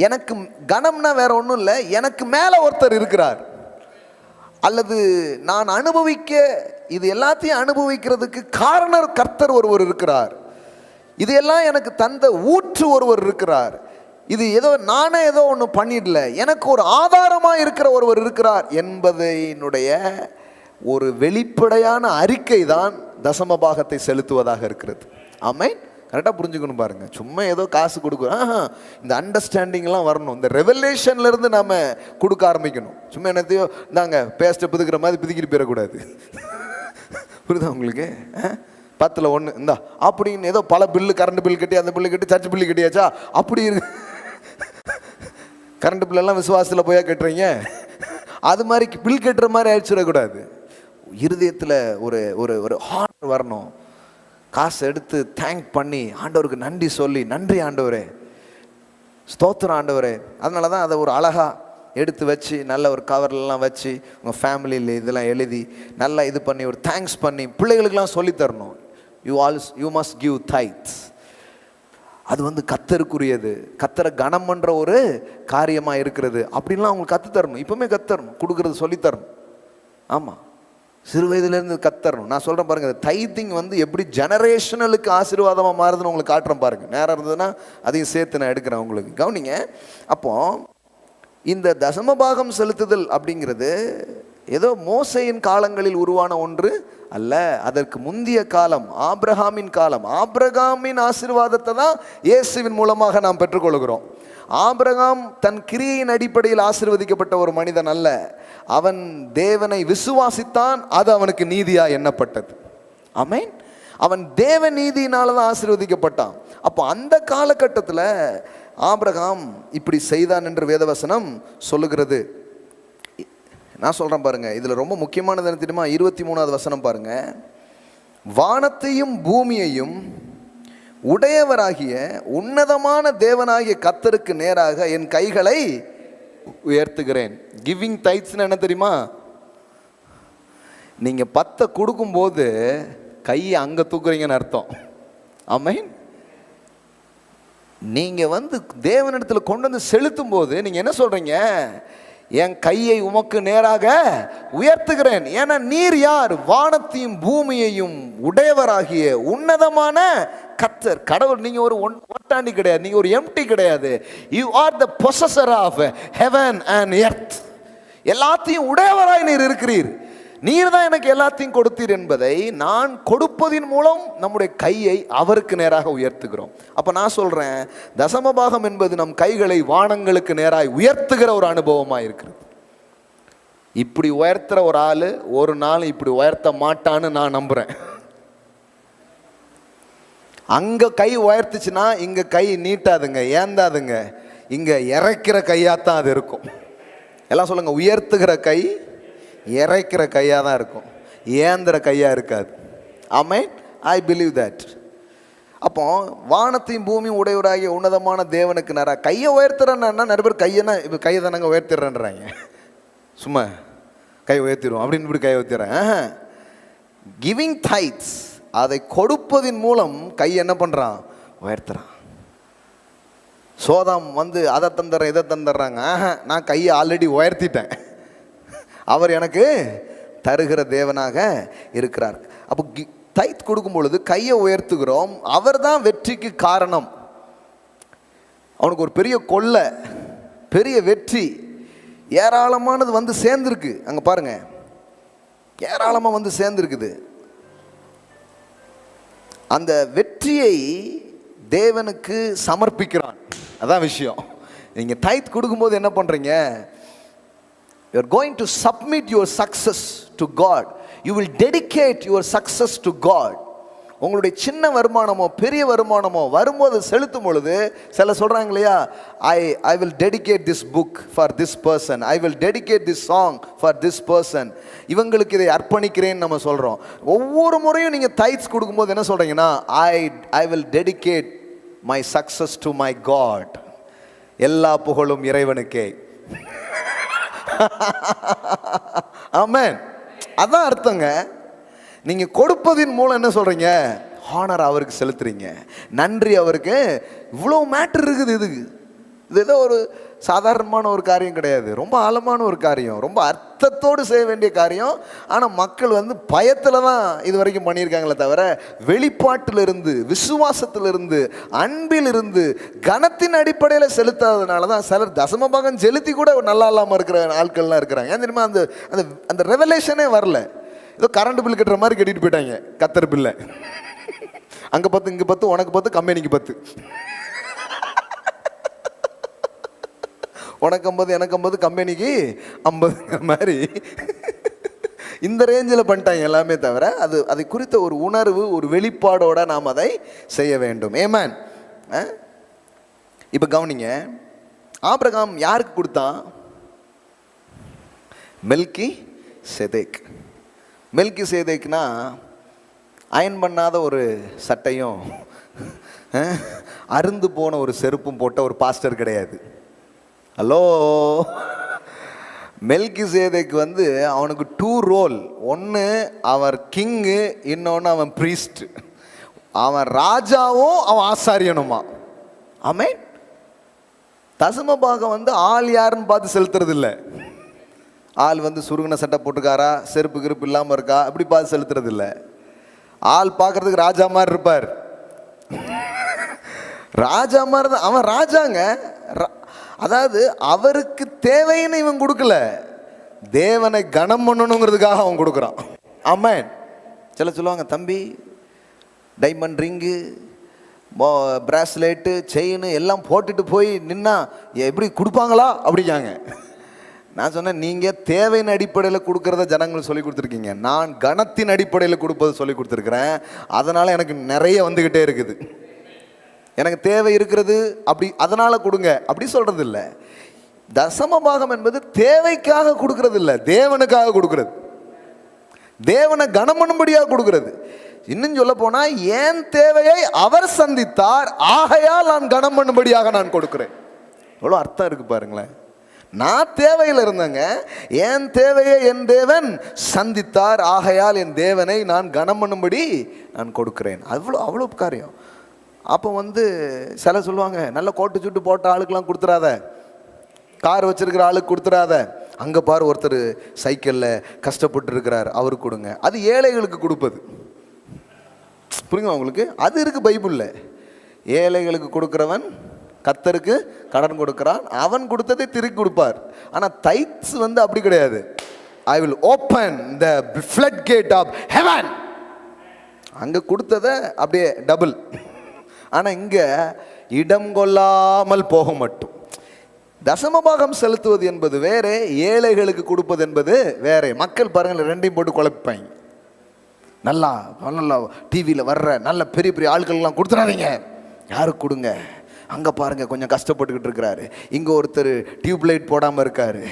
எனக்கு கனம்னா வேற ஒன்றும் இல்லை, எனக்கு மேலே ஒருத்தர் இருக்கிறார், அல்லது நான் அனுபவிக்க, இது எல்லாத்தையும் அனுபவிக்கிறதுக்கு காரணர் கர்த்தர் ஒருவர் இருக்கிறார், இது எல்லாம் எனக்கு தந்த ஊற்று ஒருவர் இருக்கிறார், இது ஏதோ நானே ஏதோ ஒன்று பண்ணிடல, எனக்கு ஒரு ஆதாரமாக இருக்கிற ஒருவர் இருக்கிறார் என்பதனுடைய ஒரு வெளிப்படையான அறிக்கை தான் தசமபாகத்தை செலுத்துவதாக இருக்கிறது. ஆமென். கரெக்டாக புரிஞ்சுக்கணும் பாருங்க. சும்மா ஏதோ காசு கொடுக்குறோம், இந்த அண்டர்ஸ்டாண்டிங்லாம் வரணும். இந்த ரெவலேஷன்லேருந்து நம்ம கொடுக்க ஆரம்பிக்கணும். சும்மா என்னத்தையோ இந்தாங்க பேஸ்ட்டை பிதுக்கிற மாதிரி பிதுக்கிட்டு போயிடக்கூடாது. புரியுதா உங்களுக்கு? 10ல் 1 இந்தா அப்படின்னு ஏதோ பல பில்லு, கரண்ட் பில் கட்டி, அந்த பில்லு கட்டி, சர்ச் பில்லு கட்டியாச்சா அப்படி இருக்கு. கரண்ட் பில்லெல்லாம் விசுவாசத்தில் போயா கட்டுறீங்க, அது மாதிரி பில் கட்டுற மாதிரி ஆயிடுச்சிடக்கூடாது. இருதயத்தில் ஒரு ஒரு ஒரு ஹார்ட் வரணும். காசை எடுத்து தேங்க் பண்ணி ஆண்டவருக்கு நன்றி சொல்லி, நன்றி ஆண்டவரே, ஸ்தோத்திரம் ஆண்டவரே. அதனால தான் அதை ஒரு அழகாக எடுத்து வச்சு நல்ல ஒரு கவர்லாம் வச்சு உங்கள் ஃபேமிலியில் இதெல்லாம் எழுதி நல்லா இது பண்ணி ஒரு தேங்க்ஸ் பண்ணி பிள்ளைகளுக்கெல்லாம் சொல்லித்தரணும். You must give tithes. அது வந்து கத்தருக்குரியது, கத்தரை கனம் பண்ணுற ஒரு காரியமாக இருக்கிறது அப்படின்லாம் அவங்களுக்கு கற்றுத்தரணும். இப்போவுமே கற்றுத்தரணும், கொடுக்குறது சொல்லித்தரணும். ஆமாம், சிறு வயதுலேருந்து கத்தரணும். நான் சொல்கிறேன் பாருங்கள், டைத்திங் வந்து எப்படி ஜெனரேஷனலுக்கு ஆசீர்வாதமாக மாறுதுன்னு உங்களுக்கு காட்டுறேன் பாருங்கள். நேரம் இருந்ததுன்னா அதையும் சேர்த்து நான் எடுக்கிறேன் உங்களுக்கு. கவனிங்க. அப்போது இந்த தசமபாகம் செலுத்துதல் அப்படிங்கிறது ஏதோ மோசேயின் காலங்களில் உருவான ஒன்று அல்ல. அதற்கு முந்திய காலம், ஆபிரகாமின் காலம். ஆபிரகாமின் ஆசீர்வாதத்தை தான் இயேசுவின் மூலமாக நாம் பெற்றுக்கொள்கிறோம். ஆபிரகாம் தன் கிரியையின் அடிப்படையில் ஆசீர்வதிக்கப்பட்ட ஒரு மனிதன் அல்ல. அவன் தேவனை விசுவாசித்தான், அது அவனுக்கு நீதியா எண்ணப்பட்டது. ஆமென். அவன் தேவ நீதியினால தான் ஆசீர்வதிக்கப்பட்டான். அப்போ அந்த காலகட்டத்தில் ஆபிரகாம் இப்படி செய்தான் என்று வேதவசனம் சொல்லுகிறது. நான் சொல்கிறேன் பாருங்க, இதில் ரொம்ப முக்கியமானது என்ன தெரியுமா? 23வது வசனம் பாருங்க. வானத்தையும் பூமியையும் உடையவராகிய உன்னதமான தேவனாகிய கர்த்தருக்கு நேராக என் கைகளை உயர்த்துகிறேன். கிவிங் டைட்ஸ்னு என்ன தெரியுமா? நீங்கள் 10 கொடுக்கும்போது கையை அங்கே தூக்குறீங்கன்னு அர்த்தம். ஆமென். நீங்கள் வந்து தேவனிடத்தில் கொண்டு வந்து செலுத்தும் போது நீங்கள் என்ன சொல்கிறீங்க? என் கையை உமக்கு நேராக உயர்த்துகிறேன். ஏன்னா நீர் யார்? வானத்தையும் பூமியையும் உடையவராகிய உன்னதமான கர்த்தர். கடவுள். நீங்கள் ஒரு ஒட்டாண்டி கிடையாது, நீங்கள் ஒரு எம்டி கிடையாது. You are the possessor of heaven and earth. எல்லாத்தையும் உடையவராய் நீர் இருக்கிறீர். நீர் தான் எனக்கு எல்லாத்தையும் கொடுத்தீர் என்பதை நான் கொடுப்பதின் மூலம் நம்முடைய கையை அவருக்கு நேராக உயர்த்துகிறோம். அப்போ நான் சொல்கிறேன், தசமபாகம் என்பது நம் கைகளை வானங்களுக்கு நேராக உயர்த்துகிற ஒரு அனுபவமாக இருக்குது. இப்படி உயர்த்துற ஒரு ஆள் ஒரு நாள் இப்படி உயர்த்த மாட்டான்னு நான் நம்புகிறேன். அங்கே கை உயர்த்துச்சுன்னா இங்கே கை நீட்டாதுங்க, ஏந்தாதுங்க, இங்கே இறைக்கிற கையாகத்தான் அது இருக்கும். எல்லாம் சொல்லுங்க, உயர்த்துகிற கை இறைக்கிற கையாக தான் இருக்கும், ஏந்திர கையாக இருக்காது. ஆமென். I believe that. அப்போ வானத்தையும் பூமியும் உடையவராகிய உன்னதமான தேவனுக்கு நேராக கையை உயர்த்துறேன்னா நிறைய பேர் கையென்னா இப்போ கையை தானங்க உயர்த்திடுறேன்றாங்க. சும்மா கை உயர்த்திடுவோம் அப்படின்னு இப்படி கை உயர்த்திடுறேன். கிவிங் டைட்ஸ், அதை கொடுப்பதின் மூலம் கை என்ன பண்ணுறான், உயர்த்துறான். சோதாம் வந்து அதை தந்துடுறேன் இதை தந்துடுறாங்க. நான் கையை ஆல்ரெடி உயர்த்திட்டேன், அவர் எனக்கு தருகிற தேவனாக இருக்கிறார். அப்போ டைத் கொடுக்கும் பொழுது கையை உயர்த்துகிறோம். அவர் தான் வெற்றிக்கு காரணம். அவனுக்கு ஒரு பெரிய கொள்ளை, பெரிய வெற்றி, ஏராளமானது வந்து சேர்ந்துருக்கு. அங்கே பாருங்க, ஏராளமாக வந்து சேர்ந்துருக்குது. அந்த வெற்றியை தேவனுக்கு சமர்ப்பிக்கிறான். அதான் விஷயம். நீங்கள் டைத் கொடுக்கும்போது என்ன பண்ணுறீங்க, you are going to submit your success to God. You will dedicate your success to God. உங்களுடைய சின்ன வருமானமோ பெரிய வருமானமோ வரும்போது செலுத்தும் பொழுது சில சொல்கிறாங்க இல்லையா, I will dedicate this book for this person, I will dedicate this song for this person. இவங்களுக்கு இதை அர்ப்பணிக்கிறேன்னு நம்ம சொல்கிறோம். ஒவ்வொரு முறையும் நீங்கள் டைட்ஸ் கொடுக்கும்போது என்ன சொல்கிறீங்கன்னா, I will dedicate my success to my God. எல்லா புகழும் இறைவனுக்கே. ஆமென். அதான் அர்த்தங்க. நீங்க கொடுப்பதின் மூலம் என்ன சொல்றீங்க, ஹானர் அவருக்கு செலுத்துறீங்க, நன்றி அவருக்கு. இவ்வளோ மேட்டர் இருக்குது. இது ஏதோ ஒரு சாதாரணமான ஒரு காரியம் கிடையாது, ரொம்ப ஆழமான ஒரு காரியம், ரொம்ப அர்த்தத்தோடு செய்ய வேண்டிய காரியம். ஆனால் மக்கள் வந்து பயத்தில் தான் இது வரைக்கும் பண்ணியிருக்காங்களே தவிர வெளிப்பாட்டிலிருந்து, விசுவாசத்திலிருந்து, அன்பிலிருந்து, கனத்தின் அடிப்படையில் செலுத்தாததுனால தான் சிலர் தசமபாகம் செலுத்தி கூட நல்லா இல்லாமல் இருக்கிற ஆட்கள்லாம் இருக்கிறாங்க. ஏன் தெரியுமா, அந்த அந்த ரெவலேஷனே வரல. ஏதோ கரண்ட் பில் கட்டுற மாதிரி கட்டிட்டு போயிட்டாங்க. கத்தர் பில்லை அங்கே 10 இங்கே 10 உனக்கு 10 கம்பெனிக்கு 10, உனக்கு 50 எனக்கு 50 கம்பெனிக்கு 50 மாதிரி இந்த ரேஞ்சில் பண்ணிட்டாங்க எல்லாமே. தவிர அதை குறித்த ஒரு உணர்வு, ஒரு வெளிப்பாடோட நாம் அதை செய்ய வேண்டும். ஏமேன். இப்போ கவனிங்க, ஆபிரகாம் யாருக்கு கொடுத்தான், மெல்கி சேதேக். மெல்கி சேதேக்னா அயன் பண்ணாத ஒரு சட்டையும் அருந்து போன ஒரு செருப்பும் போட்ட ஒரு பாஸ்டர் கிடையாது. ஹலோ, மெல்கி சேதேக்கு வந்து அவனுக்கு 2 ரோல். ஒன்று அவர் கிங்கு, இன்னொன்று அவன் ப்ரீஸ்ட். அவன் ராஜாவும் அவன் ஆசாரியனுமா. ஆமென். தசமபாகம் வந்து ஆள் யாருன்னு பார்த்து செலுத்துறது இல்லை. ஆள் வந்து சுருங்கின சட்டை போட்டுக்காரா, செருப்பு கிருப்பு இல்லாமல் இருக்கா, அப்படி பார்த்து செலுத்துறது இல்லை. ஆள் பார்க்கறதுக்கு ராஜா மாதிரி இருப்பார். ராஜா மாதிரி தான் அவன் ராஜாங்க. அதாவது அவருக்கு தேவைன்னு இவன் கொடுக்கல, தேவனை கனம் பண்ணணுங்கிறதுக்காக அவன் கொடுக்குறான். ஆமென். சில சொல்லுவாங்க, தம்பி டைமண்ட் ரிங்கு, பிராஸ்லெட்டு, செயின் எல்லாம் போட்டுட்டு போய் நின்னா எப்படி கொடுப்பாங்களா அப்படிங்காங்க. நான் சொன்னேன், நீங்கள் தேவையின் அடிப்படையில் கொடுக்குறத ஜனங்கள் சொல்லி கொடுத்துருக்கீங்க, நான் கணத்தின் அடிப்படையில் கொடுப்பதை சொல்லி கொடுத்துருக்குறேன். அதனால் எனக்கு நிறைய வந்துக்கிட்டே இருக்குது. எனக்கு தேவை இருக்கிறது அப்படி அதனால் கொடுங்க அப்படி சொல்கிறது இல்லை. தசமபாகம் என்பது தேவைக்காக கொடுக்கறது இல்லை, தேவனுக்காக கொடுக்கறது, தேவனை கனம் பண்ணும்படியாக கொடுக்கறது. இன்னும் சொல்ல போனால், என் தேவையை அவர் சந்தித்தார், ஆகையால் நான் கனம் பண்ணும்படியாக நான் கொடுக்குறேன். எவ்வளோ அர்த்தம் இருக்கு பாருங்களேன். நான் தேவையில் இருந்தேங்க, என் தேவையை என் தேவன் சந்தித்தார், ஆகையால் என் தேவனை நான் கனம் பண்ணும்படி நான் கொடுக்குறேன். அவ்வளோ காரியம். அப்போ வந்து சில சொல்லுவாங்க, நல்ல கோட்டு சுட்டு போட்ட ஆளுக்கெல்லாம் கொடுத்துடாத, கார் வச்சிருக்கிற ஆளுக்கு கொடுத்துடாத, அங்கே பாரு ஒருத்தர் சைக்கிளில் கஷ்டப்பட்டு இருக்கிறார், அவருக்கு கொடுங்க. அது ஏழைகளுக்கு கொடுப்பது. புரியுங்க உங்களுக்கு? அது இருக்குது பைபிளில். ஏழைகளுக்கு கொடுக்குறவன் கர்த்தருக்கு கடன் கொடுக்குறான், அவன் கொடுத்ததை திருப்பி கொடுப்பார். ஆனால் தைட்ஸ் வந்து அப்படி கிடையாது. I will open the flood gate of heaven. அங்கே கொடுத்ததை அப்படியே டபுள். ஆனால் இங்கே இடம் கொள்ளாமல் போக மட்டும். தசமபாகம் செலுத்துவது என்பது வேற, ஏழைகளுக்கு கொடுப்பது என்பது வேற. மக்கள் பாருங்கள் ரெண்டையும் போட்டு குழப்பாங்க. நல்லா நல்லா டிவியில் வர்ற நல்ல பெரிய பெரிய ஆட்கள்லாம் கொடுத்துடாதீங்க, யாருக்கு கொடுங்க. அங்கே பாருங்கள் கொஞ்சம் கஷ்டப்பட்டுக்கிட்டு இருக்கிறாரு, இங்கே ஒருத்தர் டியூப்லைட் போடாமல் இருக்காரு,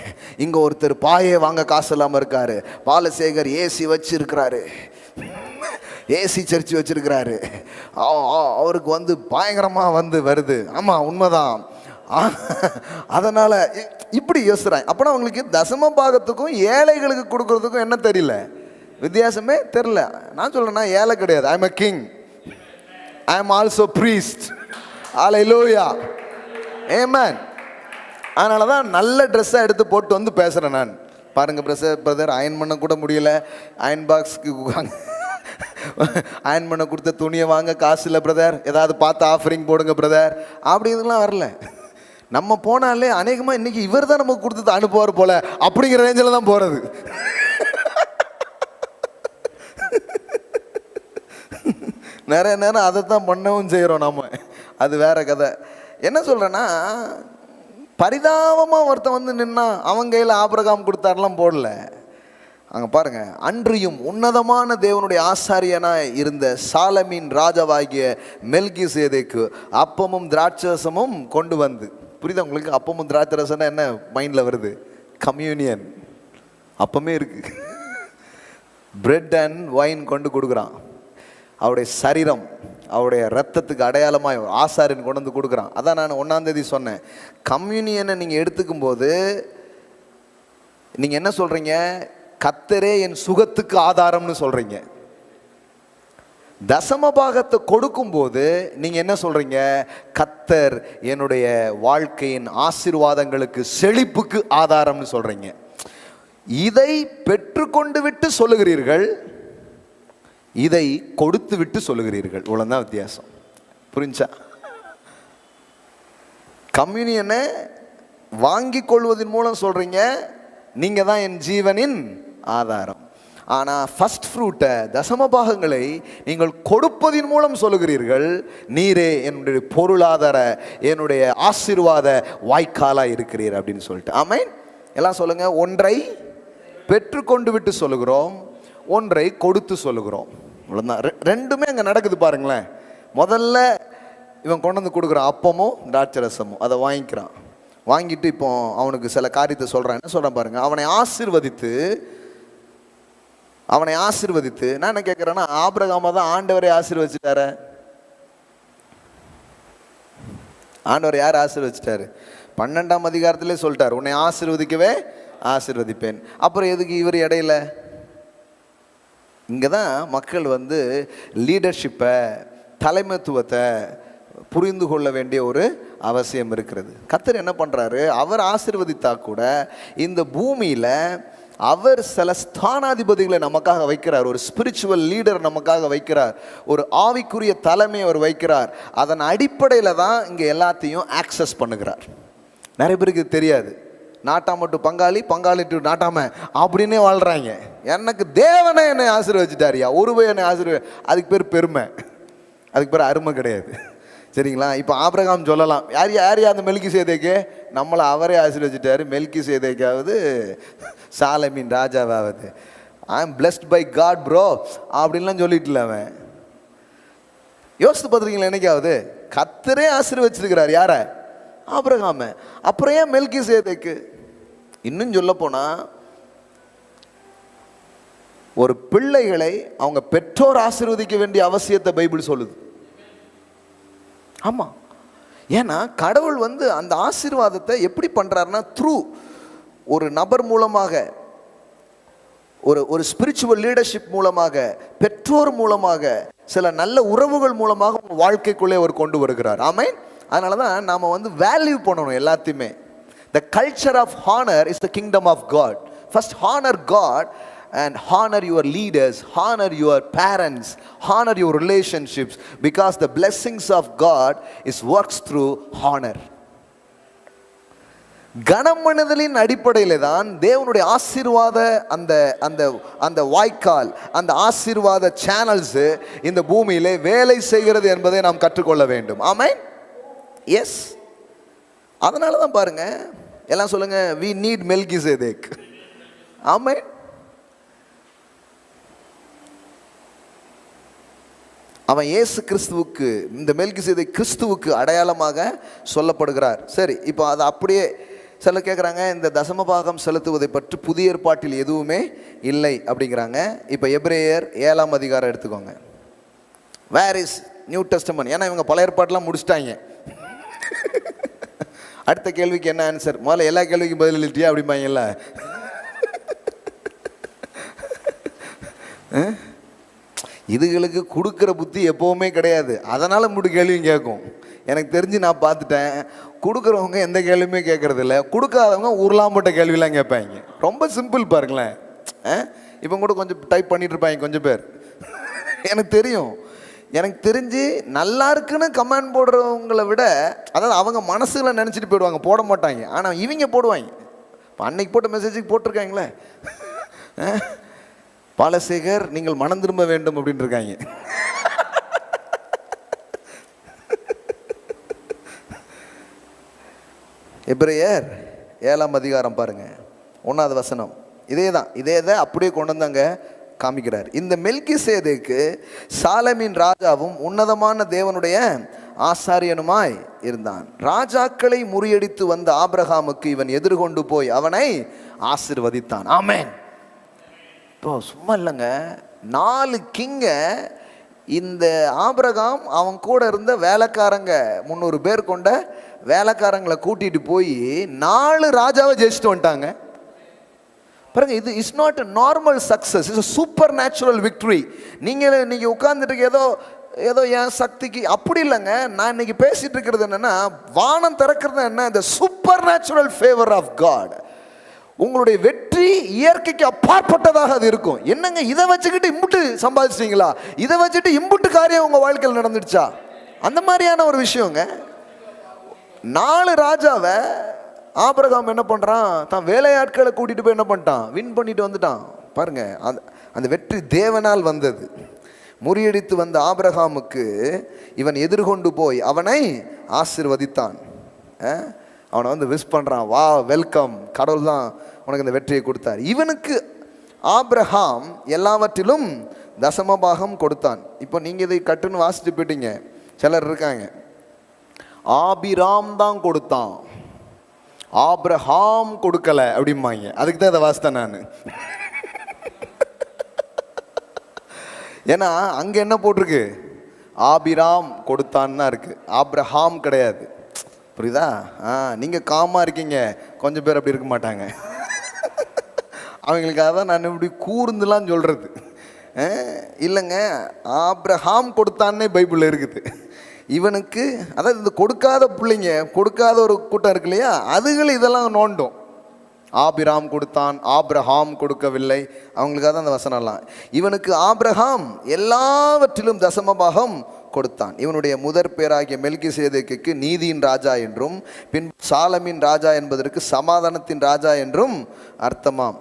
இங்கே ஒருத்தர் பாயே வாங்க காசு இல்லாமல் இருக்காரு, பாலசேகர் ஏசி வச்சு இருக்கிறாரு, ஏசி சர்ச்சு வச்சிருக்கிறாரு, அவருக்கு வந்து பயங்கரமாக வருது. ஆமாம் உண்மைதான். அதனால் இப்படி யோசிக்கிறாங்க. அப்படின்னா அவங்களுக்கு தசம பாகத்துக்கும் ஏழைகளுக்கு கொடுக்கறதுக்கும் என்ன தெரியல, வித்தியாசமே தெரில. நான் சொல்கிறேன்னா ஏழை கிடையாது, I am a king, I am also priest. ஹல்லேலூயா, ஆமென். அதனால தான் நல்ல ட்ரெஸ்ஸாக எடுத்து போட்டு வந்து பேசுகிறேன் நான். பாருங்கள் பிரதர், அயன் பண்ண கூட முடியலை, அயன் பாக்ஸ்க்கு அயன் பண்ண கொடுத்த துணியை வாங்க காசு இல்லை பிரதர், ஏதாவது பார்த்து ஆஃபரிங் போடுங்க பிரதர், அப்படி இதெல்லாம் வரல. நம்ம போனாலே அநேகமாக இன்றைக்கி இவர் தான் நமக்கு கொடுத்து அனுப்புவார் போல அப்படிங்கிற ரேஞ்சில் தான் போகிறது. நிறைய நேரம் அதை தான் பண்ணவும் செய்கிறோம் நம்ம, அது வேற கதை. என்ன சொல்கிறேன்னா, பரிதாபமாக ஒருத்தன் வந்து நின்னா அவன் கையில் ஆபிரகாம் கொடுத்தாரெலாம் போடல. அங்கே பாருங்கள், அன்றியும் உன்னதமான தேவனுடைய ஆசாரியனாய் இருந்த சாலமின் ராஜாவாகிய மெல்கிசேதேக்கு அப்பமும் திராட்சரசமும் கொண்டு வந்து. புரியுதா உங்களுக்கு? அப்பமும் திராட்சரசம்னா என்ன மைண்டில் வருது? கம்யூனியன். அப்பமே இருக்குது, பிரெட் அண்ட் வைன் கொண்டு கொடுக்குறான். அவருடைய சரீரம், அவருடைய ரத்தத்துக்கு அடையாளமாக ஆசாரியன் கொண்டு வந்து கொடுக்குறான். அதான் நான் 1ஆம் தேதி சொன்னேன், கம்யூனியனை நீங்கள் எடுத்துக்கும் போது நீங்கள் என்ன சொல்கிறீங்க? கர்த்தரே என் சுகத்துக்கு ஆதாரம்னு சொல்கிறீங்க. தசமபாகத்தை கொடுக்கும்போது நீங்கள் என்ன சொல்கிறீங்க? கர்த்தர் என்னுடைய வாழ்க்கையின் ஆசீர்வாதங்களுக்கு செழிப்புக்கு ஆதாரம்னு சொல்கிறீங்க. இதை பெற்றுக்கொண்டு விட்டு சொல்லுகிறீர்கள், இதை கொடுத்து விட்டு சொல்லுகிறீர்கள். இவ்வளோதான் வித்தியாசம். புரிஞ்சா? கம்யூனியனை வாங்கி கொள்வதன் மூலம் சொல்கிறீங்க, நீங்கள் தான் என் ஜீவனின் ஆதாரம். ஆனால் ஃபர்ஸ்ட் ஃப்ரூட்டை, தசமபாகங்களை நீங்கள் கொடுப்பதின் மூலம் சொல்லுகிறீர்கள், நீரே என்னுடைய பொருளாதார, என்னுடைய ஆசீர்வாத வாய்க்காலாக இருக்கிறீர் அப்படின்னு சொல்லிட்டு. ஆமென். எல்லாம் சொல்லுங்கள். ஒன்றை பெற்றுக்கொண்டு விட்டு சொல்லுகிறோம், ஒன்றை கொடுத்து சொல்லுகிறோம். இவ்வளோதான். ரெண்டுமே அங்கே நடக்குது பாருங்களேன். முதல்ல இவன் கொண்டு வந்து கொடுக்குறான் அப்பமும் திராட்சரசமும், அதை வாங்கிக்கிறான். வாங்கிட்டு இப்போ அவனுக்கு சில காரியத்தை சொல்கிறான். என்ன சொல்கிறான் பாருங்கள்? அவனை ஆசீர்வதித்து நான் என்ன கேட்குறேன்னா, ஆபிரகாமை தான் ஆண்டவரை ஆசீர்வதிச்சிட்டாரு. ஆண்டவர் யார் ஆசீர்வதிச்சிட்டாரு? 12ஆம் அதிகாரத்திலே சொல்லிட்டார், உன்னை ஆசீர்வதிக்கவே ஆசீர்வதிப்பேன். அப்புறம் எதுக்கு இவர் இடையில? இங்கே தான் மக்கள் வந்து லீடர்ஷிப்பை, தலைமைத்துவத்தை புரிந்து கொள்ள வேண்டிய ஒரு அவசியம் இருக்கிறது. கர்த்தர் என்ன பண்ணுறாரு? அவர் ஆசீர்வதித்தா கூட இந்த பூமியில் அவர் சில ஸ்தானாதிபதிகளை நமக்காக வைக்கிறார். ஒரு ஸ்பிரிச்சுவல் லீடர் நமக்காக வைக்கிறார். ஒரு ஆவிக்குரிய தலைமை அவர் வைக்கிறார். அதன் அடிப்படையில் தான் இங்கே எல்லாத்தையும் ஆக்சஸ் பண்ணுகிறார். நிறைய பேருக்கு தெரியாது. நாட்டாம டு பங்காளி, பங்காளி டு நாட்டாம அப்படின்னே வாழ்கிறாங்க. எனக்கு தேவனை என்னை ஆசீர்வதிச்சிட்டாரியா, ஒருவே என்னை அதுக்கு பேர் பெருமை, அதுக்கு பேர் அருமை கிடையாது. சரிங்களா? இப்போ ஆபிரகாம் சொல்லலாம், யார் அந்த மெல்கிசேதேக்கு? நம்மளை அவரே ஆசீர்வதிச்சிட்டாரு. மெல்கிசேதேக்காவது சாலமின் ராஜாவாவது I am blessed by God bro அப்படின்லாம் சொல்லிட்டுல அவன். யோசித்து பார்த்துருக்கீங்களா? என்னைக்காவது கர்த்தரே ஆசீர்வதிச்சிருக்கிறார் யார? ஆபிரகாம. அப்புறம் ஏன் மெல்கிசேதேக்கு? இன்னும் சொல்ல போனா, ஒரு பிள்ளைகளை அவங்க பெற்றோர் ஆசீர்வதிக்க வேண்டிய அவசியத்தை பைபிள் சொல்லுது. ஆமாம். ஏன்னா கடவுள் வந்து அந்த ஆசீர்வாதத்தை எப்படி பண்ணுறாருன்னா, த்ரூ ஒரு நபர் மூலமாக, ஒரு ஸ்பிரிச்சுவல் லீடர்ஷிப் மூலமாக, பெற்றோர் மூலமாக, சில நல்ல உறவுகள் மூலமாக வாழ்க்கைக்குள்ளே அவர் கொண்டு வருகிறார். ஆமென். அதனால தான் நாம் வந்து வேல்யூ பண்ணணும் எல்லாத்தையுமே. The culture of honor is the kingdom of God. First honor God and honor your leaders, honor your parents, honor your relationships, because the blessings of God is works through honor. கனமணுதலின் அடிப்படையில தான் தேவனுடைய ஆசீர்வாத அந்த அந்த அந்த வாய்க்கால், அந்த ஆசீர்வாத சேனல்ஸ் இந்த பூமியிலே வேலை செய்கிறது என்பதை நாம் கற்றுக்கொள்ள வேண்டும். ஆமென். எஸ், அதனால தான் பாருங்க, எல்லாம் சொல்லுங்க, we need மெல்கிசேதேக். ஆமென். அவன் இயேசு கிறிஸ்துவுக்கு, இந்த மெல்கிசேதேக் கிறிஸ்துவுக்கு அடையாளமாக சொல்லப்படுகிறார். சரி, இப்போ அதை அப்படியே சிலர் கேட்குறாங்க, இந்த தசமபாகம் செலுத்துவதை பற்றி புதிய ஏற்பாட்டில் எதுவுமே இல்லை அப்படிங்கிறாங்க. இப்போ எபிரேயர் 7ஆம் அதிகாரம் எடுத்துக்கோங்க. Where is New Testament? ஏன்னா இவங்க பழைய ஏற்பாட்டெலாம் முடிச்சிட்டாங்க. அடுத்த கேள்விக்கு என்ன ஆன்சர்? முதல்ல எல்லா கேள்விக்கும் பதில் இல்லையா அப்படிம்பாங்கல்ல. இதுகளுக்கு கொடுக்குற புத்தி எப்போவுமே கிடையாது. அதனால் மூணு கேள்வியும் கேட்கும். எனக்கு தெரிஞ்சு நான் பார்த்துட்டேன், கொடுக்குறவங்க எந்த கேள்வியுமே கேட்குறது இல்லை, கொடுக்காதவங்க உருளாம்பட்ட கேள்வியெலாம் கேட்பாங்க. ரொம்ப சிம்பிள் பாருங்களேன். இப்போ கூட கொஞ்சம் டைப் பண்ணிட்டு இருப்பாங்க கொஞ்சம் பேர். எனக்கு தெரியும், எனக்கு தெரிஞ்சு நல்லா இருக்குன்னு கமெண்ட் போடுறவங்களை விட, அதாவது அவங்க மனசுல நினச்சிட்டு போயிடுவாங்க, போட மாட்டாங்க. ஆனால் இவங்க போடுவாங்க. இப்போ அன்னைக்கு போட்ட மெசேஜுக்கு போட்டிருக்காங்களே, பாலசேகர் நீங்கள் மனம் திரும்ப வேண்டும் அப்படின்னு இருக்காங்க. எபிரேயர் 7ஆம் அதிகாரம் பாருங்க, 1வது வசனம். இதே தான் அப்படியே கொண்டு வந்தாங்க காமிக்கிறார். இந்த மெல்கிசேதேக்கு சாலமின் ராஜாவும் உன்னதமான தேவனுடைய ஆசாரியனுமாய் இருந்தான். ராஜாக்களை முறியடித்து வந்த ஆபிரகாமுக்கு இவன் எதிர்கொண்டு போய் அவனை ஆசீர்வதித்தான். ஆமென். இப்போ சும்மா இல்லைங்க, 4 கிங்க இந்த ஆபிரகாம் அவன் கூட இருந்த வேலைக்காரங்க 300 பேர் கொண்ட வேலைக்காரங்களை கூட்டிட்டு போய் 4 ராஜாவை ஜெயிச்சுட்டு வந்துட்டாங்க பாருங்க. இது is not normal success, it's super natural victory. நீங்கள் உட்கார்ந்துட்டு ஏதோ என் சக்திக்கு அப்படி இல்லைங்க. நான் இன்னைக்கு பேசிட்டு இருக்கிறது என்னன்னா, வானம் திறக்கிறது என்ன, இந்த supernatural favour of God. உங்களுடைய வெற்றி இயற்கைக்கு அப்பாற்பட்டதாக அது இருக்கும். என்னங்க, இதை வச்சுக்கிட்டு இம்புட்டு சம்பாதிச்சிட்டீங்களா, இதை வச்சுட்டு இம்புட்டு காரியம் உங்கள் வாழ்க்கையில் நடந்துடுச்சா, அந்த மாதிரியான ஒரு விஷயங்க. 4 ராஜாவை ஆபிரகாம் என்ன பண்ணுறான், தான் வேலையாட்களை கூட்டிகிட்டு போய் என்ன பண்ணிட்டான், வின் பண்ணிட்டு வந்துட்டான் பாருங்க. அந்த வெற்றி தேவனால் வந்தது. முறியடித்து வந்த ஆபிரகாமுக்கு இவன் எதிர்கொண்டு போய் அவனை ஆசீர்வதித்தான். அவனை வந்து விஷ் பண்ணுறான், வா வெல்கம், கடவுள் தான் உனக்கு இந்த வெற்றியை கொடுத்தார். இவனுக்கு ஆபிரகாம் எல்லாவற்றிலும் தசமபாகம் கொடுத்தான். இப்போ நீங்கள் இதை கட்டுன்னு வாசிட்டு போயிட்டீங்க. சிலர் இருக்காங்க, ஆபிராம் தான் கொடுத்தான், ஆபிரகாம் கொடுக்கல அப்படிம்பாங்க. அதுக்கு தான் இதை வாசித்தேன் நான். ஏன்னா அங்கே என்ன போட்டிருக்கு, ஆபிராம் கொடுத்தான்னு தான் இருக்கு, ஆபிரகாம் கிடையாது. புரியுதா? நீங்கள் காமாக இருக்கீங்க, கொஞ்சம் பேர் அப்படி இருக்க மாட்டாங்க. அவங்களுக்காக தான் நான் இப்படி கூர்ந்துலாம் சொல்கிறது. இல்லைங்க, ஆபிரகாம் கொடுத்தான்னே பைபிளில் இருக்குது. இவனுக்கு, அதாவது இந்த கொடுக்காத பிள்ளைங்க, கொடுக்காத ஒரு கூட்டம் இருக்கு இல்லையா, அதுகள் இதெல்லாம் நோண்டும். ஆபிராம் கொடுத்தான், ஆபிரகாம் கொடுக்கவில்லை, அவங்களுக்காக தான் அந்த வசனம்லாம். இவனுக்கு ஆபிரகாம் எல்லாவற்றிலும் தசமபாகம் கொடுத்தான். இவனுடைய முதற் பேராகிய மெல்கிசேதேக்குக்கு நீதியின் ராஜா என்றும், பின் சாலமின் ராஜா என்பதற்கு சமாதானத்தின் ராஜா என்றும் அர்த்தமாம்.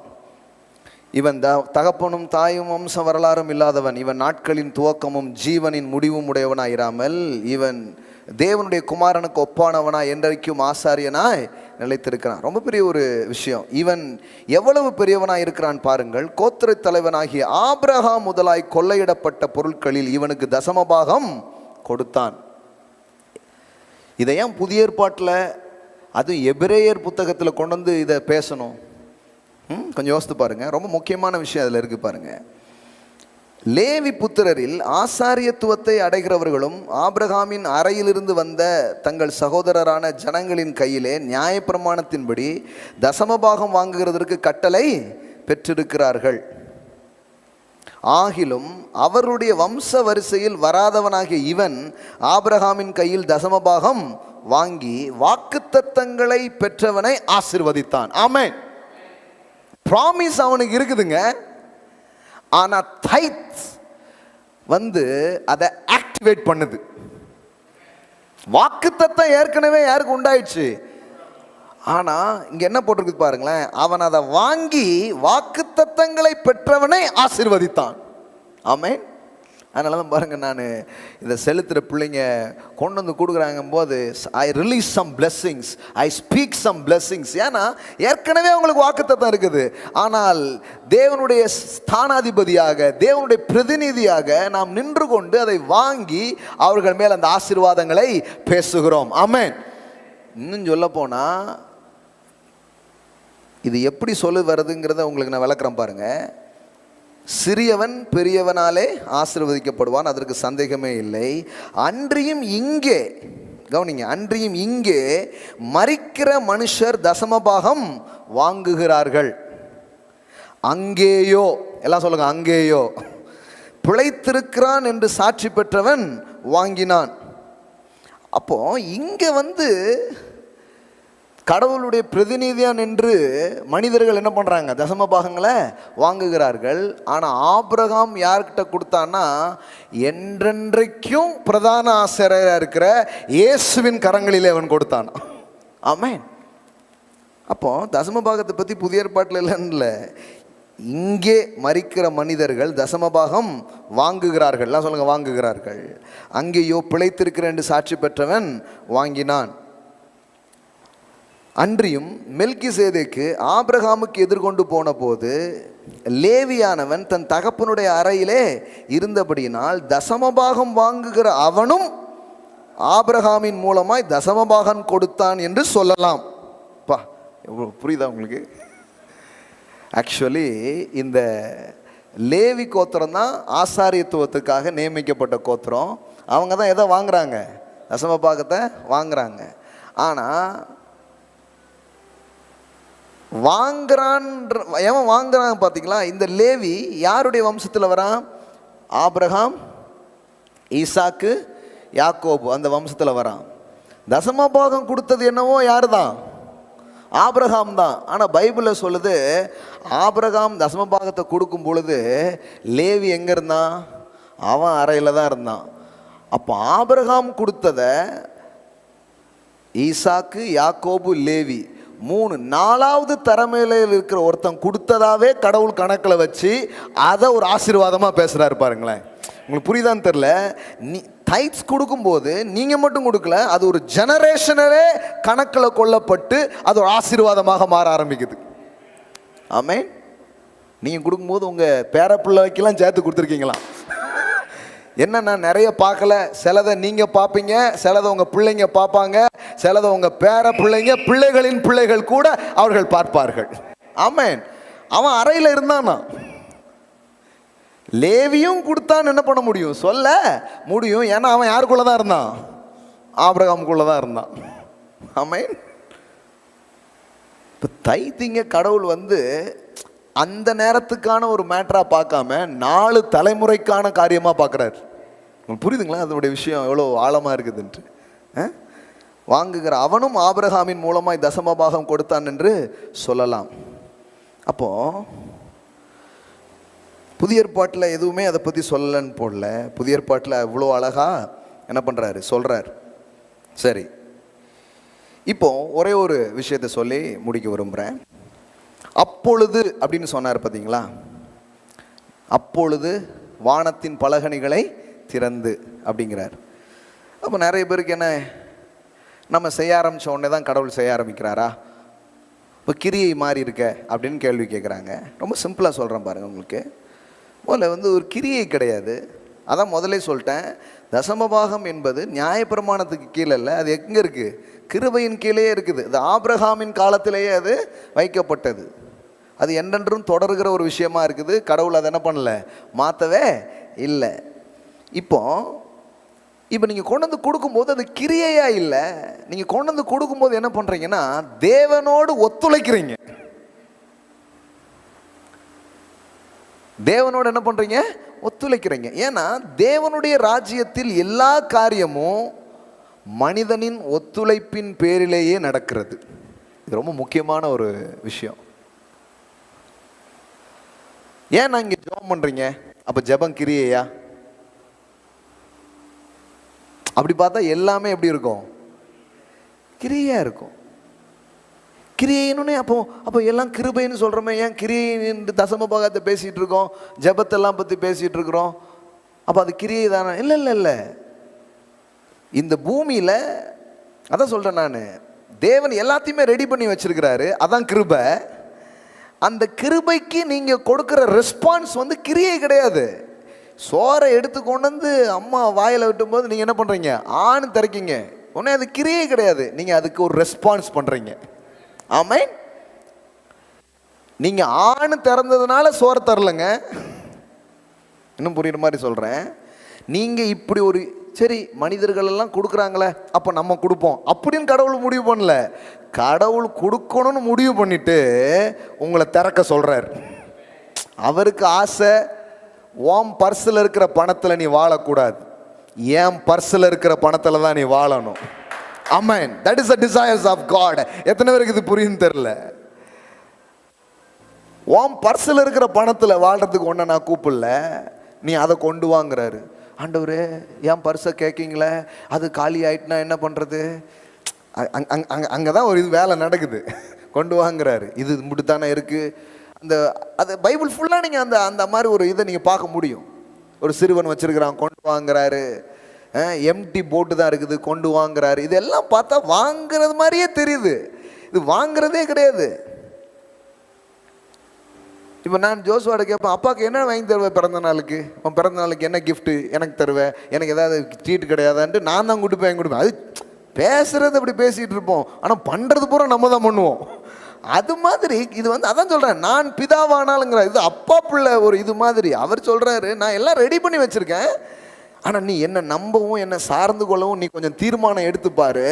இவன் தகப்பனும் தாயும் வம்ச வரலாறும் இல்லாதவன். இவன் நாட்களின் துவக்கமும் ஜீவனின் முடிவும் உடையவனாயிராமல் இவன் தேவனுடைய குமாரனுக்கு ஒப்பானவனாய் என்றைக்கும் ஆசாரியனாய் நிலைத்திருக்கிறான். ரொம்ப பெரிய ஒரு விஷயம். இவன் எவ்வளவு பெரியவனாய் இருக்கிறான் பாருங்கள். கோத்திர தலைவனாகிய ஆபிரகாம் முதலாய் கொள்ளையிடப்பட்ட பொருட்களில் இவனுக்கு தசமபாகம் கொடுத்தான். இதை ஏன் புதிய ஏற்பாட்டில், அதுவும் எபிரேயர் புத்தகத்தில் கொண்டு வந்து இதை பேசணும்? கொஞ்சம் யோசித்து பாருங்க. ரொம்ப முக்கியமான விஷயம் அதில் இருக்கு பாருங்க. லேவி புத்திரரில் ஆசாரியத்துவத்தை அடைகிறவர்களும் ஆபிரகாமின் அறையிலிருந்து வந்த தங்கள் சகோதரரான ஜனங்களின் கையிலே நியாயப்பிரமாணத்தின்படி தசமபாகம் வாங்குகிறதற்கு கட்டளை பெற்றிருக்கிறார்கள். ஆகிலும் அவருடைய வம்ச வரிசையில் வராதவனாகிய இவன் ஆபிரகாமின் கையில் தசமபாகம் வாங்கி வாக்குத்தத்தங்களை பெற்றவனை ஆசீர்வதித்தான். ஆமென். ப்ராமிஸ் அவனுக்கு இருக்குதுங்க, ஆனா தைத் வந்து அதை ஆக்டிவேட் பண்ணுது. வாக்குத்தத்தம் ஏற்கனவே யாருக்கு உண்டாயிடுச்சு? ஆனால் இங்கே என்ன போட்டிருக்கு பாருங்களேன், அவன் அதை வாங்கி வாக்குத்தத்தங்களை பெற்றவனை ஆசீர்வதித்தான். ஆமென். அதனால தான் பாருங்கள், நான் இதை செலுத்துகிற பிள்ளைங்க கொண்டு வந்து கொடுக்குறாங்க போது I release some blessings, I speak some blessings. ஏன்னா ஏற்கனவே அவங்களுக்கு வாக்குத்தத்தம் இருக்குது. ஆனால் தேவனுடைய ஸ்தானாதிபதியாக, தேவனுடைய பிரதிநிதியாக நாம் நின்று கொண்டு அதை வாங்கி அவர்கள் மேல் அந்த ஆசீர்வாதங்களை பேசுகிறோம். ஆமென். இன்னும் சொல்ல போனால் இது எப்படி சொல்லி வருதுங்கிறத உங்களுக்கு நான் விளக்குறேன் பாருங்கள். சிறியவன் பெரியவனாலே ஆசீர்வதிக்கப்படுவான், அதற்கு சந்தேகமே இல்லை. அன்றியும் இங்கே கவனிங்க, அன்றியும் இங்கே மரிக்கிற மனுஷர் தசமபாகம் வாங்குகிறார்கள். அங்கேயோ, எல்லாம் சொல்லுங்க, அங்கேயோ பிழைத்திருக்கிறான் என்று சாட்சி பெற்றவன் வாங்கினான். அப்போ இங்கே கடவுளுடைய பிரதிநிதியா நின்று மனிதர்கள் என்ன பண்ணுறாங்க, தசம பாகங்களை வாங்குகிறார்கள். ஆனால் ஆபிரகாம் யார்கிட்ட கொடுத்தான்னா, என்றென்றைக்கும் பிரதான ஆசிரியராக இருக்கிற இயேசுவின் கரங்களிலே அவன் கொடுத்தான். ஆமென். அப்போ தசம பாகத்தை பற்றி புதிய ஏற்பாட்டில் இல்லைன்னு, இங்கே மரிக்கிற மனிதர்கள் தசமபாகம் வாங்குகிறார்கள். எல்லாம் சொல்லுங்க, வாங்குகிறார்கள். அங்கேயோ பிழைத்திருக்கிறேன் என்று சாட்சி பெற்றவன் வாங்கினான். அன்றியும் மெல்கிசேதேக்கு ஆபிரகாமுக்கு எதிர்கொண்டு போன போது லேவியானவன் தன் தகப்பனுடைய அறையிலே இருந்தபடியினால் தசமபாகம் வாங்குகிற அவனும் ஆபிரகாமின் மூலமாய் தசமபாகம் கொடுத்தான் என்று சொல்லலாம். பா, புரியுதா உங்களுக்கு? ஆக்சுவலி இந்த லேவி கோத்திரம் தான் ஆசாரியத்துவத்துக்காக நியமிக்கப்பட்ட கோத்திரம். அவங்க தான் எதை வாங்குறாங்க, தசமபாகத்தை வாங்குறாங்க. ஆனால் எவன் வாங்குறாங்க பார்த்தீங்களா? இந்த லேவி யாருடைய வம்சத்தில் வரான்? ஆபிரகாம், ஈசாக்கு, யாக்கோபு, அந்த வம்சத்தில் வரான். தசமபாகம் கொடுத்தது என்னவோ யாரு தான்? ஆபிரகாம் தான். ஆனால் பைபிளில் சொல்லுது, ஆபிரகாம் தசமபாகத்தை கொடுக்கும் பொழுது லேவி எங்கே இருந்தான்? அவன் அறையில் தான் இருந்தான். அப்போ ஆபிரகாம் கொடுத்ததை ஈசாக்கு, யாக்கோபு, லேவி 4வது தலைமையில் இருக்கிற ஒருத்தன் கொடுத்ததாவே கடவுள் கணக்கில் வச்சு அதை ஒரு ஆசீர்வாதமாக பேசுகிறாரு பாருங்களேன். உங்களுக்கு புரியுதான்னு தெரில. டைட்ஸ் கொடுக்கும்போது நீங்கள் மட்டும் கொடுக்கல, அது ஒரு ஜெனரேஷனவே கணக்கில் கொள்ளப்பட்டு அது ஒரு ஆசீர்வாதமாக மாற ஆரம்பிக்குது. ஆமென். நீங்கள் கொடுக்கும்போது உங்கள் பேரப்பிள்ளைக்கெல்லாம் சேர்த்து கொடுத்துருக்கீங்களா? என்னன்னா நிறைய பார்க்கல, சிலதை நீங்கள் பார்ப்பீங்க, சிலதை உங்கள் பிள்ளைங்க பார்ப்பாங்க, சிலதை உங்கள் பேர பிள்ளைங்க, பிள்ளைகளின் பிள்ளைகள் கூட அவர்கள் பார்ப்பார்கள். ஆமென். அவன் அறையில் இருந்தானா, லேவியும் கொடுத்தான்னு என்ன பண்ண முடியும், சொல்ல முடியும். ஏன்னா அவன் யாருக்குள்ள தான் இருந்தான்? ஆபிரகாமுக்குள்ள தான் இருந்தான். ஆமென். இப்போ தைத்திங்க கடவுள் அந்த நேரத்துக்கான ஒரு மேட்டரா பார்க்காம 4 தலைமுறைக்கான காரியமா பார்க்குறாரு. புரியுதுங்களா அதனுடைய விஷயம் எவ்வளோ ஆழமா இருக்குதுன்ட்டு? வாங்குகிற அவனும் ஆபிரகாமின் மூலமாய் தசமபாகம் கொடுத்தான் என்று சொல்லலாம். அப்போ புதிய ஏற்பாட்டில் எதுவுமே அதை பற்றி சொல்லலன்னு போடல. புதிய ஏற்பாட்டில் இவ்வளோ அழகா என்ன பண்ணுறாரு, சொல்கிறார். சரி, இப்போ ஒரே ஒரு விஷயத்தை சொல்லி முடிக்க விரும்புகிறேன். அப்பொழுது அப்படின்னு சொன்னார் பார்த்தீங்களா? அப்பொழுது வானத்தின் பலகணிகளை திறந்து அப்படிங்கிறார். அப்போ நிறைய பேருக்கு என்ன, நம்ம செய்ய ஆரம்பித்த உடனே தான் கடவுள் செய்ய ஆரம்பிக்கிறாரா? இப்போ கிரியை மாறி இருக்க அப்படின்னு கேள்வி கேட்குறாங்க. ரொம்ப சிம்பிளாக சொல்கிறேன் பாருங்கள். உங்களுக்கு முதல்ல ஒரு கிரியை கிடையாது. அதான் முதலே சொல்லிட்டேன், தசமபாகம் என்பது நியாயப்பிரமாணத்துக்கு கீழே இல்லை, அது எங்கே இருக்குது? கிருபையின் கீழே இருக்குது. அது ஆபிரகாமின் காலத்திலேயே அது வைக்கப்பட்டது. அது என்றென்றும் தொடர்கிற ஒரு விஷயமா இருக்குது. கடவுள் அதை என்ன பண்ணல, மாற்றவே இல்லை. இப்போ நீங்கள் கொண்டு வந்து கொடுக்கும்போது அது கிரியையா இல்லை. நீங்கள் கொண்டு வந்து கொடுக்கும்போது என்ன பண்ணுறீங்கன்னா, தேவனோடு ஒத்துழைக்கிறீங்க. தேவனோடு என்ன பண்ணுறீங்க, ஒத்துழைக்கிறீங்க. ஏன்னா தேவனுடைய ராஜ்யத்தில் எல்லா காரியமும் மனிதனின் ஒத்துழைப்பின் பேரிலேயே நடக்கிறது. இது ரொம்ப முக்கியமான ஒரு விஷயம். ஏன் நான் இங்கே ஜெபம் பண்ணுறீங்க? அப்போ ஜெபம் கிரியையா? அப்படி பார்த்தா எல்லாமே எப்படி இருக்கும், கிரியா இருக்கும். கிரியைன்னு அப்போ எல்லாம் கிருபைன்னு சொல்கிறோமே, ஏன் கிரியை தசம பாகத்தை பேசிகிட்டு இருக்கோம், ஜெபத்தெல்லாம் பற்றி பேசிகிட்டு இருக்கிறோம்? அப்போ அது கிரியை தானே? இல்லை இல்லை இல்லை. இந்த பூமியில் அதான் சொல்கிறேன் நான், தேவன் எல்லாத்தையுமே ரெடி பண்ணி வச்சிருக்கிறாரு, அதான் கிருபை. அந்த கிருபைக்கு நீங்கள் கொடுக்குற ரெஸ்பான்ஸ் வந்து கிரியை கிடையாது. சோறை எடுத்து கொண்டு வந்து அம்மா வாயில் விட்டும்போது நீங்கள் என்ன பண்ணுறீங்க? ஆண் திறக்கீங்க, உடனே அது கிரியை கிடையாது, நீங்கள் அதுக்கு ஒரு ரெஸ்பான்ஸ் பண்ணுறீங்க. ஆமென். நீங்கள் ஆண் திறந்ததுனால சோறு தரலைங்க. இன்னும் புரியுற மாதிரி சொல்கிறேன். நீங்கள் இப்படி ஒரு சரி மனிதர்கள் எல்லாம் கொடுக்குறாங்களே அப்போ நம்ம கொடுப்போம் அப்படின்னு கடவுள் முடிவு பண்ணல. கடவுள் கொடுக்கணும்னு முடிவு பண்ணிட்டு உங்களை திறக்க சொல்கிறார். அவருக்கு ஆசை, ஓம் பர்ஸில் இருக்கிற பணத்தில் நீ வாழக்கூடாது, ஏன் பர்ஸில் இருக்கிற பணத்தில் தான் நீ வாழணும். Amen. That is the desires of God. எத்தனை பேருக்கு இது புரியுன்னு தெரியல. ஓம் பர்ஸில் இருக்கிற பணத்தில் வாழ்கிறதுக்கு ஒன்றை நான் கூப்பிடல, நீ அதை கொண்டு வாங்குறாரு. ஆண்டவரே ஏன் பர்ஸை கேட்கீங்களே, அது காலி ஆயிட்டுனா என்ன பண்ணுறது? அங்கே தான் ஒரு இது வேலை நடக்குது. கொண்டு வாங்குறாரு. இது மட்டும் தானே இருக்குது. அது பைபிள் ஃபுல்லாக நீங்கள் அந்த மாதிரி ஒரு இதை நீங்கள் பார்க்க முடியும். ஒரு சிறுவன் வச்சுருக்கிறான், கொண்டு வாங்குறாரு. எம்டி போட்டு தான் இருக்குது, கொண்டு வாங்குறாரு. இதெல்லாம் பார்த்தா வாங்குறது மாதிரியே தெரியுது, இது வாங்குறதே கிடையாது. இப்போ நான் ஜோசுவாட கேட்பேன், அப்பாவுக்கு என்ன வாங்கி தருவேன் பிறந்த நாளுக்கு? உன் பிறந்த நாளுக்கு என்ன கிஃப்ட்டு எனக்கு தருவேன்? எனக்கு ஏதாவது ட்ரீட் கிடையாதான்ட்டு நான் தான் கொடுப்பேன். அது பேசுகிறது அப்படி பேசிகிட்டு இருப்போம், ஆனால் பண்ணுறது பூரா நம்ம தான் பண்ணுவோம். அது மாதிரி இது வந்து அதான் சொல்கிறேன், நான் பிதாவானாலுங்கிற இது அப்பா பிள்ளை ஒரு இது மாதிரி. அவர் சொல்கிறாரு, நான் எல்லாம் ரெடி பண்ணி வச்சுருக்கேன், ஆனால் நீ என்னை நம்பவும் என்னை சார்ந்து கொள்ளவும் நீ கொஞ்சம் தீர்மானம் எடுத்துப்பாரு.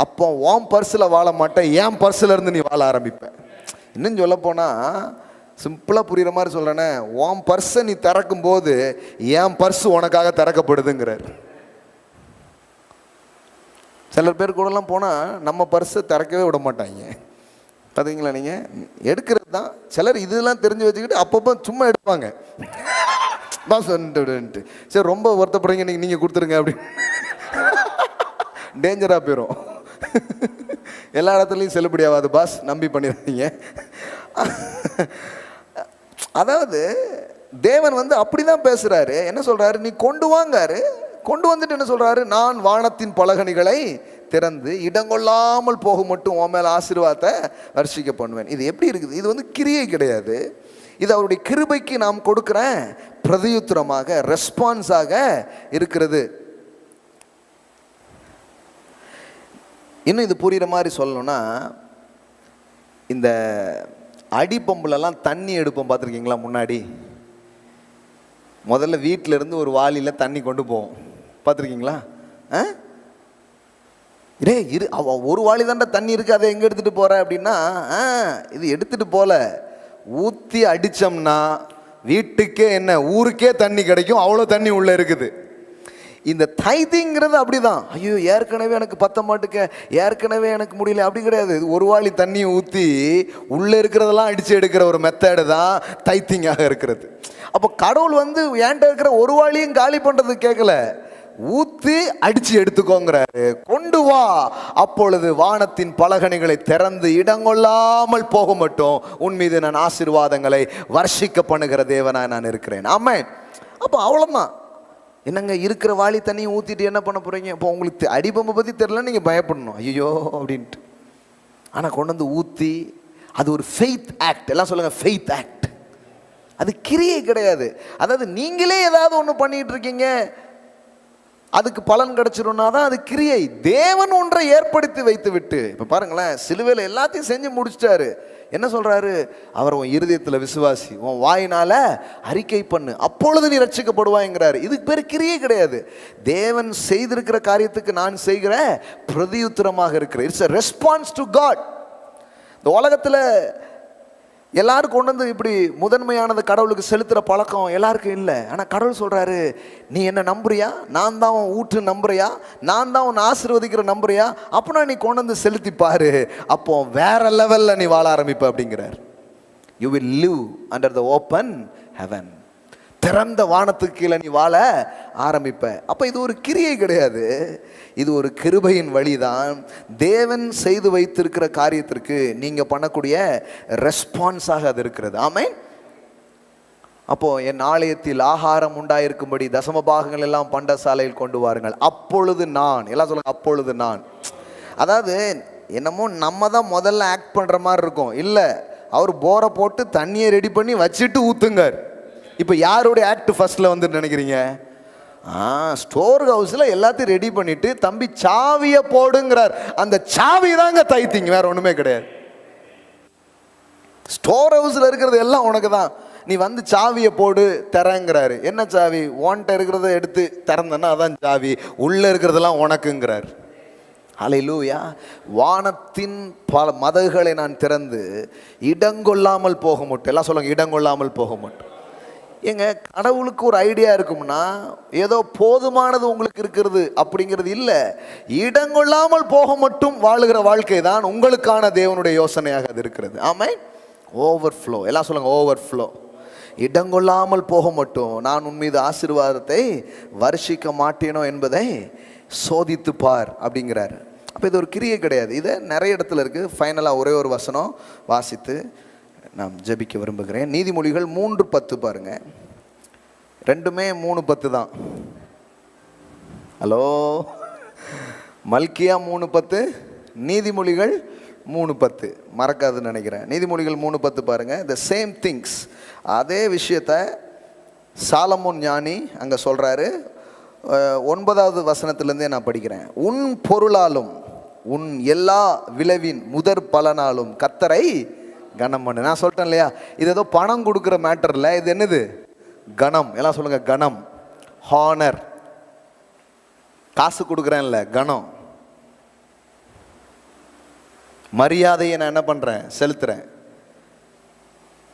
அப்போ உன் பர்ஸில் வாழ மாட்டேன், என் பர்ஸில் இருந்து நீ வாழ ஆரம்பிப்பேன். இன்னும் சொல்லப்போனால் சிம்பிளாக புரிகிற மாதிரி சொல்கிறேன்னே, உன் பர்ஸை நீ திறக்கும் போது என் பர்ஸு உனக்காக திறக்கப்படுதுங்கிறார். சிலர் பேர் கூடலாம் போனால் நம்ம பர்ஸை திறக்கவே விட மாட்டாங்க. பார்த்தீங்களா? நீங்கள் எடுக்கிறது தான். சிலர் இதெல்லாம் தெரிஞ்சு வச்சுக்கிட்டு அப்பப்போ சும்மா எடுப்பாங்க. பாஸ் வந்துட்டு சரி ரொம்ப வருத்தப்படுறீங்க, நீங்கள் கொடுத்துருங்க அப்படின்னு. டேஞ்சராக போயிடும். எல்லா இடத்துலையும் செல்லுபடி ஆகாது பாஸ், நம்பி பண்ணிடுறீங்க. அதாவது தேவன் வந்து அப்படி தான் பேசுகிறாரு. என்ன சொல்கிறாரு? நீ கொண்டு வாங்காரு. கொண்டு வந்துட்டு என்ன சொல்கிறாரு? நான் வானத்தின் பலகணிகளை திறந்து இடங்கொள்ளாமல் போக மட்டும் உன் மேலே ஆசீர்வாதத்தை வர்ஷிக்க பண்ணுவேன். இது எப்படி இருக்குது? இது வந்து கிரியை கிடையாது, இது அவருடைய கிருபைக்கு நாம் கொடுக்குற பிரதியுத்தரமாக, ரெஸ்பான்ஸாக இருக்கிறது. இன்னும் இது புரிகிற மாதிரி சொல்லணும்னா, இந்த அடிப்பம்புலலாம் தண்ணி எடுப்போம் பார்த்துருக்கீங்களா? முன்னாடி முதல்ல வீட்டில் இருந்து ஒரு வாளியில் தண்ணி கொண்டு போவோம், பார்த்துருக்கீங்களா? ஒரு வாளி தாண்டா தண்ணி இருக்குது, அதை எங்கே எடுத்துகிட்டு போகிற அப்படின்னா, இது எடுத்துகிட்டு போகல, ஊற்றி அடித்தோம்னா வீட்டுக்கே என்ன ஊருக்கே தண்ணி கிடைக்கும், அவ்வளோ தண்ணி உள்ளே இருக்குது. இந்த தைதிங்கிறது அப்படி தான். ஐயோ ஏற்கனவே எனக்கு பத்த மாட்டுக்க, ஏற்கனவே எனக்கு முடியல, அப்படி கிடையாது. இது ஒரு வாளி தண்ணியை ஊற்றி உள்ளே இருக்கிறதெல்லாம் அடித்து எடுக்கிற ஒரு மெத்தடு தான் தைத்திங்காக இருக்கிறது. அப்போ கடவுள் வந்து ஏன்ட்ட இருக்கிற ஒரு வாளியும் காலி பண்ணுறது கேட்கல, ஊற்றி அடித்து எடுத்துக்கோங்கிறாரு. கொண்டு வா, அப்பொழுது வானத்தின் பலகணிகளை திறந்து இடங்கொள்ளாமல் போக மட்டும் உன் மீது நான் ஆசீர்வாதங்களை வர்ஷிக்க பண்ணுகிற தேவனாய் நான் இருக்கிறேன். ஆமென். அப்போ அவ்வளோதான். என்னங்க இருக்கிற வாளி தண்ணியை ஊற்றிட்டு என்ன பண்ண போகிறீங்க? இப்போ உங்களுக்கு அடிபம்பை பற்றி தெரில, நீங்கள் பயப்படணும் ஐயோ அப்படின்ட்டு. ஆனால் கொண்டு வந்து ஊற்றி, அது ஒரு ஃபெய்த் ஆக்ட். எல்லாம் சொல்லுங்கள், ஃபெய்த் ஆக்ட். அது கிரியை கிடையாது. அதாவது நீங்களே ஏதாவது ஒன்று பண்ணிகிட்டு இருக்கீங்க, அதுக்கு பலன் கிடைச்சிரும்னா தான் அது கிரியை. தேவன் ஒன்றை ஏற்படுத்தி வைத்து விட்டு, இப்போ பாருங்களேன், சிலுவையில் எல்லாத்தையும் செஞ்சு முடிச்சிட்டாரு. என்ன சொல்கிறாரு? அவர் உன் இருதயத்தில் விசுவாசி, உன் வாயினால் அறிக்கை பண்ணு, அப்பொழுது நீ ரட்சிக்கப்படுவாய்ங்கிறாரு. இதுக்கு பேர் கிரியை கிடையாது. தேவன் செய்திருக்கிற காரியத்துக்கு நான் செய்கிற பிரதியுத்தரமாக இருக்கிற, it's a response to God. இந்த உலகத்தில் எல்லாரும் கொண்டு வந்து இப்படி முதன்மையானது கடவுளுக்கு செலுத்துகிற பழக்கம் எல்லாருக்கும் இல்லை. ஆனால் கடவுள் சொல்கிறாரு, நீ என்ன நம்புறியா? நான் தான் உன் ஊற்று நம்புறியா? நான் தான் உன்னை ஆசீர்வதிக்கிற நம்புறியா? அப்படின்னா நீ கொண்டு வந்து செலுத்திப்பாரு, அப்போ வேற லெவலில் நீ வாழ ஆரம்பிப்ப அப்படிங்கிறார். You will live under the open heaven. திறந்த வானத்துக்கு கீழே நீ வாழ ஆரம்பிப்ப. அப்போ இது ஒரு கிரியை கிடையாது, இது ஒரு கிருபையின் வழிதான். தேவன் செய்து வைத்திருக்கிற காரியத்திற்கு நீங்கள் பண்ணக்கூடிய ரெஸ்பான்ஸாக அது இருக்கிறது. ஆமென். அப்போது என் ஆலயத்தில் ஆகாரம் உண்டாயிருக்கும்படி தசம பாகங்கள் எல்லாம் பண்டசாலையில் கொண்டு வாருங்கள், அப்பொழுது நான், எல்லாம் சொல்லுங்க, அப்பொழுது நான். அதாவது என்னமோ நம்ம தான் முதல்ல ஆக்ட் பண்ணுற மாதிரி இருக்கும். இல்லை, அவர் போரை போட்டு தண்ணியை ரெடி பண்ணி வச்சுட்டு ஊற்றுங்க. இப்போ யாருடைய ஆக்ட் ஃபர்ஸ்ட்டில் வந்து நினைக்கிறீங்க? ஸ்டோர் ஹவுஸில் எல்லாத்தையும் ரெடி பண்ணிவிட்டு தம்பி சாவியை போடுங்கிறார். அந்த சாவி தாங்க தைத்திங்க, வேற ஒன்றுமே கிடையாது. ஸ்டோர் ஹவுஸில் இருக்கிறது எல்லாம் உனக்கு தான், நீ வந்து சாவியை போடு தரேங்கிறாரு. என்ன சாவி? ஓன்ட்ட இருக்கிறத எடுத்து திறந்தன்னா அதான் சாவி, உள்ளே இருக்கிறதெல்லாம் உனக்குங்கிறார். ஹல்லேலூயா. வானத்தின் பல மதகுகளை நான் திறந்து இடங்கொள்ளாமல் போக மாட்டேன். எல்லாம் சொல்லுங்க, இடங்கொள்ளாமல் போக மாட்டேன். ஏங்க, கடவுளுக்கு ஒரு ஐடியா இருக்கும்னா ஏதோ போதுமானது உங்களுக்கு இருக்கிறது அப்படிங்கிறது இல்லை. இடங்கொள்ளாமல் போக மட்டும் வாழுகிற வாழ்க்கை தான் உங்களுக்கான தேவனுடைய யோசனையாக அது இருக்கிறது. ஆமென். ஓவர்ஃப்ளோ, எல்லாம் சொல்லுங்க, ஓவர்ஃப்ளோ. இடங்கொள்ளாமல் போக மட்டும் நான் உன் மீது ஆசீர்வாதத்தை வருஷிக்க மாட்டேனோ என்பதை சோதித்து பார் அப்படிங்கிறாரு. அப்போ இது ஒரு கிரியை கிடையாது, இது நிறைய இடத்துல இருக்குது. ஃபைனலாக ஒரே ஒரு வசனம் வாசித்து நான் ஜெபிக்க விரும்புகிறேன். நீதிமொழிகள் 3:10 பாருங்க. ரெண்டுமே 3:10 தான். ஹலோ, மல்கியா 3:10, நீதிமொழிகள் 3:10. மறக்காதுன்னு நினைக்கிறேன். நீதிமொழிகள் 3:10 பாருங்க. த சேம் திங்ஸ், அதே விஷயத்த சாலமோன் ஞானி அங்கே சொல்கிறாரு. 9வது வசனத்திலேருந்தே நான் படிக்கிறேன். உன் பொருளாலும் உன் எல்லா விளைவின் முதற் பலனாலும் கர்த்தரை கனம் பண்ணு. நான் சொல்லிட்டேன் இல்லையா, இது ஏதோ பணம் கொடுக்குற மேட்டர் இல்லை, இது என்னது? கணம். எல்லாம் சொல்லுங்க, கணம், ஹானர். காசு கொடுக்குறேன் இல்லை, கணம், மரியாதையை நான் என்ன பண்ணுறேன்? செலுத்துறேன்.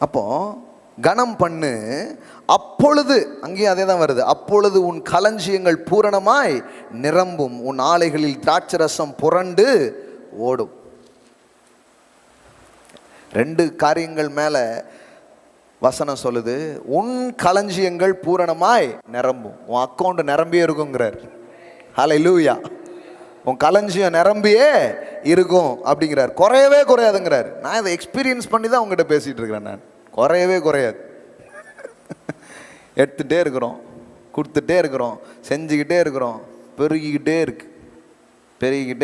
அப்போ கணம் பண்ணு, அப்பொழுது, அங்கேயும் அதே தான் வருது, அப்பொழுது உன் களஞ்சியங்கள் பூரணமாய் நிரம்பும், உன் ஆலைகளில் திராட்சரசம் புரண்டு ஓடும். 2 காரியங்கள் மேலே வசனம் சொல்லுது. உன் களஞ்சியங்கள் பூரணமாய் நிரம்பும், உன் அக்கௌண்ட் நிரம்பியே இருக்குங்கிறார். ஹல்லேலூயா. உன் களஞ்சியம் நிரம்பியே இருக்கும் அப்படிங்கிறார். குறையவே குறையாதுங்கிறார். நான் இதை எக்ஸ்பீரியன்ஸ் பண்ணி தான் உங்ககிட்ட பேசிகிட்டு இருக்கிறேன். நான் குறையவே குறையாது. எடுத்துகிட்டே இருக்கிறோம், கொடுத்துட்டே இருக்கிறோம், செஞ்சுக்கிட்டே இருக்கிறோம், பெருகிக்கிட்டே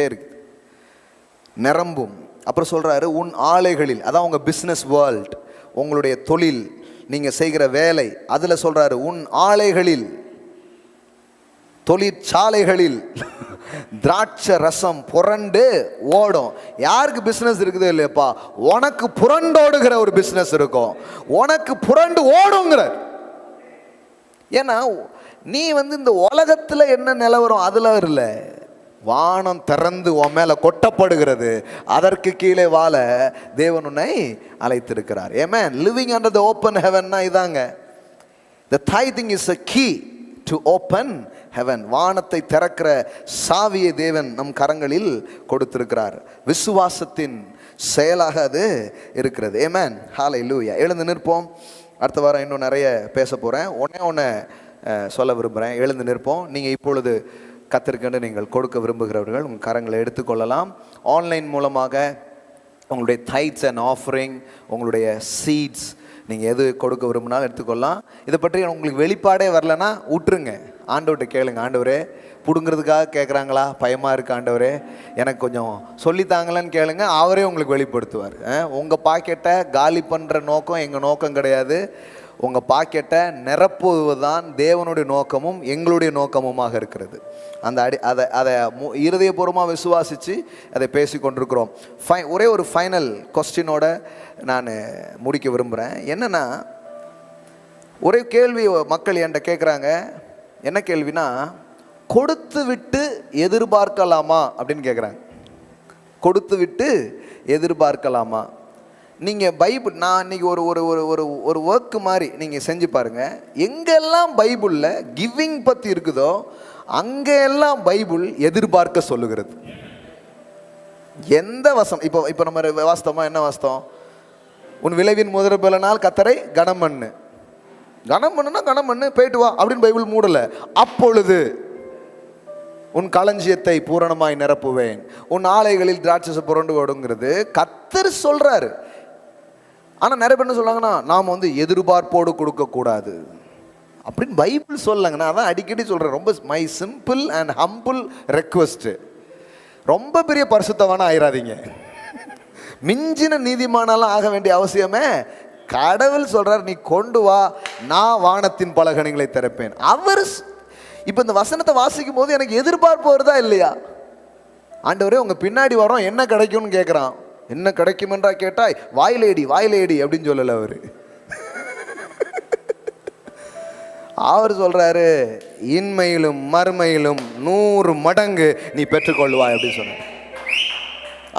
இருக்கு, நிரம்பும். அப்புறம் சொல்கிறாரு, உன் ஆலைகளில், அதான் உங்கள் பிஸ்னஸ் வேர்ல்ட், உங்களுடைய தொழில், நீங்கள் செய்கிற வேலை, அதில் சொல்கிறாரு உன் ஆலைகளில், தொழிற்சாலைகளில் திராட்சை ரசம் புரண்டு ஓடும். யாருக்கு பிஸ்னஸ் இருக்குது இல்லையப்பா? உனக்கு புரண்டோடுகிற ஒரு பிஸ்னஸ் இருக்கும், உனக்கு புரண்டு ஓடுங்கிறார். ஏன்னா நீ வந்து இந்த உலகத்தில் என்ன நிலவரம் அதில் இல்லை, வானம் திறந்து உன் மேலே கொட்டப்படுகிறது, அதற்கு கீழே வாழ தேவன் உன்னை அழைத்திருக்கிறார். ஆமென். லிவிங் அண்டர் த ஓப்பன் ஹெவன்னா இதாங்க. த tithing is a key to open heaven. வானத்தை திறக்கிற சாவியை தேவன் நம் கரங்களில் கொடுத்திருக்கிறார். விசுவாசத்தின் செயலாக அது இருக்கிறது. ஆமென். ஹல்லேலூயா. எழுந்து நிற்போம். அடுத்த வாரம் இன்னும் நிறைய பேச போகிறேன். ஒன்று சொல்ல விரும்புகிறேன். எழுந்து நிற்போம். நீங்கள் இப்பொழுது கத்திற்கென்று நீங்கள் கொடுக்க விரும்புகிறவர்கள் உங்கள் கரங்களை எடுத்துக்கொள்ளலாம். ஆன்லைன் மூலமாக உங்களுடைய டைட்ஸ் அண்ட் ஆஃபரிங், உங்களுடைய சீட்ஸ், நீங்கள் எது கொடுக்க விரும்பினாலும் எடுத்துக்கொள்ளலாம். இதை பற்றி உங்களுக்கு வெளிப்பாடே வரலன்னா விட்டுருங்க, ஆண்டவர்கிட்ட கேளுங்க. ஆண்டவரே, பிடுங்கிறதுக்காக கேட்குறாங்களா, பயமாக இருக்கு ஆண்டவரே, எனக்கு கொஞ்சம் சொல்லித்தாங்களான்னு கேளுங்க, அவரே உங்களுக்கு வெளிப்படுத்துவார். உங்கள் பாக்கெட்டை காலி பண்ணுற நோக்கம் எங்கள் நோக்கம் கிடையாது. உங்கள் பாக்கெட்டை நிரப்புவது தான் தேவனுடைய நோக்கமும் எங்களுடைய நோக்கமுமாக இருக்கிறது. அந்த அதை இருதயபூர்வமாக விசுவாசித்து அதை பேசி கொண்டிருக்கிறோம். ஒரே ஒரு ஃபைனல் கொஸ்டினோட நான் முடிக்க விரும்புகிறேன். என்னென்னா, ஒரே கேள்வி மக்கள் என்கிட்ட கேட்குறாங்க. என்ன கேள்வினா, கொடுத்து விட்டு எதிர்பார்க்கலாமா அப்படின்னு கேட்குறாங்க. கொடுத்து விட்டு எதிர்பார்க்கலாமா? நீங்கள் பைபிள், நான் இன்றைக்கி ஒரு ஒரு ஒரு ஒரு ஒர்க்கு மாதிரி நீங்கள் செஞ்சு பாருங்கள். எங்கெல்லாம் பைபிளில் கிவிங் பற்றி இருக்குதோ அங்கெல்லாம் பைபிள் எதிர்பார்க்க சொல்லுகிறது. எந்த வசனம் இப்போ நம்ம வாஸ்தவமாக என்ன வாஸ்தவம்? உன் விளைவின் முதற் பலனால் கர்த்தரை கனம் பண்ணு. கனம் பண்ணுனா கனம் பண்ணு, போயிட்டு வா அப்படின்னு பைபிள் மூடல. அப்பொழுது உன் களஞ்சியத்தை பூரணமாய் நிரப்புவேன், உன் ஆலைகளில் திராட்சை புரண்டு ஓடுங்கிறது கர்த்தர் சொல்றாரு. ஆனா நிறைய பேர் என்ன சொல்றாங்கன்னா, நாம எதிர்பார்ப்போடு கொடுக்க கூடாது அப்படின்னு பைபிள் சொல்லங்க. நான் அதான் அடிக்கடி சொல்றேன், ரொம்ப my simple and humble request, ரொம்ப பெரிய பரிசுத்தவான ஆயிராதீங்க. மிஞ்சின நீதிமானாலாம் ஆக வேண்டிய அவசியமே. கடவுள் சொல்றார், நீ கொண்டு வா, நான் வானத்தின் பலகணிகளை திறப்பேன். அவர் இப்ப இந்த வசனத்தை வாசிக்கும் போது எனக்கு எதிர்பார்ப்பு வருதா இல்லையா? ஆண்டவரே உங்க பின்னாடி வரோம், என்ன கிடைக்கும்னு கேட்கிறான். என்ன கிடைக்கும் என்றா கேட்டாய், வாயிலேடி வாயிலேடி அப்படின்னு சொல்லல அவரு. அவர் சொல்றாரு, இன்மையிலும் மறுமையிலும் 100 மடங்கு நீ பெற்றுக்கொள்வாய் அப்படின்னு சொன்னார்.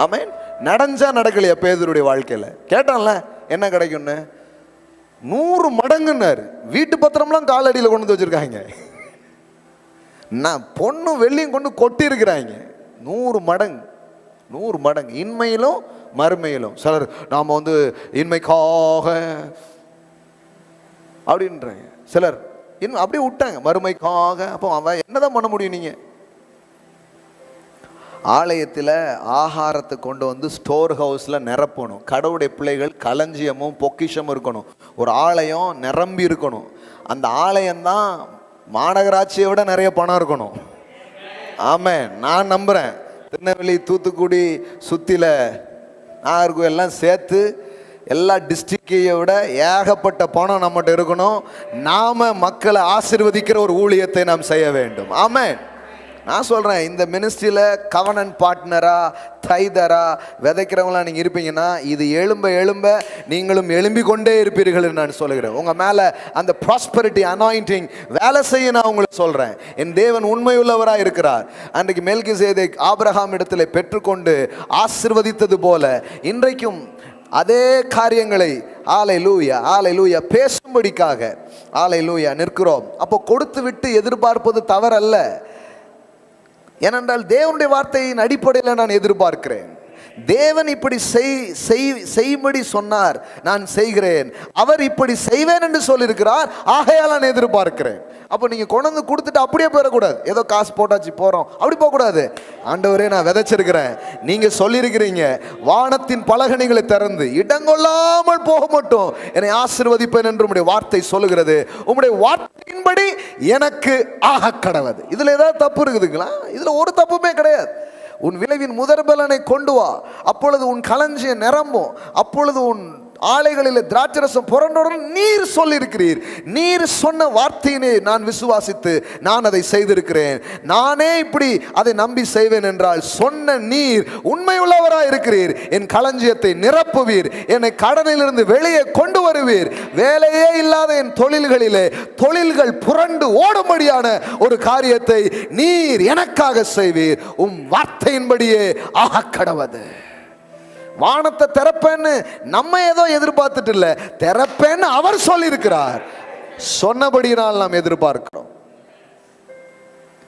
ஆமென். நடஞ்சா நடக்கலையா பேதுருடைய வாழ்க்கையில? கேட்டான்ல என்ன கிடைக்கும்னு, 100 மடங்குன்னாரு. வீட்டு பத்திரம்லாம் காலடியில் கொண்டு வந்து வச்சிருக்காங்க, நான் பொண்ணும் வெள்ளியும் கொண்டு கொட்டி இருக்கிறாங்க. 100 மடங்கு, 100 மடங்கு இன்மையிலும் மறுமையிலும். சிலர் நாம இன்மைக்காக அப்படின்றாங்க, சிலர் இன்னும் அப்படியே விட்டாங்க மறுமைக்காக. அப்போ அவன் என்னதான் பண்ண முடியும்? நீங்க ஆலயத்தில் ஆகாரத்தை கொண்டு ஸ்டோர் ஹவுஸில் நிரப்பணும். கடவுளுடைய பிள்ளைகள் களஞ்சியமும் பொக்கிஷமும் இருக்கணும். ஒரு ஆலயம் நிரம்பி இருக்கணும். அந்த ஆலயம்தான் மாநகராட்சியை விட நிறைய பணம் இருக்கணும். ஆமாம், நான் நம்புகிறேன். திருநெல்வேலி, தூத்துக்குடி, சுத்தில, நாகர்கோவில் எல்லாம் சேர்த்து எல்லா டிஸ்ட்ரிக்டையை விட ஏகப்பட்ட பணம் நம்மகிட்ட இருக்கணும். நாம் மக்களை ஆசீர்வதிக்கிற ஒரு ஊழியத்தை நாம் செய்ய வேண்டும். ஆமாம், நான் சொல்கிறேன், இந்த மினிஸ்ட்ரியில் கவர்னன்ட் பார்ட்னரா, தைதரா விதைக்கிறவங்களாம் நீங்கள் இருப்பீங்கன்னா, இது எழும்ப எழும்ப நீங்களும் எழும்பிக் கொண்டே இருப்பீர்கள் நான் சொல்லுகிறேன். உங்கள் மேலே அந்த ப்ராஸ்பரிட்டி அனாயிண்டிங் வேலை செய்ய நான் உங்களுக்கு சொல்கிறேன். என் தேவன் உண்மையுள்ளவராக இருக்கிறார். அன்றைக்கு மெல்கிசேதேக் ஆபிரகாம் இடத்துல பெற்றுக்கொண்டு ஆசீர்வதித்தது போல இன்றைக்கும் அதே காரியங்களை ஹல்லேலூயா ஹல்லேலூயா பேசும்படிக்காக ஹல்லேலூயா நிற்கிறோம். அப்போ கொடுத்து விட்டு எதிர்பார்ப்பது தவறல்ல. ஏனென்றால் தேவனுடைய வார்த்தையின் அடிப்படையில் நான் எதிர்பார்க்கிறேன். தேவன் இப்படி செய்யும்படி சொன்னார், நான் செய்கிறேன். அவர் இப்படி செய்வேன் என்று சொல்லியிருக்கிறார், ஆகையால் நான் எதிர்பார்க்கிறேன். அப்போ நீங்கள் கொண்டு கொடுத்துட்டு அப்படியே போயிடக்கூடாது, ஏதோ காசு போட்டாச்சு போகிறோம் அப்படி போகக்கூடாது. ஆண்டவரே நான் விதைச்சிருக்கிறேன், நீங்கள் சொல்லியிருக்கிறீங்க வானத்தின் பலகணிகளை திறந்து இடங்கொள்ளாமல் போக மாட்டோம், என்னை ஆசீர்வதிப்பேன் என்று உம்முடைய வார்த்தை சொல்லுகிறது. உம்முடைய வார்த்தையின்படி எனக்கு ஆக கடவது. இதில் ஏதாவது தப்பு இருக்குதுங்களா? இதில் ஒரு தப்புமே கிடையாது. உன் விளைவின் முதற்பலனை கொண்டு வா, அப்பொழுது உன் களஞ்சியம் நிரம்பும், அப்பொழுது உன் ஆலைகளில் திராட்சரசம் புரண்டவுடன் நீர் சொல்லியிருக்கிறீர். நீர் சொன்ன வார்த்தையினை நான் விசுவாசித்து நான் அதை செய்திருக்கிறேன். நானே இப்படி அதை நம்பி செய்வேன் என்றால் சொன்ன நீர் உண்மை உள்ளவராய் இருக்கிறீர். என் களஞ்சியத்தை நிரப்புவீர், என்னை கடனிலிருந்து வெளியே கொண்டு வருவீர். வேலையே இல்லாத என் தொழில்களிலே தொழில்கள் புரண்டு ஓடும்படியான ஒரு காரியத்தை நீர் எனக்காக செய்வீர். உம் வார்த்தையின்படியே ஆக கடவது. வானத்தை திறப்பேன்னு நம்ம ஏதோ எதிர்பார்த்துட்டு இல்ல, திறப்பேன்னு அவர் சொல்லியிருக்கிறார். சொன்னபடியினால் நாம் எதிர்பார்க்கிறோம்.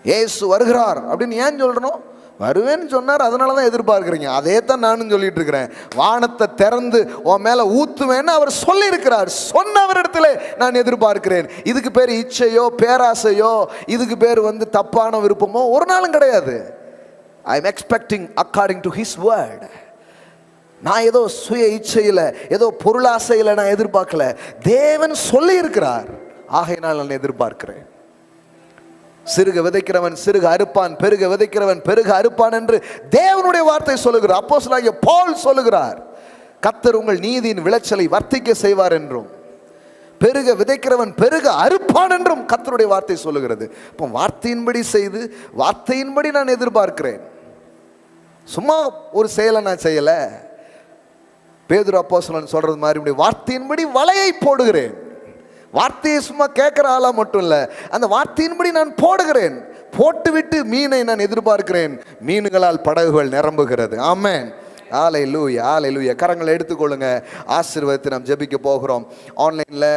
இயேசு வருகிறார் அப்படின்னு ஏன் சொல்றோம்? வருவேன்னு சொன்னார், அதனாலதான் எதிர்பார்க்கிறீங்க. அதே தான் நானும் சொல்லிட்டு இருக்கிறேன். வானத்தை திறந்து உன் மேல ஊத்துவேன்னு அவர் சொல்லி இருக்கிறார். சொன்னவரிடத்துல நான் எதிர்பார்க்கிறேன். இதுக்கு பேர் இச்சையோ பேராசையோ, இதுக்கு பேர் தப்பான விருப்பமோ ஒரு நாளும் கிடையாது. I am expecting according to his word. நான் ஏதோ சுய இச்சையில் ஏதோ பொருளாசையில் நான் எதிர்பார்க்கல, தேவன் சொல்லி இருக்கிறார், ஆகையினால் நான் எதிர்பார்க்கிறேன். சிறுக விதைக்கிறவன் சிறுக அறுப்பான், பெருக விதைக்கிறவன் பெருக அறுப்பான் என்று தேவனுடைய வார்த்தை சொல்லுகிறார். அப்போஸ்தலனாகிய பவுல் சொல்லுகிறார், கர்த்தர் உங்கள் நீதியின் விளைச்சலை வர்த்திக்க செய்வார் என்றும், பெருக விதைக்கிறவன் பெருக அறுப்பான் என்றும் கர்த்தருடைய வார்த்தை சொல்லுகிறது. இப்போ வார்த்தையின்படி செய்து வார்த்தையின்படி நான் எதிர்பார்க்கிறேன். சும்மா ஒரு செயலை நான் செய்யலை. பேதுரு அப்போஸ்தலன் சொல்றது மாதிரி வார்த்தையின்படி வலையை போடுகிறேன். வார்த்தையை சும்மா கேட்கிற ஆளா மட்டும் இல்ல, அந்த வார்த்தையின்படி நான் போடுகிறேன். போட்டுவிட்டு மீனை நான் எதிர்பார்க்கிறேன். மீன்களால் படகுகள் நிரம்புகிறது. ஆமென், ஹல்லேலூயா ஹல்லேலூயா. கரங்களை எடுத்துக்கொள்ளுங்க. ஆசீர்வாதத்தை நாம் ஜெபிக்க போகிறோம். ஆன்லைனில்,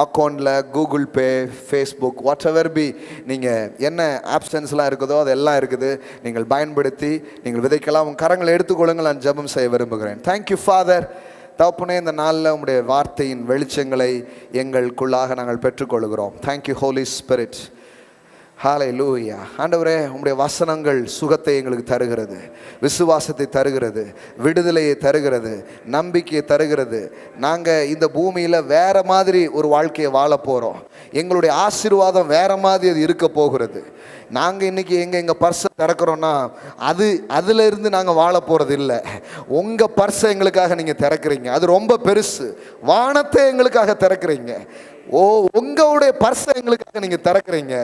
அக்கௌண்ட்டில், Google Pay, Facebook, what ever be, நீங்கள் என்ன ஆப்ஷன்ஸ்லாம் இருக்குதோ அதெல்லாம் இருக்குது. நீங்கள் பயன்படுத்தி நீங்கள் விதைக்கலாம். உங்கள் கரங்களை எடுத்துக்கொள்ளுங்கள். நான் ஜெபம் செய்ய விரும்புகிறேன். தேங்க்யூ ஃபாதர், தகப்பனே, இந்த நாளில் உம்முடைய வார்த்தையின் வெளிச்சங்களை எங்களுக்குள்ளாக நாங்கள் பெற்றுக்கொள்கிறோம். Thank you Holy Spirit. ஹல்லேலூயா. ஆண்டவரே, உம்முடைய வசனங்கள் சுகத்தை எங்களுக்கு தருகிறது, விசுவாசத்தை தருகிறது, விடுதலையை தருகிறது, நம்பிக்கையை தருகிறது. நாங்கள் இந்த பூமியில் வேறு மாதிரி ஒரு வாழ்க்கையை வாழ போகிறோம். எங்களுடைய ஆசீர்வாதம் வேறு மாதிரி அது இருக்க போகிறது. நாங்கள் இன்றைக்கி எங்கள் பர்ஸை திறக்கிறோன்னா அதிலிருந்து நாங்கள் வாழ போகிறது இல்லை. உங்கள் பர்ஸை எங்களுக்காக நீங்கள் திறக்கிறீங்க, அது ரொம்ப பெருசு. வானத்தை எங்களுக்காக திறக்கிறீங்க. உங்களுடைய பர்ஸை எங்களுக்காக நீங்கள் திறக்கிறீங்க.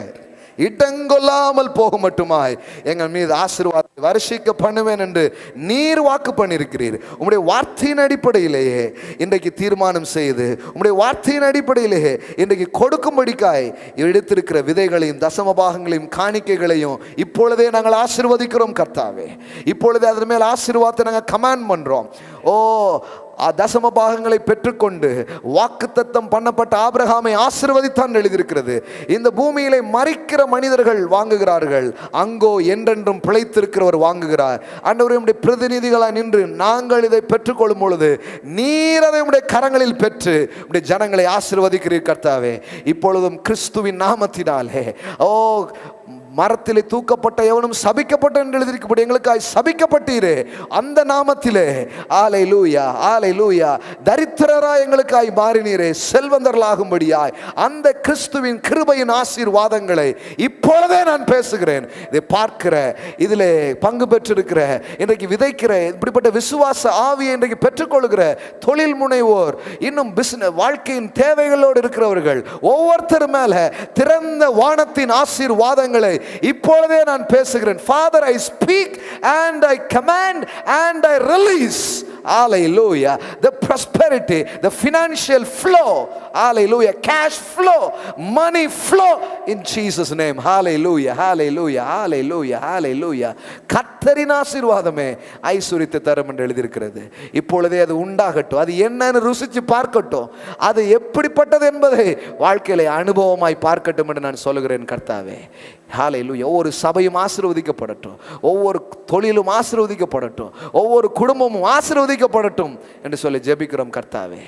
இடங்கொள்ளாமல் போக மட்டுமாய் எங்கள் மீது ஆசீர்வாதத்தை வருஷிக்க பண்ணுவேன் என்று நீர் வாக்கு பண்ணியிருக்கிறீர். உம்முடைய வார்த்தையின் அடிப்படையிலேயே இன்றைக்கு தீர்மானம் செய்து, உம்முடைய வார்த்தையின் அடிப்படையிலேயே இன்றைக்கு கொடுக்கும்படிக்காய் எடுத்திருக்கிற விதைகளையும் தசமபாகங்களையும் காணிக்கைகளையும் இப்பொழுதே நாங்கள் ஆசீர்வதிக்கிறோம் கர்த்தாவே. இப்பொழுதே அதன் மேல் ஆசீர்வாதத்தை நாங்கள் கமாண்ட் பண்ணுறோம். தசம பாகங்களை பெற்றுக்கொண்டு வாக்குத்தத்தம் பண்ணப்பட்ட ஆபிரகாமை ஆசீர்வதித்தான் எழுதியிருக்கிறது. இந்த பூமியிலே மரிக்கிற மனிதர்கள் வாங்குகிறார்கள், அங்கோ என்றென்றும் பிழைத்திருக்கிறவர் வாங்குகிறார். ஆண்டவரே, உம்முடைய பிரதிநிதிகளாய் நின்று நாங்கள் இதை பெற்றுக்கொள்ளும் பொழுது நீர் அதை உம்முடைய கரங்களில் பெற்று உம்முடைய ஜனங்களை ஆசீர்வதிக்கிறீர் கர்த்தாவே. இப்பொழுதும் கிறிஸ்துவின் நாமத்தினாலே மரத்திலே தூக்கப்பட்ட எவனும் சபிக்கப்பட்ட என்று எழுதியிருக்கப்படி எங்களுக்காய் சபிக்கப்பட்டீரே, அந்த நாமத்திலே ஹல்லேலூயா ஹல்லேலூயா தரித்திரராய் எங்களுக்காய் மாறினீரே செல்வந்தர்களாகும்படியாய் அந்த கிறிஸ்துவின் கிருபையின் ஆசீர்வாதங்களை இப்பொழுதே நான் பேசுகிறேன். இதை பார்க்கிற, இதிலே பங்கு பெற்றிருக்கிற, இன்றைக்கு விதைக்கிற, இப்படிப்பட்ட விசுவாச ஆவியை இன்றைக்கு பெற்றுக்கொள்கிற தொழில் முனைவோர், இன்னும் வாழ்க்கையின் தேவைகளோடு இருக்கிறவர்கள் ஒவ்வொருத்தர் மேல திறந்த வானத்தின் ஆசீர்வாதங்களை இப்பொழுதே நான் பேசுகிறேன். Father, I speak and I command and I release. Hallelujah. The prosperity, the financial flow, hallelujah, cash flow, money flow in Jesus name. Hallelujah, hallelujah, hallelujah, hallelujah. கர்த்தரின் ஆசீர்வாதமே ஐஸ்வரியத்தை தரும் என்று எழுதியிருக்கிறது. இப்பொழுதே அது உண்டாகட்டும், அது என்னன்னு ருசிச்சு பார்க்கட்டும், அது எப்படிப்பட்டது என்பதை வாழ்க்கையில அனுபவமாய் பார்க்கட்டும் என்று நான் சொல்லுகிறேன் கர்த்தாவே. ஹல்லேலூயா. ஒவ்வொரு சபையும் ஆசீர்வதிக்கப்படட்டும், ஒவ்வொரு தொழிலும் ஆசீர்வதிக்கப்படட்டும், ஒவ்வொரு குடும்பமும் ஆசீர்வதிக்கப்படட்டும் என்று சொல்லி ஜெபிக்கிறோம் கர்த்தாவே.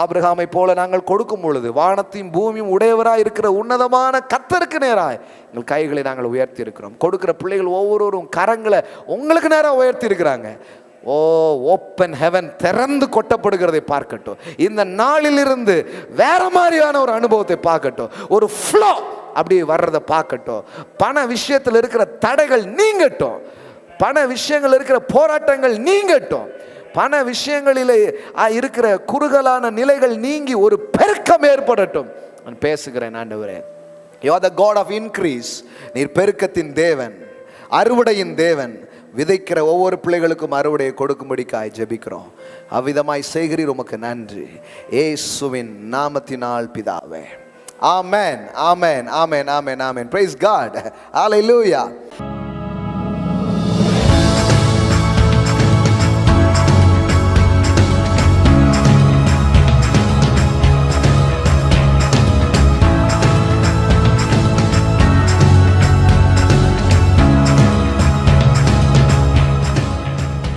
ஆபிரகாமை போல நாங்கள் கொடுக்கும் பொழுது வானத்தையும் பூமியும் உடையவராய் இருக்கிற உன்னதமான கர்த்தருக்கு நேராய் எங்கள் கைகளை நாங்கள் உயர்த்தி இருக்கிறோம். கொடுக்கிற பிள்ளைகள் ஒவ்வொருவரும் கரங்களை உங்களுக்கு நேராக உயர்த்தி இருக்கிறாங்க. ஓப்பன் ஹெவன் திறந்து கொட்டப்படுகிறதை பார்க்கட்டும். இந்த நாளிலிருந்து வேற மாதிரியான ஒரு அனுபவத்தை பார்க்கட்டும். ஒரு ஃப்ளோ அப்படி வர்றதை பார்க்கட்டும். பண விஷயத்தில் இருக்கிற தடைகள் நீங்கட்டும், பண விஷயங்கள் இருக்கிற போராட்டங்கள் நீங்கட்டும், பண விஷயங்களிலே இருக்கிற குறுகலான நிலைகள் நீங்கி ஒரு பெருக்கம் ஏற்படட்டும். நான் பேசுகிறேன் ஆண்டவரே. You are the God of increase. நீர் பெருக்கத்தின் தேவன், அறுவடையின் தேவன். விதைக்கிற ஒவ்வொரு பிள்ளைகளுக்கும் அறுவடையை கொடுக்கும்படிக்காய் ஜெபிக்கிறோம். அவ்விதமாய் செய்கிறீர், உமக்கு நன்றி. இயேசுவின் நாமத்தினால் பிதாவே. Amen, amen, amen, amen, amen. Praise God. Hallelujah.